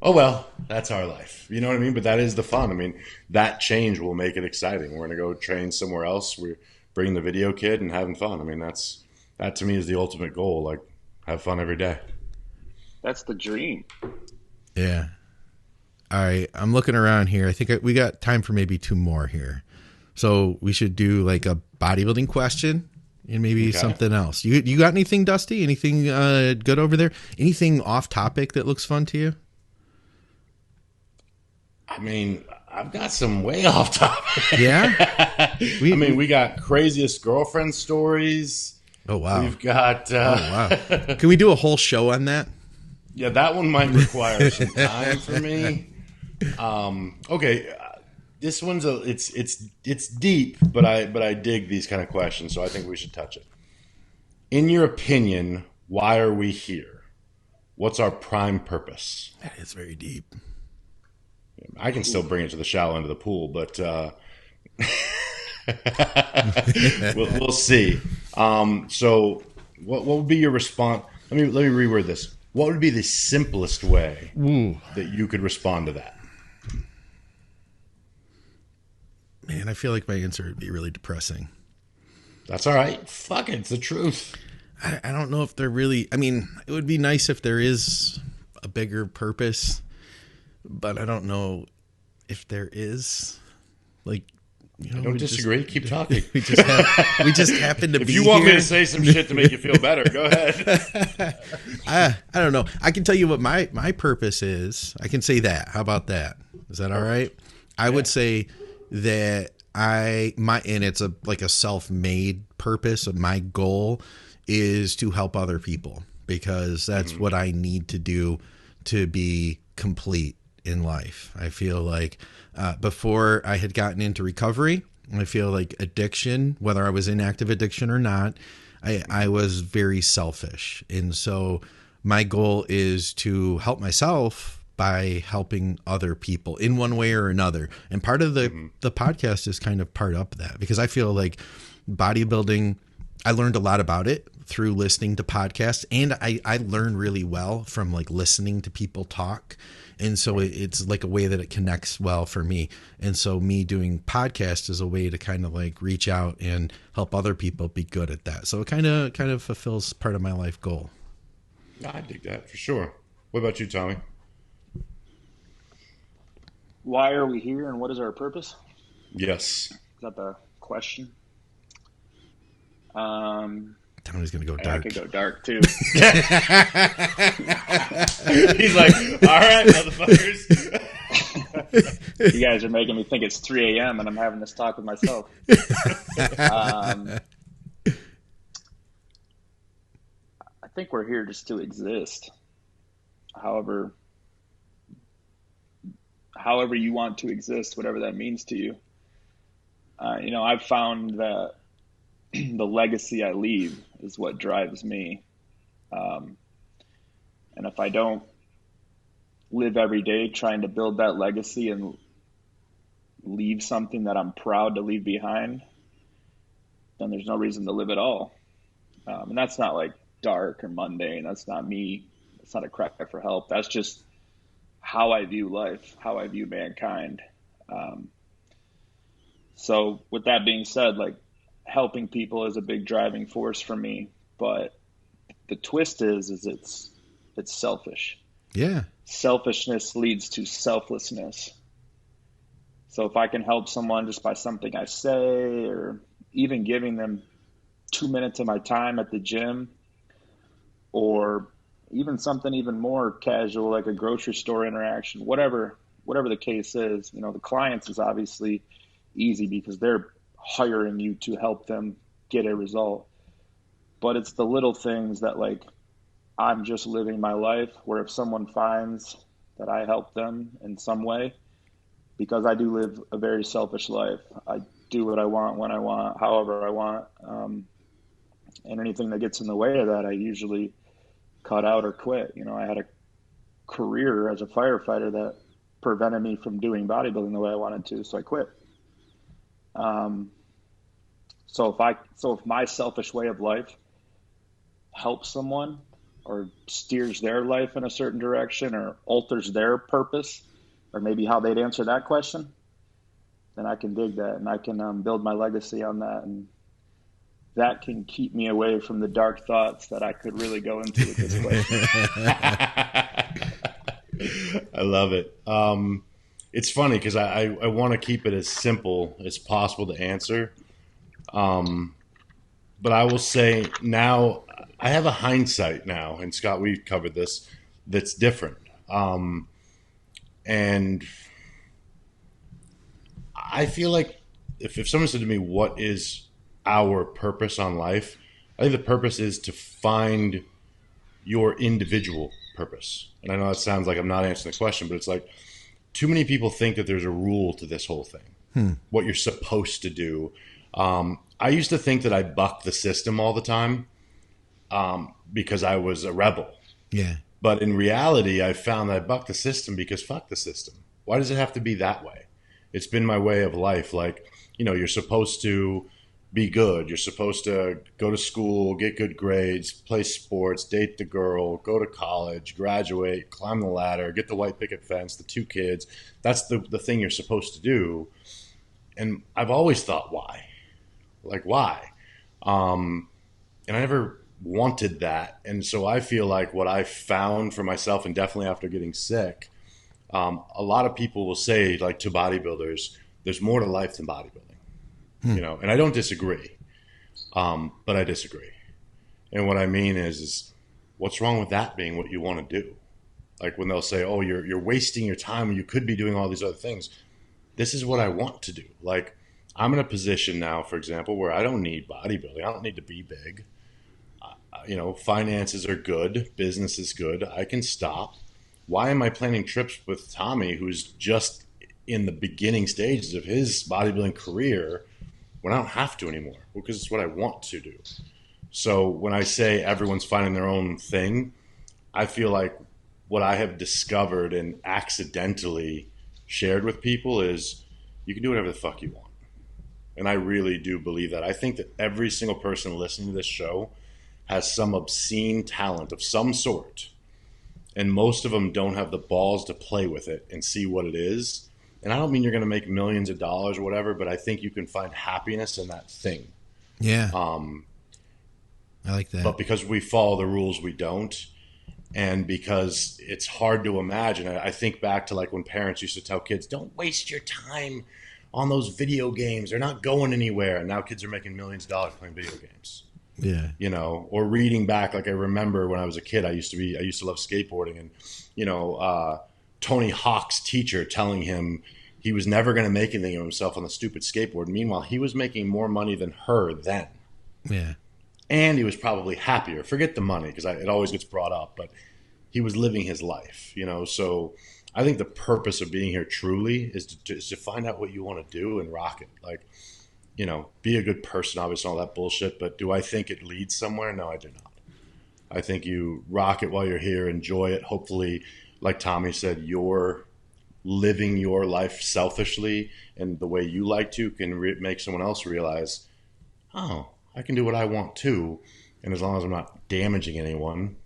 Oh, well, that's our life. You know what I mean? But that is the fun. I mean, that change will make it exciting. We're going to go train somewhere else. We're bringing the video kit and having fun. I mean, that to me is the ultimate goal. Like, have fun every day. That's the dream. Yeah. All right. I'm looking around here. I think we got time for maybe 2 more here. So we should do like a bodybuilding question and maybe something else. You got anything, Dusty? Anything good over there? Anything off topic that looks fun to you? I mean, I've got some way off topic. Yeah? We got craziest girlfriend stories. Oh, wow. We've got... wow. Can we do a whole show on that? Yeah, that one might require some time for me. Okay, this one's it's deep, but I dig these kind of questions, so I think we should touch it. In your opinion, why are we here? What's our prime purpose? That is very deep. I can still bring it to the shallow end of the pool, but we'll see. So, what would be your response? Let me reword this. What would be the simplest way that you could respond to that? Man, I feel like my answer would be really depressing. That's all right. Fuck it. It's the truth. I don't know if they're really, I mean, it would be nice if there is a bigger purpose, but I don't know if there is. Like, you know, I don't disagree. Keep talking. We just happen to if be you want here. me to say some shit to make you feel better, go ahead. I don't know. I can tell you what my purpose is. I can say that. How about that? Is that all right? I would say that and it's like a self-made purpose. My goal is to help other people, because that's what I need to do to be complete in life. I feel like before I had gotten into recovery, I feel like addiction, whether I was in active addiction or not, I was very selfish. And so my goal is to help myself by helping other people in one way or another. And part of the podcast is kind of part of that, because I feel like bodybuilding, I learned a lot about it through listening to podcasts, and I learn really well from like listening to people talk. And so it's like a way that it connects well for me. And so me doing podcast is a way to kind of like reach out and help other people be good at that. So it kind of fulfills part of my life goal. I dig that for sure. What about you, Tommy? Why are we here and what is our purpose? Yes. Is that the question? Tony's going to go dark. I could go dark too. He's like, all right, motherfuckers. You guys are making me think it's 3 a.m. and I'm having this talk with myself. I think we're here just to exist. However you want to exist, whatever that means to you. I've found that the legacy I leave is what drives me. And if I don't live every day trying to build that legacy and leave something that I'm proud to leave behind, then there's no reason to live at all. And that's not like dark or mundane. That's not me. It's not a cry for help. That's just how I view life, how I view mankind. So with that being said, like, helping people is a big driving force for me, but the twist is it's selfish. Yeah. Selfishness leads to selflessness. So if I can help someone just by something I say, or even giving them 2 minutes of my time at the gym, or even something even more casual, like a grocery store interaction, whatever the case is, the clients is obviously easy because they're hiring you to help them get a result. But it's the little things that, like, I'm just living my life, where if someone finds that I help them in some way, because I do live a very selfish life. I do what I want, when I want, however I want. And anything that gets in the way of that, I usually cut out or quit. I had a career as a firefighter that prevented me from doing bodybuilding the way I wanted to, so I quit. So if my selfish way of life helps someone or steers their life in a certain direction or alters their purpose, or maybe how they'd answer that question, then I can dig that, and I can build my legacy on that. And that can keep me away from the dark thoughts that I could really go into with this question. I love it. It's funny because I want to keep it as simple as possible to answer. But I will say now I have a hindsight now, and Scott, we've covered this, that's different. And I feel like if someone said to me, what is our purpose on life? I think the purpose is to find your individual purpose. And I know that sounds like I'm not answering the question, but it's like too many people think that there's a rule to this whole thing, what you're supposed to do. I used to think that I bucked the system all the time because I was a rebel. Yeah. But in reality, I found that I bucked the system because fuck the system. Why does it have to be that way? It's been my way of life. Like, you're supposed to be good. You're supposed to go to school, get good grades, play sports, date the girl, go to college, graduate, climb the ladder, get the white picket fence, the 2 kids. That's the thing you're supposed to do. And I've always thought, why? Like, why? And I never wanted that. And so I feel like what I found for myself, and definitely after getting sick, a lot of people will say, like, to bodybuilders, there's more to life than bodybuilding, you know, and I don't disagree, but I disagree. And what I mean is what's wrong with that being what you want to do? Like when they'll say, oh, you're wasting your time when you could be doing all these other things. This is what I want to do. Like, I'm in a position now, for example, where I don't need bodybuilding. I don't need to be big. You know, finances are good. Business is good. I can stop. Why am I planning trips with Tommy, who's just in the beginning stages of his bodybuilding career, when I don't have to anymore? Well, because it's what I want to do. So when I say everyone's finding their own thing, I feel like what I have discovered and accidentally shared with people is you can do whatever the fuck you want. And I really do believe that. I think that every single person listening to this show has some obscene talent of some sort. And most of them don't have the balls to play with it and see what it is. And I don't mean you're going to make millions of dollars or whatever, but I think you can find happiness in that thing. Yeah. I like that. But because we follow the rules, we don't. And because it's hard to imagine. I think back to like when parents used to tell kids, don't waste your time on those video games. They're not going anywhere. And now kids are making millions of dollars playing video games. Yeah. You know, or reading back, like I remember when I was a kid, I used to love skateboarding, and, you know, Tony Hawk's teacher telling him he was never going to make anything of himself on the stupid skateboard. Meanwhile, he was making more money than her then. Yeah. And he was probably happier. Forget the money, because it always gets brought up, but he was living his life, you know. So I think the purpose of being here truly is to find out what you want to do and rock it. Like, you know, be a good person, obviously, all that bullshit. But do I think it leads somewhere? No, I do not. I think you rock it while you're here, enjoy it. Hopefully, like Tommy said, you're living your life selfishly and the way you like to can make someone else realize, oh, I can do what I want too. And as long as I'm not damaging anyone,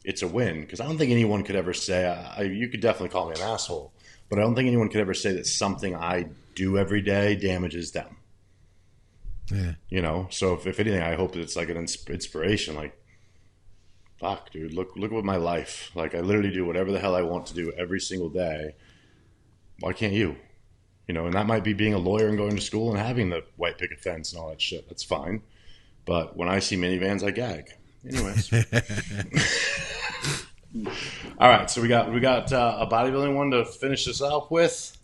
it's a win. Because I don't think anyone could ever say, you could definitely call me an asshole, but I don't think anyone could ever say that something I do every day damages them. Yeah. You know, so if anything, I hope that it's like an inspiration. Like, fuck, dude, look at my life. Like, I literally do whatever the hell I want to do every single day. Why can't you? You know, and that might be being a lawyer and going to school and having the white picket fence and all that shit. That's fine. But when I see minivans, I gag. Anyways. All right, so we got a bodybuilding one to finish this up with.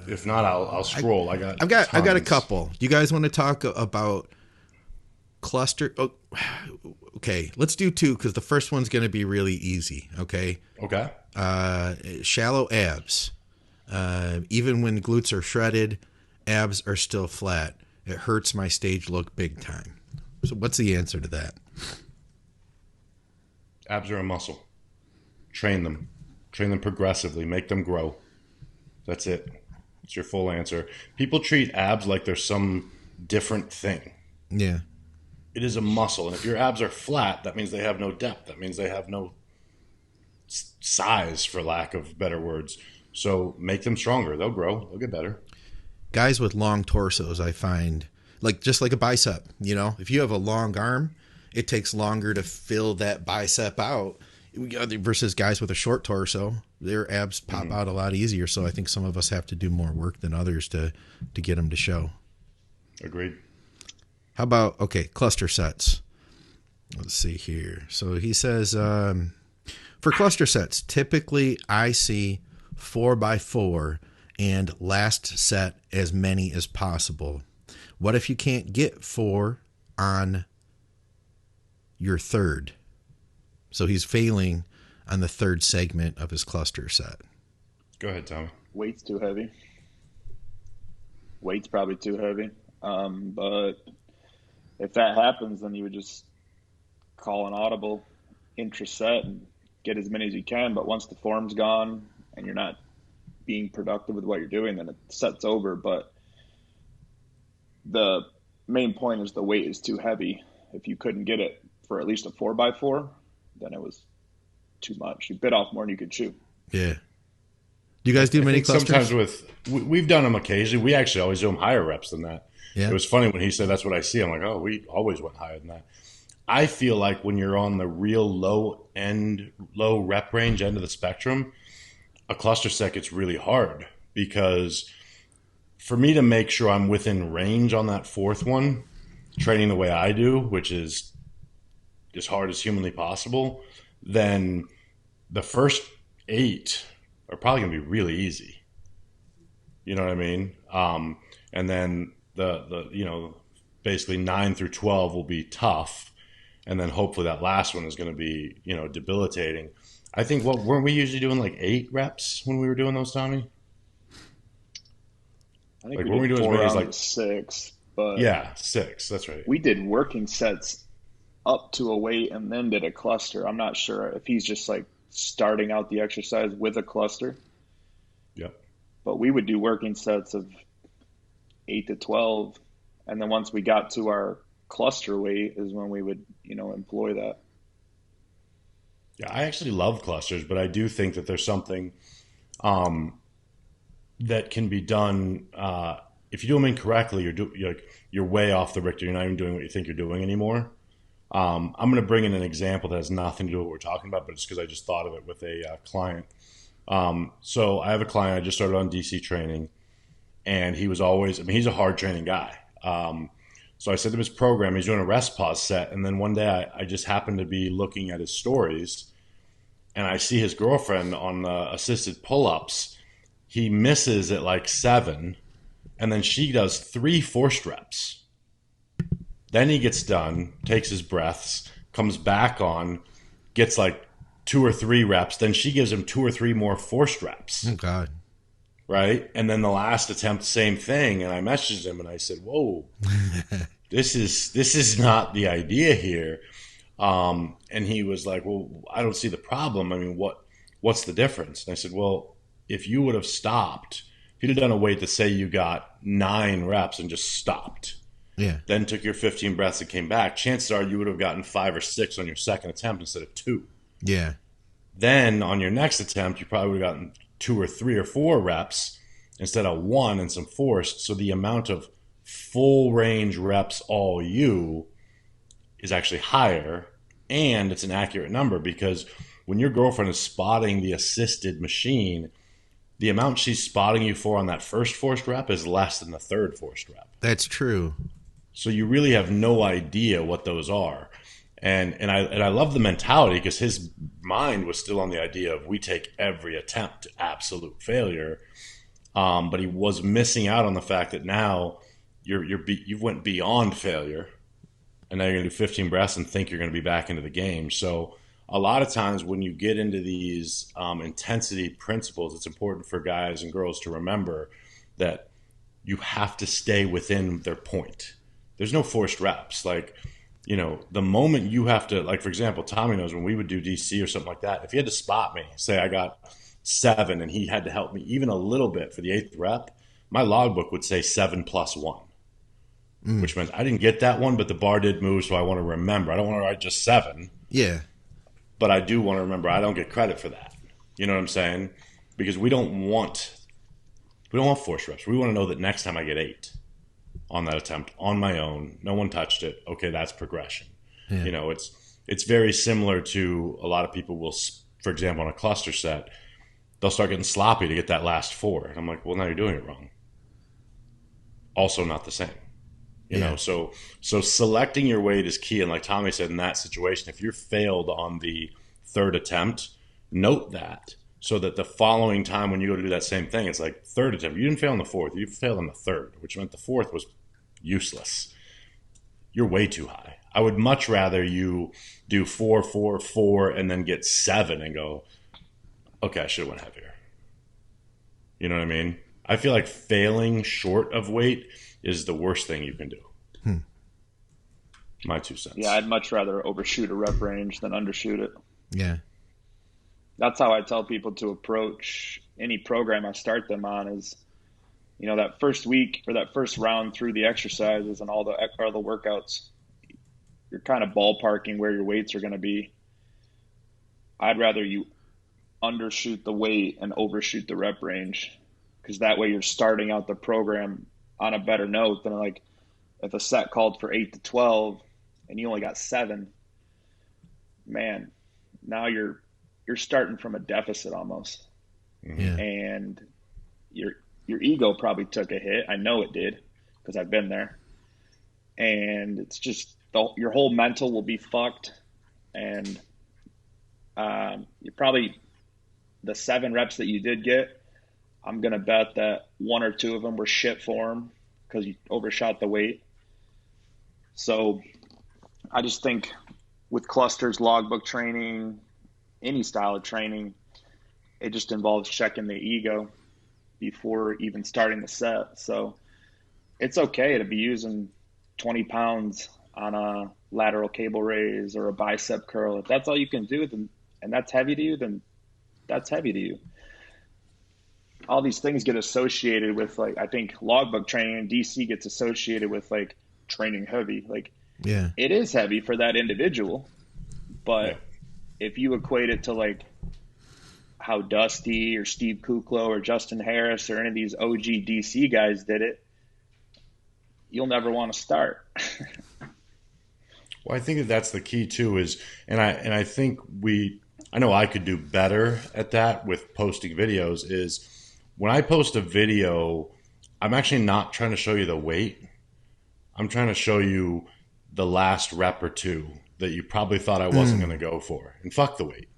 If not, I'll scroll. I've got a couple. You guys want to talk about cluster? Oh, okay, let's do two because the first one's going to be really easy. Okay. Okay. Shallow abs. Even when glutes are shredded, abs are still flat. It hurts my stage look big time. So what's the answer to that? Abs are a muscle. Train them. Train them progressively. Make them grow. That's it. It's your full answer. People treat abs like they're some different thing. Yeah. It is a muscle. And if your abs are flat, that means they have no depth. That means they have no size, for lack of better words. So make them stronger. They'll grow. They'll get better. Guys with long torsos, I find, just like a bicep, you know, if you have a long arm, it takes longer to fill that bicep out versus guys with a short torso. Their abs pop out a lot easier. So I think some of us have to do more work than others to get them to show. Agreed. How about, cluster sets. Let's see here. So he says, for cluster sets, typically I see 4x4 and last set as many as possible. What if you can't get 4 on your third? So he's failing on the third segment of his cluster set. Go ahead, Tommy. Weight's too heavy. Weight's probably too heavy. But if that happens, then you would just call an audible intra-set and get as many as you can. But once the form's gone and you're not being productive with what you're doing, then the set's over. But the main point is the weight is too heavy. If you couldn't get it for at least a 4x4, then it was too much. You bit off more than you could chew. Yeah. Do you guys do many clusters? Sometimes we've done them occasionally. We actually always do them higher reps than that. Yeah. It was funny when he said that's what I see. I'm like, oh, we always went higher than that. I feel like when you're on the real low rep range end of the spectrum, a cluster set gets really hard, because for me to make sure I'm within range on that fourth one, training the way I do, which is as hard as humanly possible, then the first 8 are probably going to be really easy. You know what I mean? And then the basically 9 through 12 will be tough. And then hopefully that last one is going to be, debilitating. I think, weren't we usually doing like 8 reps when we were doing those, Tommy? I think we did 4 rounds of 6. But yeah, 6. That's right. We did working sets up to a weight and then did a cluster. I'm not sure if he's just like starting out the exercise with a cluster. Yep. But we would do working sets of 8 to 12. And then once we got to our cluster weight is when we would, employ that. Yeah, I actually love clusters, but I do think that there's something that can be done. If you do them incorrectly, you're way off the Richter. You're not even doing what you think you're doing anymore. I'm going to bring in an example that has nothing to do with what we're talking about, but it's because I just thought of it with a client. So I have a client. I just started on DC training, and he was always, he's a hard training guy. So I said to his program, he's doing a rest pause set. And then one day I just happened to be looking at his stories, and I see his girlfriend on the assisted pull-ups. He misses at like 7, and then she does 3 forced reps. Then he gets done, takes his breaths, comes back on, gets like 2 or 3 reps. Then she gives him 2 or 3 more forced reps. Oh, God. Right? And then the last attempt, same thing. And I messaged him and I said, whoa, this is not the idea here. And he was like, well, I don't see the problem. I mean, what's the difference? And I said, well, if you would have stopped, if you'd have done a weight to say you got 9 reps and just stopped, then took your 15 breaths and came back, chances are you would have gotten 5 or 6 on your second attempt instead of 2. Yeah. Then on your next attempt, you probably would have gotten 2 or 3 or 4 reps instead of 1 and some forced. So the amount of full range reps all you is actually higher, and it's an accurate number, because when your girlfriend is spotting the assisted machine, the amount she's spotting you for on that first forced rep is less than the third forced rep. That's true. So you really have no idea what those are. And I love the mentality, because his mind was still on the idea of we take every attempt to absolute failure. But he was missing out on the fact that now you went beyond failure, and now you're going to do 15 breaths and think you're going to be back into the game. So a lot of times when you get into these intensity principles, it's important for guys and girls to remember that you have to stay within their point. There's no forced reps. Like, the moment you have to, like, for example, Tommy knows when we would do DC or something like that, if he had to spot me, say I got 7 and he had to help me even a little bit for the 8th rep, my logbook would say 7 plus 1, which meant I didn't get that one, but the bar did move, so I want to remember. I don't want to write just 7. Yeah. But I do want to remember I don't get credit for that. You know what I'm saying? Because we don't want forced reps. We want to know that next time I get 8 on that attempt on my own, no one touched it. Okay, that's progression. Yeah. It's very similar to a lot of people will, for example, on a cluster set, they'll start getting sloppy to get that last 4. And I'm like, well, now you're doing it wrong. Also not the same. You know, so selecting your weight is key. And like Tommy said, in that situation, if you're failed on the 3rd attempt, note that, so that the following time when you go to do that same thing, it's like 3rd attempt. You didn't fail on the 4th. You failed on the 3rd, which meant the 4th was useless. You're way too high. I would much rather you do 4, 4, 4, and then get 7 and go, okay, I should have went heavier. You know what I mean? I feel like failing short of weight is the worst thing you can do. My 2 cents. Yeah, I'd much rather overshoot a rep range than undershoot it. Yeah. That's how I tell people to approach any program I start them on is, that first week or that first round through the exercises and all the workouts, you're kind of ballparking where your weights are going to be. I'd rather you undershoot the weight and overshoot the rep range, because that way you're starting out the program on a better note than like if a set called for 8 to 12 and you only got 7, man, now you're starting from a deficit almost. Yeah. And your ego probably took a hit. I know it did because I've been there. And it's just your whole mental will be fucked. And you probably, the 7 reps that you did get, I'm going to bet that 1 or 2 of them were shit form because you overshot the weight. So I just think with clusters, logbook training, any style of training, it just involves checking the ego before even starting the set. So it's okay to be using 20 pounds on a lateral cable raise or a bicep curl. If that's all you can do, then, and that's heavy to you, then that's heavy to you. All these things get associated with, like, I think logbook training in DC gets associated with like training heavy. Like, Yeah. it is heavy for that individual, but if you equate it to like how Dusty or Steve Kuklo or Justin Harris or any of these OG DC guys did it, you'll never want to start. Well, I think that that's the key too is, and I think I know I could do better at that with posting videos, is when I post a video, I'm actually not trying to show you the weight. I'm trying to show you the last rep or 2 that you probably thought I wasn't going to go for, and fuck the weight,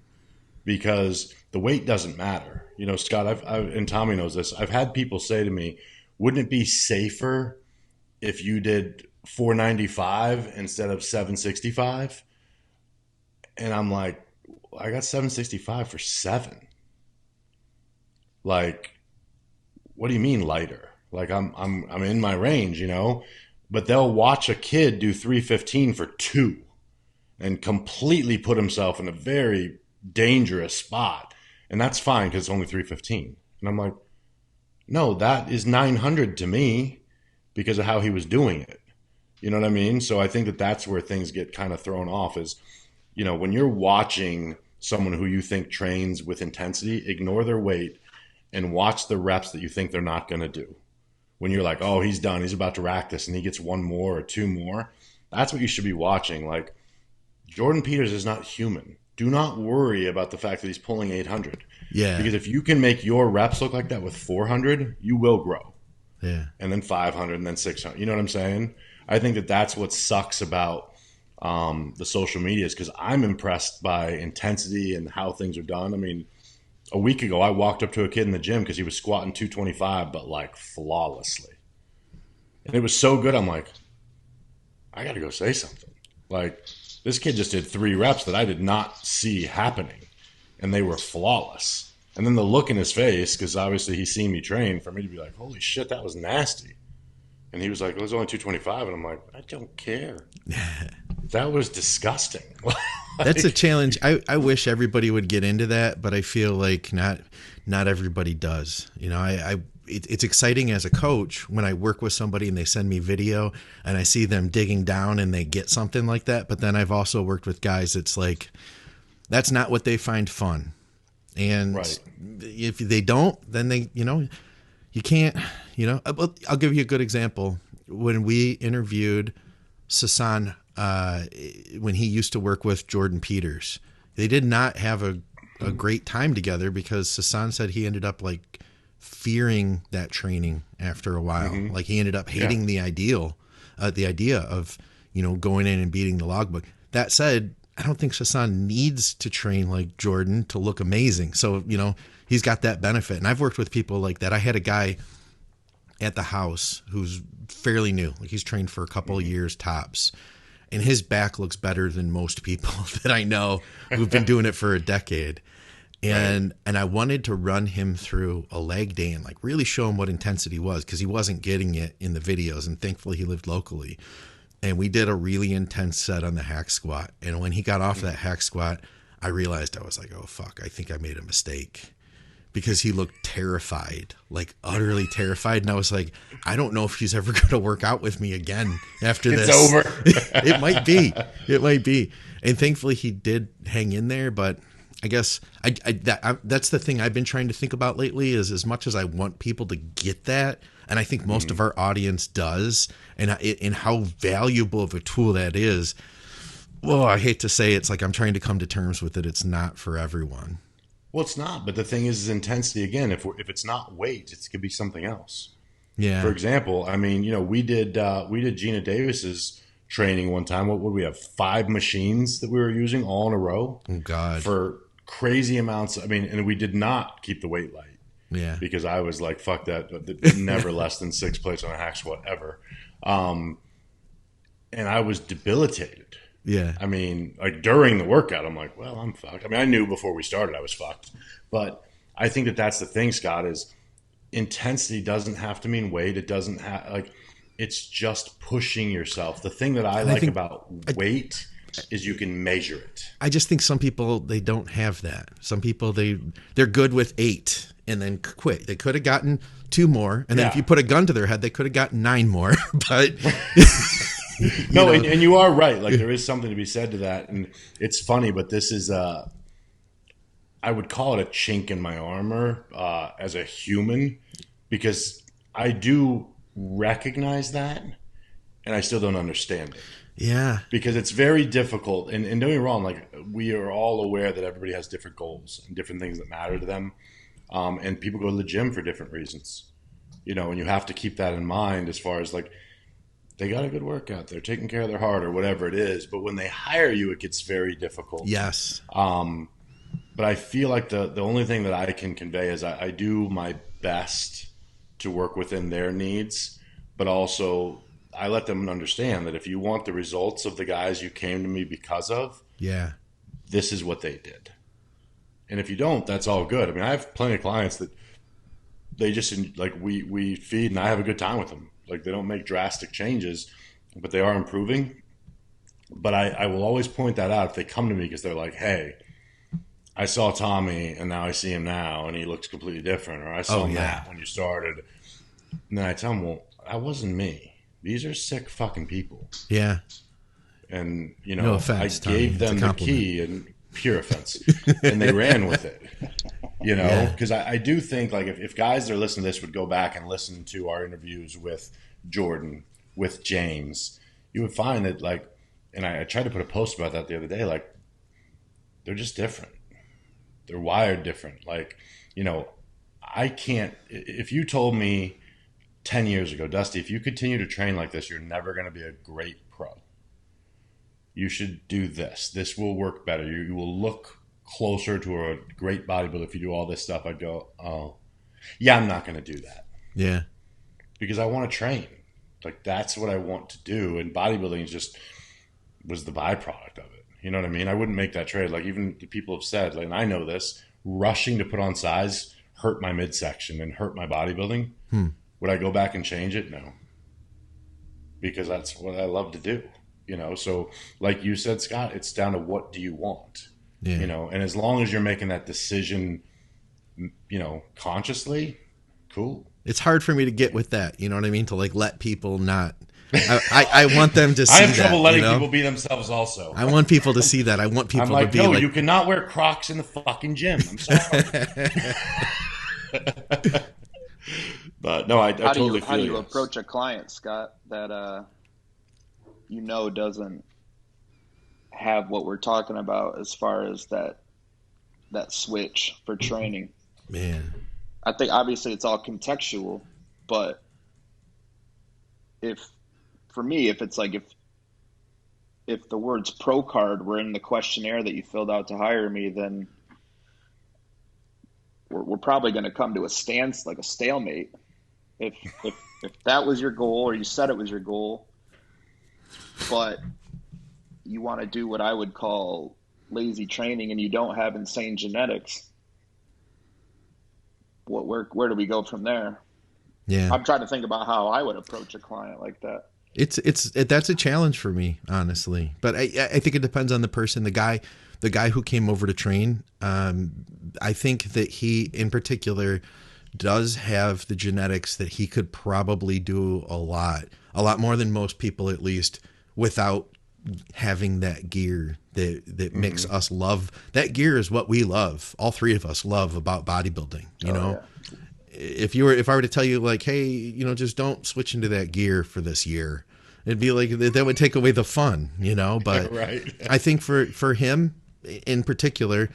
because the weight doesn't matter. You know, Scott, and Tommy knows this. I've had people say to me, wouldn't it be safer if you did 495 instead of 765? And I'm like, I got 765 for 7. Like, what do you mean lighter? Like, I'm in my range, you know? But they'll watch a kid do 315 for 2 and completely put himself in a very dangerous spot. And that's fine because it's only 315. And I'm like, no, that is 900 to me because of how he was doing it. You know what I mean? So I think that that's where things get kind of thrown off is, you know, when you're watching someone who you think trains with intensity, ignore their weight and watch the reps that you think they're not going to do. When you're like, oh, he's done, he's about to rack this, and he gets 1 more or 2 more, that's what you should be watching. Like, Jordan Peters is not human. Do not worry about the fact that he's pulling 800. Yeah. Because if you can make your reps look like that with 400, you will grow. Yeah. And then 500 and then 600. You know what I'm saying? I think that that's what sucks about the social media, is because I'm impressed by intensity and how things are done. I mean, a week ago, I walked up to a kid in the gym because he was squatting 225, but like flawlessly. And it was so good. I'm like, I got to go say something. Like, this kid just did 3 reps that I did not see happening, and they were flawless. And then the look in his face, because obviously he's seen me train, for me to be like, holy shit, that was nasty. And he was like, well, it was only 225. And I'm like, I don't care. That was disgusting. That's a challenge. I wish everybody would get into that, but I feel like not everybody does. You know, it's exciting as a coach when I work with somebody and they send me video and I see them digging down and they get something like that. But then I've also worked with guys, it's like, that's not what they find fun. And if they don't, then they, you know, you can't, you know, I'll give you a good example. When we interviewed Sasan, when he used to work with Jordan Peters, they did not have a great time together because Sasan said he ended up like fearing that training after a while. Mm-hmm. Like he ended up hating the idea of, you know, going in and beating the logbook. That said, I don't think Sasan needs to train like Jordan to look amazing. So, you know, he's got that benefit. And I've worked with people like that. I had a guy at the house who's fairly new. Like he's trained for a couple of years tops. And his back looks better than most people that I know who've been doing it for a decade. And I wanted to run him through a leg day and like really show him what intensity was, because he wasn't getting it in the videos. And thankfully he lived locally. And we did a really intense set on the hack squat. And when he got off that hack squat, I realized, I was like, oh, fuck, I think I made a mistake. Because he looked terrified, like utterly terrified. And I was like, I don't know if he's ever going to work out with me again after this. It's over. It might be. It might be. And thankfully he did hang in there. But I guess that's the thing I've been trying to think about lately, is as much as I want people to get that, and I think most of our audience does, and how valuable of a tool that is. Well, I hate to say it's like I'm trying to come to terms with it. It's not for everyone. Well, it's not. But the thing is intensity. Again, if it's not weight, it could be something else. Yeah. For example, I mean, we did Gina Davis's training one time. What would we have? 5 machines that we were using all in a row. Oh God. For crazy amounts. I mean, and we did not keep the weight light. Yeah. Because I was like, fuck that. Never less than 6 plates on a hack squat ever. And I was debilitated. Yeah. I mean, like during the workout, I'm like, well, I'm fucked. I mean, I knew before we started I was fucked. But I think that that's the thing, Scott, is intensity doesn't have to mean weight. It doesn't have, like, it's just pushing yourself. The thing that I like about weight is you can measure it. I just think some people, they don't have that. Some people, they're good with 8 and then quit. They could have gotten 2 more. And then if you put a gun to their head, they could have gotten 9 more. But no, and you are right. Like, there is something to be said to that. And it's funny, but this is, I would call it a chink in my armor as a human, because I do recognize that and I still don't understand it. Yeah. Because it's very difficult. And don't get me wrong, like, we are all aware that everybody has different goals and different things that matter to them. And people go to the gym for different reasons. And you have to keep that in mind as far as, like, they got a good workout. They're taking care of their heart or whatever it is. But when they hire you, it gets very difficult. Yes. But I feel like the only thing that I can convey is I do my best to work within their needs, but also I let them understand that if you want the results of the guys you came to me because of, this is what they did. And if you don't, that's all good. I mean, I have plenty of clients that they just, like, we feed and I have a good time with them. Like, they don't make drastic changes, but they are improving. But I will always point that out if they come to me, because they're like, hey, I saw Tommy and now I see him now and he looks completely different. Or I saw Matt when you started. And then I tell them, well, that wasn't me. These are sick fucking people. Yeah. And, no offense, I gave them the key, and pure offense, and they ran with it, because I do think, like, if guys that are listening to this would go back and listen to our interviews with Jordan, with James, you would find that, like, and I tried to put a post about that the other day, like, they're just different. They're wired different. Like, I can't, if you told me 10 years ago, Dusty, if you continue to train like this, you're never going to be a great pro. You should do this. This will work better. You will look closer to a great bodybuilder if you do all this stuff. I'd go, oh, yeah, I'm not going to do that. Yeah. Because I want to train. Like, that's what I want to do. And bodybuilding just was the byproduct of it. You know what I mean? I wouldn't make that trade. Like, even the people have said, like, and I know this, rushing to put on size hurt my midsection and hurt my bodybuilding. Would I go back and change it? No. Because that's what I love to do. So like you said, Scott, it's down to what do you want? Yeah. And as long as you're making that decision, consciously, cool. It's hard for me to get with that. You know what I mean? To, like, let people not. I want them to see that. I have trouble letting people be themselves also. I want people to see that. I want people to be no, like, you cannot wear Crocs in the fucking gym. I'm sorry. But no, I totally feel you. How do you approach a client, Scott, that doesn't have what we're talking about as far as that switch for training? Man, I think obviously it's all contextual, but if it's like if the words pro card were in the questionnaire that you filled out to hire me, then we're probably going to come to a stalemate. If that was your goal, or you said it was your goal, but you want to do what I would call lazy training and you don't have insane genetics, where do we go from there? Yeah. I'm trying to think about how I would approach a client like that. That's a challenge for me, honestly. But I think it depends on the person. The guy who came over to train, I think that he in particular does have the genetics that he could probably do a lot more than most people, at least, without having that gear that makes us love. That gear is what we love. All three of us love about bodybuilding. You know, if I were to tell you like, hey, you know, just don't switch into that gear for this year, it'd be like that would take away the fun, you know. But Right. I think for him in particular,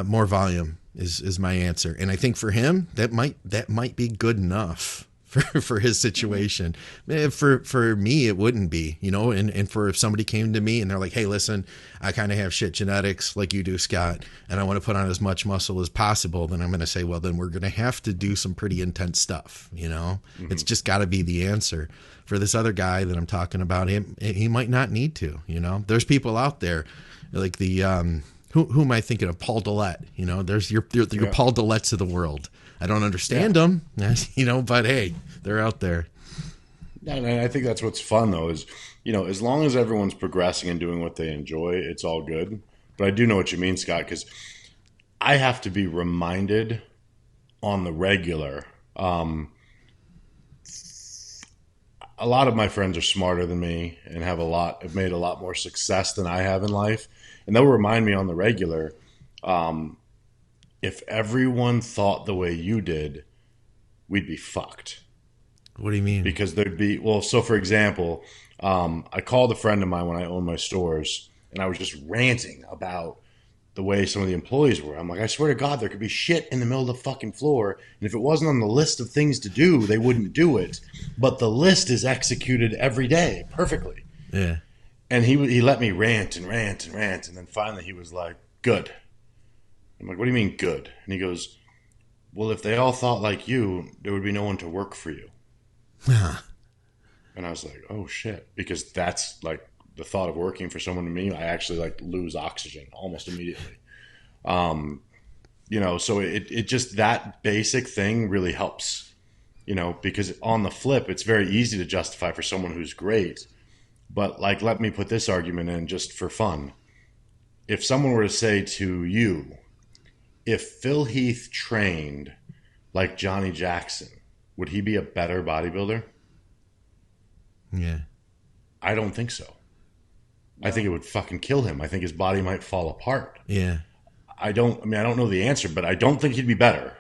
more volume is my answer, and I think for him that might be good enough for his situation. For me, it wouldn't be, you know, and for if somebody came to me and they're like, hey, listen, I kind of have shit genetics like you do, Scott, and I want to put on as much muscle as possible, then I'm going to say, well, then we're going to have to do some pretty intense stuff, you know. It's just got to be the answer. For this other guy that I'm talking about, he might not need to, you know. There's people out there like the who am I thinking of? Paul Dillette, you know. There's your Paul Dillettes of the world. I don't understand them, you know, but hey, they're out there. And I think that's what's fun, though, is, you know, as long as everyone's progressing and doing what they enjoy, it's all good. But I do know what you mean, Scott, because I have to be reminded on the regular. A lot of my friends are smarter than me and have made a lot more success than I have in life. And they'll remind me on the regular, if everyone thought the way you did, we'd be fucked. What do you mean? Because there'd be, well, so for example, I called a friend of mine when I owned my stores, and I was just ranting about the way some of the employees were. I'm like, I swear to God, there could be shit in the middle of the fucking floor, and if it wasn't on the list of things to do, they wouldn't do it. But the list is executed every day perfectly. Yeah. And he let me rant and rant and rant, and then finally he was like, good. I'm like, what do you mean good? And he goes, well, if they all thought like you, there would be no one to work for you. And I was like, oh shit, because that's like the thought of working for someone to me, I actually like lose oxygen almost immediately. You know, so it just, that basic thing really helps, you know, because on the flip, it's very easy to justify for someone who's great. But like, let me put this argument in just for fun. If someone were to say to you, if Phil Heath trained like Johnny Jackson, would he be a better bodybuilder? Yeah. I don't think so. No. I think it would fucking kill him. I think his body might fall apart. Yeah. I don't know the answer, but I don't think he'd be better.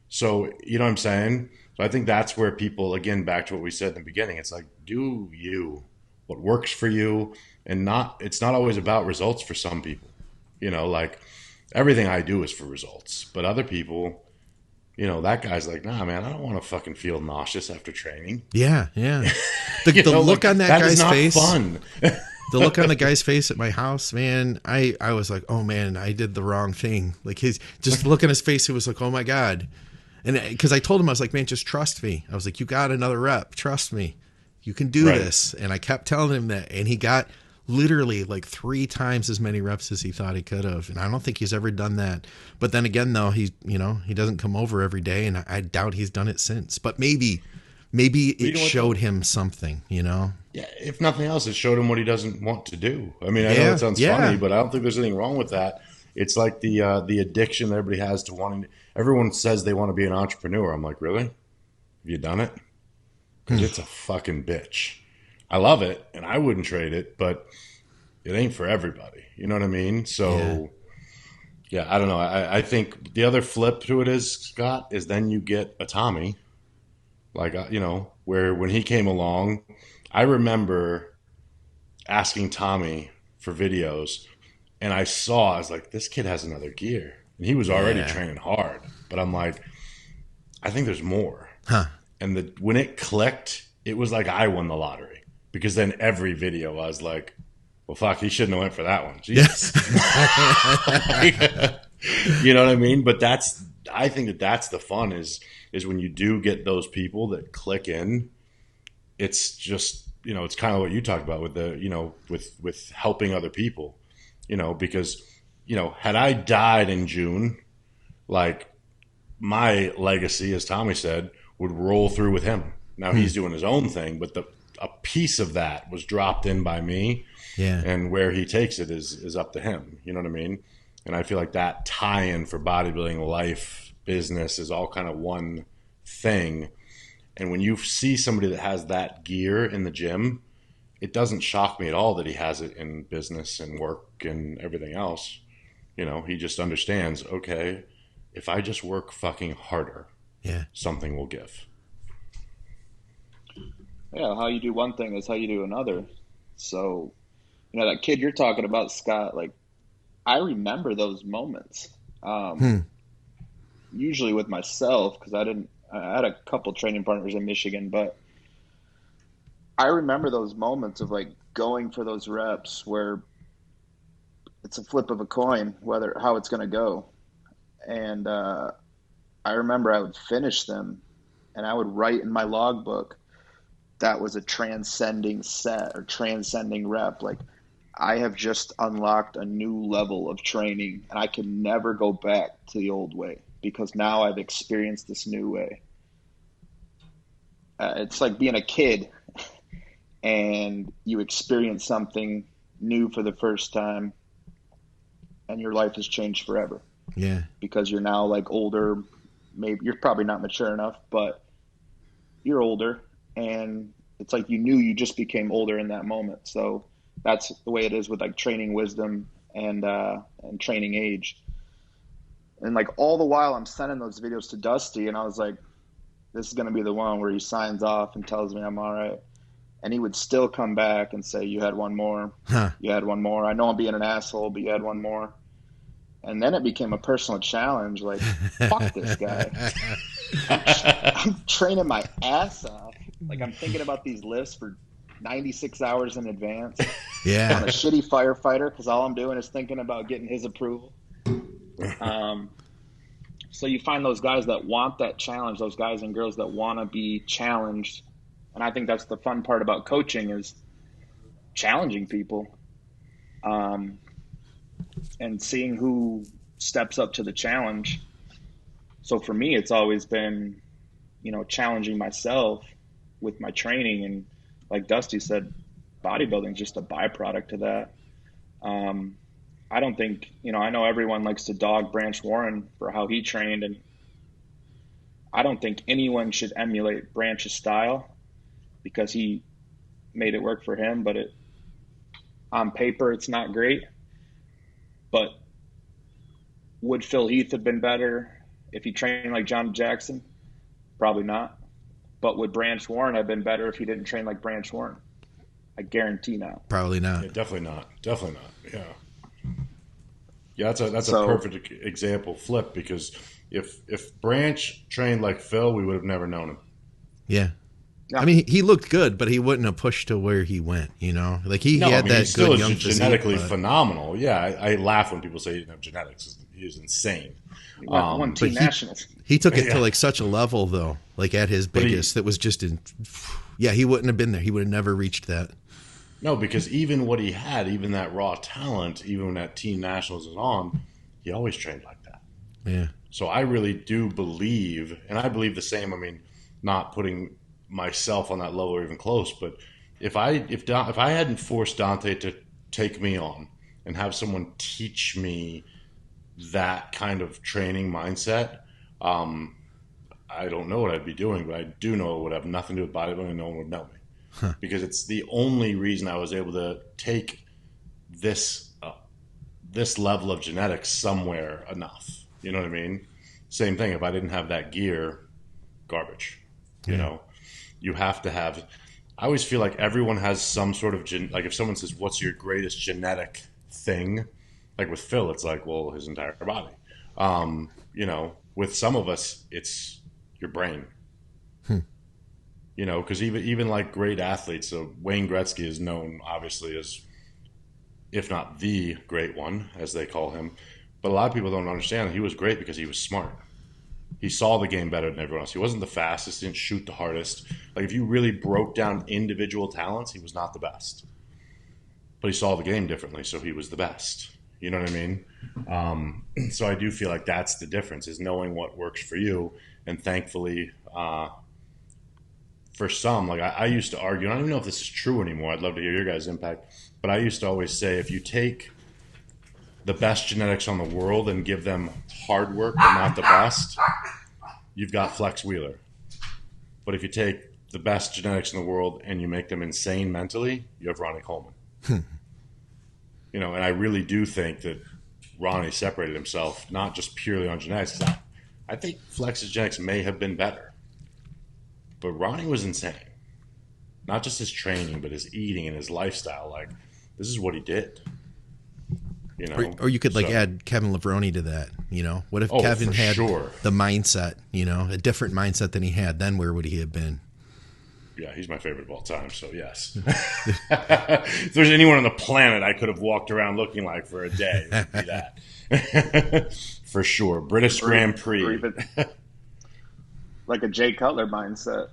So, you know what I'm saying? So I think that's where people, again, back to what we said in the beginning, it's like, do you, what works for you, and it's not always about results for some people. You know, like everything I do is for results, but other people, you know, that guy's like, nah, man, I don't want to fucking feel nauseous after training. Yeah, yeah. The look on that guy's face. Fun. The look on the guy's face at my house, man, I was like, oh man, I did the wrong thing. Like his just look on his face, it was like, oh my God. And because I told him, I was like, man, just trust me. I was like, you got another rep. Trust me. You can do this. And I kept telling him that. And he got literally like 3 times as many reps as he thought he could have. And I don't think he's ever done that. But then again, though, he doesn't come over every day. And I doubt he's done it since. But maybe it showed him something, you know? Yeah, if nothing else, it showed him what he doesn't want to do. I mean, I know it sounds funny, but I don't think there's anything wrong with that. It's like the addiction that everybody has to wanting to, everyone says they want to be an entrepreneur. I'm like, really? Have you done it? Because it's a fucking bitch. I love it, and I wouldn't trade it, but it ain't for everybody. You know what I mean? So, yeah, I don't know. I think the other flip to it is, Scott, is then you get a Tommy. Like, you know, where when he came along, I remember asking Tommy for videos, and I was like, this kid has another gear. And he was already training hard. But I'm like, I think there's more. Huh. And when it clicked, it was like I won the lottery. Because then every video I was like, well, fuck, he shouldn't have went for that one. Jesus. You know what I mean? But I think that's the fun is when you do get those people that click in. It's just, you know, it's kind of what you talked about with the, you know, with helping other people, you know, because, you know, had I died in June, like my legacy, as Tommy said, would roll through with him. Now he's doing his own thing, but a piece of that was dropped in by me. Yeah. And where he takes it is up to him. You know what I mean? And I feel like that tie-in for bodybuilding, life, business is all kind of one thing. And when you see somebody that has that gear in the gym, it doesn't shock me at all that he has it in business and work and everything else. You know, he just understands, okay, if I just work fucking harder, something will give. Yeah, how you do one thing is how you do another. So, you know, that kid you're talking about, Scott, like, I remember those moments. Usually with myself, because I had a couple training partners in Michigan, but I remember those moments of like going for those reps where it's a flip of a coin, how it's going to go. And I remember I would finish them and I would write in my logbook, that was a transcending set or transcending rep. Like, I have just unlocked a new level of training and I can never go back to the old way because now I've experienced this new way. It's like being a kid and you experience something new for the first time and your life has changed forever. Yeah. Because you're now like older, maybe you're probably not mature enough, but you're older and it's like you just became older in that moment. So that's the way it is with like training wisdom and training age. And like all the while I'm sending those videos to Dusty and I was like, this is going to be the one where he signs off and tells me I'm all right. And he would still come back and say, you had one more. You had one more. I know I'm being an asshole, but you had one more. And then it became a personal challenge. Like, fuck this guy. I'm training my ass off. Like, I'm thinking about these lifts for 96 hours in advance. Yeah. I'm a shitty firefighter because all I'm doing is thinking about getting his approval. So you find those guys that want that challenge, those guys and girls that want to be challenged. And I think that's the fun part about coaching is challenging people and seeing who steps up to the challenge. So for me, it's always been, you know, challenging myself with my training. And like Dusty said, bodybuilding is just a byproduct of that. I don't think, you know, I know everyone likes to dog Branch Warren for how he trained. And I don't think anyone should emulate Branch's style because he made it work for him, but on paper, it's not great. But would Phil Heath have been better if he trained like John Jackson? Probably not. But would Branch Warren have been better if he didn't train like Branch Warren? I guarantee not. Probably not. Yeah, definitely not. Definitely not. Yeah. Yeah, that's a perfect example flip because if Branch trained like Phil, we would have never known him. Yeah. I mean, he looked good, but he wouldn't have pushed to where he went, you know? Like, he had that he's still good young physique. Genetically phenomenal. Yeah, I laugh when people say he didn't have genetics. He was insane. He won team nationals. He took it to, like, such a level, though, like, at his biggest, that was just he wouldn't have been there. He would have never reached that. No, because even what he had, even that raw talent, even when that team nationals was on, he always trained like that. Yeah. So I really do believe, and I believe the same, I mean, not putting myself on that level or even close, but if I hadn't forced Dante to take me on and have someone teach me that kind of training mindset, I don't know what I'd be doing, but I do know it would have nothing to do with bodybuilding and no one would know me. Because it's the only reason I was able to take this level of genetics somewhere enough. You know what I mean? Same thing. If I didn't have that gear, garbage. You know, you have to have. I always feel like everyone has some sort of like if someone says, "What's your greatest genetic thing?" Like with Phil, it's like, well, his entire body. You know, with some of us, it's your brain. You know, because even like great athletes, so Wayne Gretzky is known obviously as, if not the great one, as they call him. But a lot of people don't understand that he was great because he was smart. He saw the game better than everyone else. He wasn't the fastest, didn't shoot the hardest. Like if you really broke down individual talents, he was not the best. But he saw the game differently, so he was the best. You know what I mean? So I do feel like that's the difference, is knowing what works for you. And thankfully, for some, like I used to argue, and I don't even know if this is true anymore. I'd love to hear your guys' impact. But I used to always say, if you take the best genetics on the world and give them hard work but not the best, you've got Flex Wheeler. But if you take the best genetics in the world and you make them insane mentally, you have Ronnie Coleman. You know, and I really do think that Ronnie separated himself not just purely on genetics. I think Flex's genetics may have been better, but Ronnie was insane. Not just his training, but his eating and his lifestyle. Like, this is what he did. You know, or you could like add Kevin Levrone to that. You know, what if Kevin had the mindset? You know, a different mindset than he had. Then where would he have been? Yeah, he's my favorite of all time. So yes, if there's anyone on the planet I could have walked around looking like for a day, it would be that for sure. British Grand Prix, or even like a Jay Cutler mindset.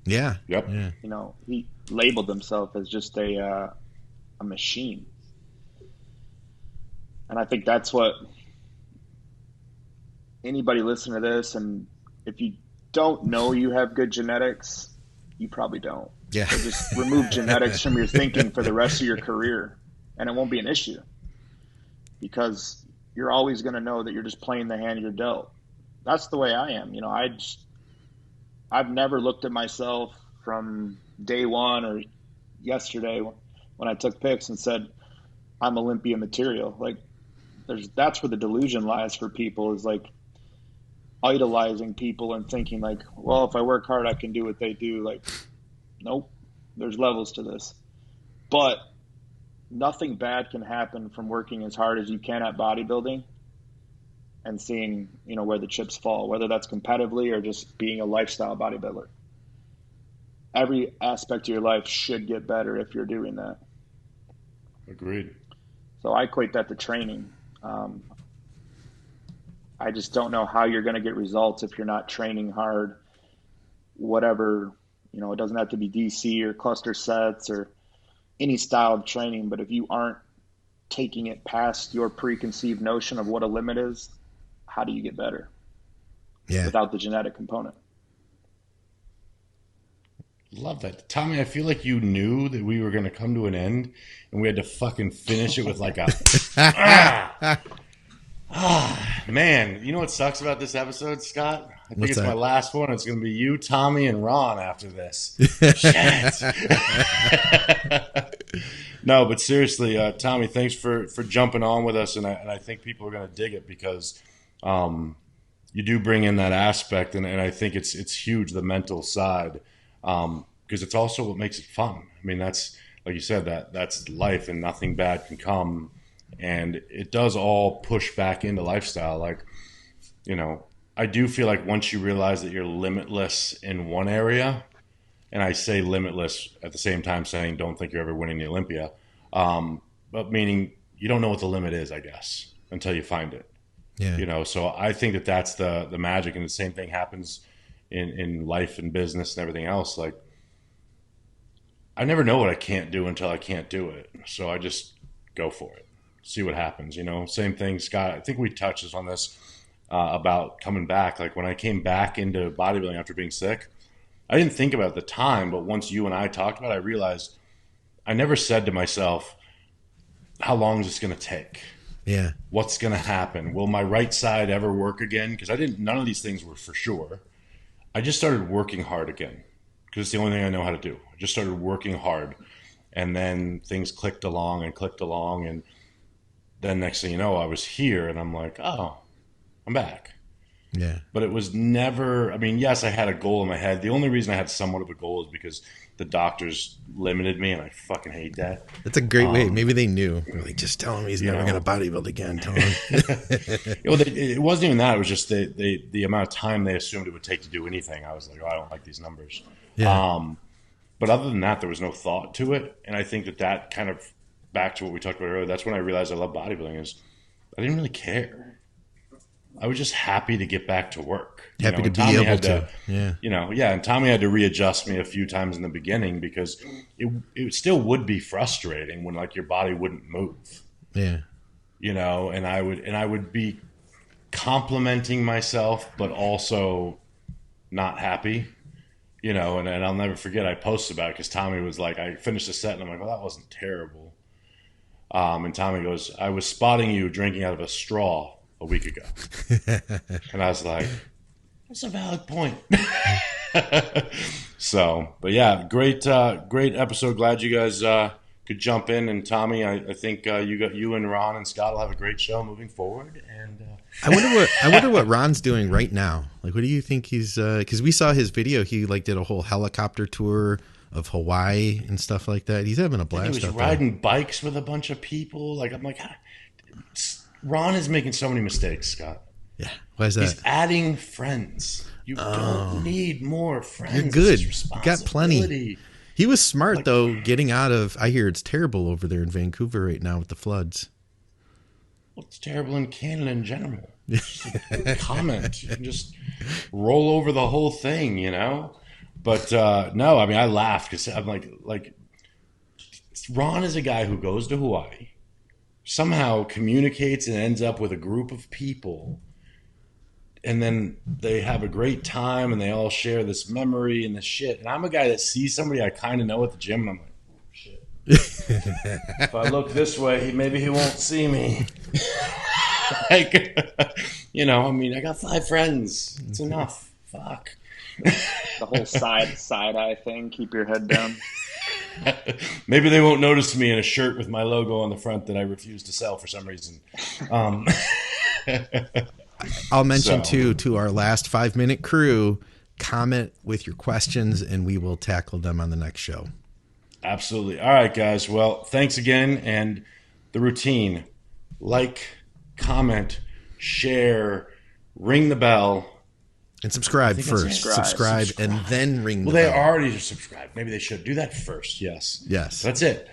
Yeah. Yep. Yeah. You know, he labeled himself as just a machine. And I think that's what anybody listening to this, and if you don't know you have good genetics, you probably don't. Yeah. So just remove genetics from your thinking for the rest of your career, and it won't be an issue. Because you're always going to know that you're just playing the hand you're dealt. That's the way I am. You know, I've never looked at myself from day one or yesterday when I took pics and said, I'm Olympia material. Like, that's where the delusion lies for people, is like idolizing people and thinking like, well, if I work hard, I can do what they do. Like, nope, there's levels to this. But nothing bad can happen from working as hard as you can at bodybuilding and seeing, you know, where the chips fall, whether that's competitively or just being a lifestyle bodybuilder. Every aspect of your life should get better if you're doing that. Agreed. So I equate that to training. I just don't know how you're going to get results if you're not training hard, whatever, you know, it doesn't have to be DC or cluster sets or any style of training, but if you aren't taking it past your preconceived notion of what a limit is, how do you get better? Yeah. Without the genetic component. Love that. Tommy, I feel like you knew that we were going to come to an end and we had to fucking finish it with like a man, you know what sucks about this episode, Scott? I think it's my last one. It's going to be you, Tommy, and Ron after this. Shit. No, but seriously, Tommy, thanks for jumping on with us, and I think people are going to dig it because you do bring in that aspect, and I think it's huge, the mental side, because it's also what makes it fun. I mean, that's, like you said, that's life, and nothing bad can come. And it does all push back into lifestyle. Like, you know, I do feel like once you realize that you're limitless in one area, and I say limitless at the same time saying don't think you're ever winning the Olympia, but meaning you don't know what the limit is, I guess, until you find it. Yeah. You know, so I think that that's the magic, and the same thing happens in life and business and everything else. Like, I never know what I can't do until I can't do it. So I just go for it. See what happens, you know. Same thing, Scott. I think we touched on this about coming back. Like, when I came back into bodybuilding after being sick, I didn't think about it at the time, but once you and I talked about it, I realized I never said to myself, how long is this going to take? Yeah. What's going to happen? Will my right side ever work again? Because none of these things were for sure. I just started working hard again because it's the only thing I know how to do. I just started working hard, and then things clicked along, and then next thing you know, I was here, and I'm like, oh, I'm back. Yeah. But it was never, I mean, yes, I had a goal in my head. The only reason I had somewhat of a goal is because the doctors limited me, and I fucking hate that. That's a great way. Maybe they knew. Like, just tell him he's never going to bodybuild again. Tell him. It wasn't even that. It was just the amount of time they assumed it would take to do anything. I was like, oh, I don't like these numbers. Yeah. But other than that, there was no thought to it. And I think that kind of, back to what we talked about earlier, that's when I realized I love bodybuilding, is I didn't really care. I was just happy to get back to work. Happy to be able to. Yeah. You know, yeah. And Tommy had to readjust me a few times in the beginning because it still would be frustrating when, like, your body wouldn't move. Yeah. You know, and I would be complimenting myself, but also not happy. You know, and I'll never forget, I posted about it because Tommy was like, I finished the set and I'm like, well, that wasn't terrible. And Tommy goes, I was spotting you drinking out of a straw a week ago. And I was like, That's a valid point. So, but yeah, great episode. Glad you guys could jump in. And Tommy, I think you and Ron and Scott will have a great show moving forward. And I wonder what Ron's doing right now. Like, what do you think he's? Because we saw his video. He like did a whole helicopter tour of Hawaii and stuff like that. He's having a blast. He was riding bikes with a bunch of people. Like, I'm like, Ron is making so many mistakes, Scott. Yeah, why is that? He's adding friends. You don't need more friends. You're good. You got plenty. He was smart though, getting out of. I hear it's terrible over there in Vancouver right now with the floods. Well, it's terrible in Canada in general. Just comment. You can just roll over the whole thing, you know. But no, I mean, I laughed because I'm like, Ron is a guy who goes to Hawaii, somehow communicates and ends up with a group of people, and then they have a great time and they all share this memory and this shit. And I'm a guy that sees somebody I kind of know at the gym and I'm like, oh, shit. If I look this way, maybe he won't see me. Like, you know, I mean, I got 5 friends. It's enough. Fuck. The whole side eye thing. Keep your head down. Maybe they won't notice me in a shirt with my logo on the front that I refuse to sell for some reason. I'll mention too, to our last 5-minute crew, comment with your questions and we will tackle them on the next show. Absolutely. All right, guys. Well, thanks again. And the routine: like, comment, share, ring the bell. And subscribe first. Subscribe and then ring the bell. Well, they already subscribed. Maybe they should do that first. Yes. Yes. That's it.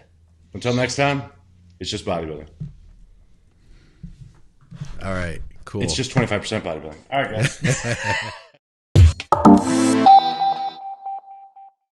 Until next time, it's just bodybuilding. All right. Cool. It's just 25% bodybuilding. All right, guys.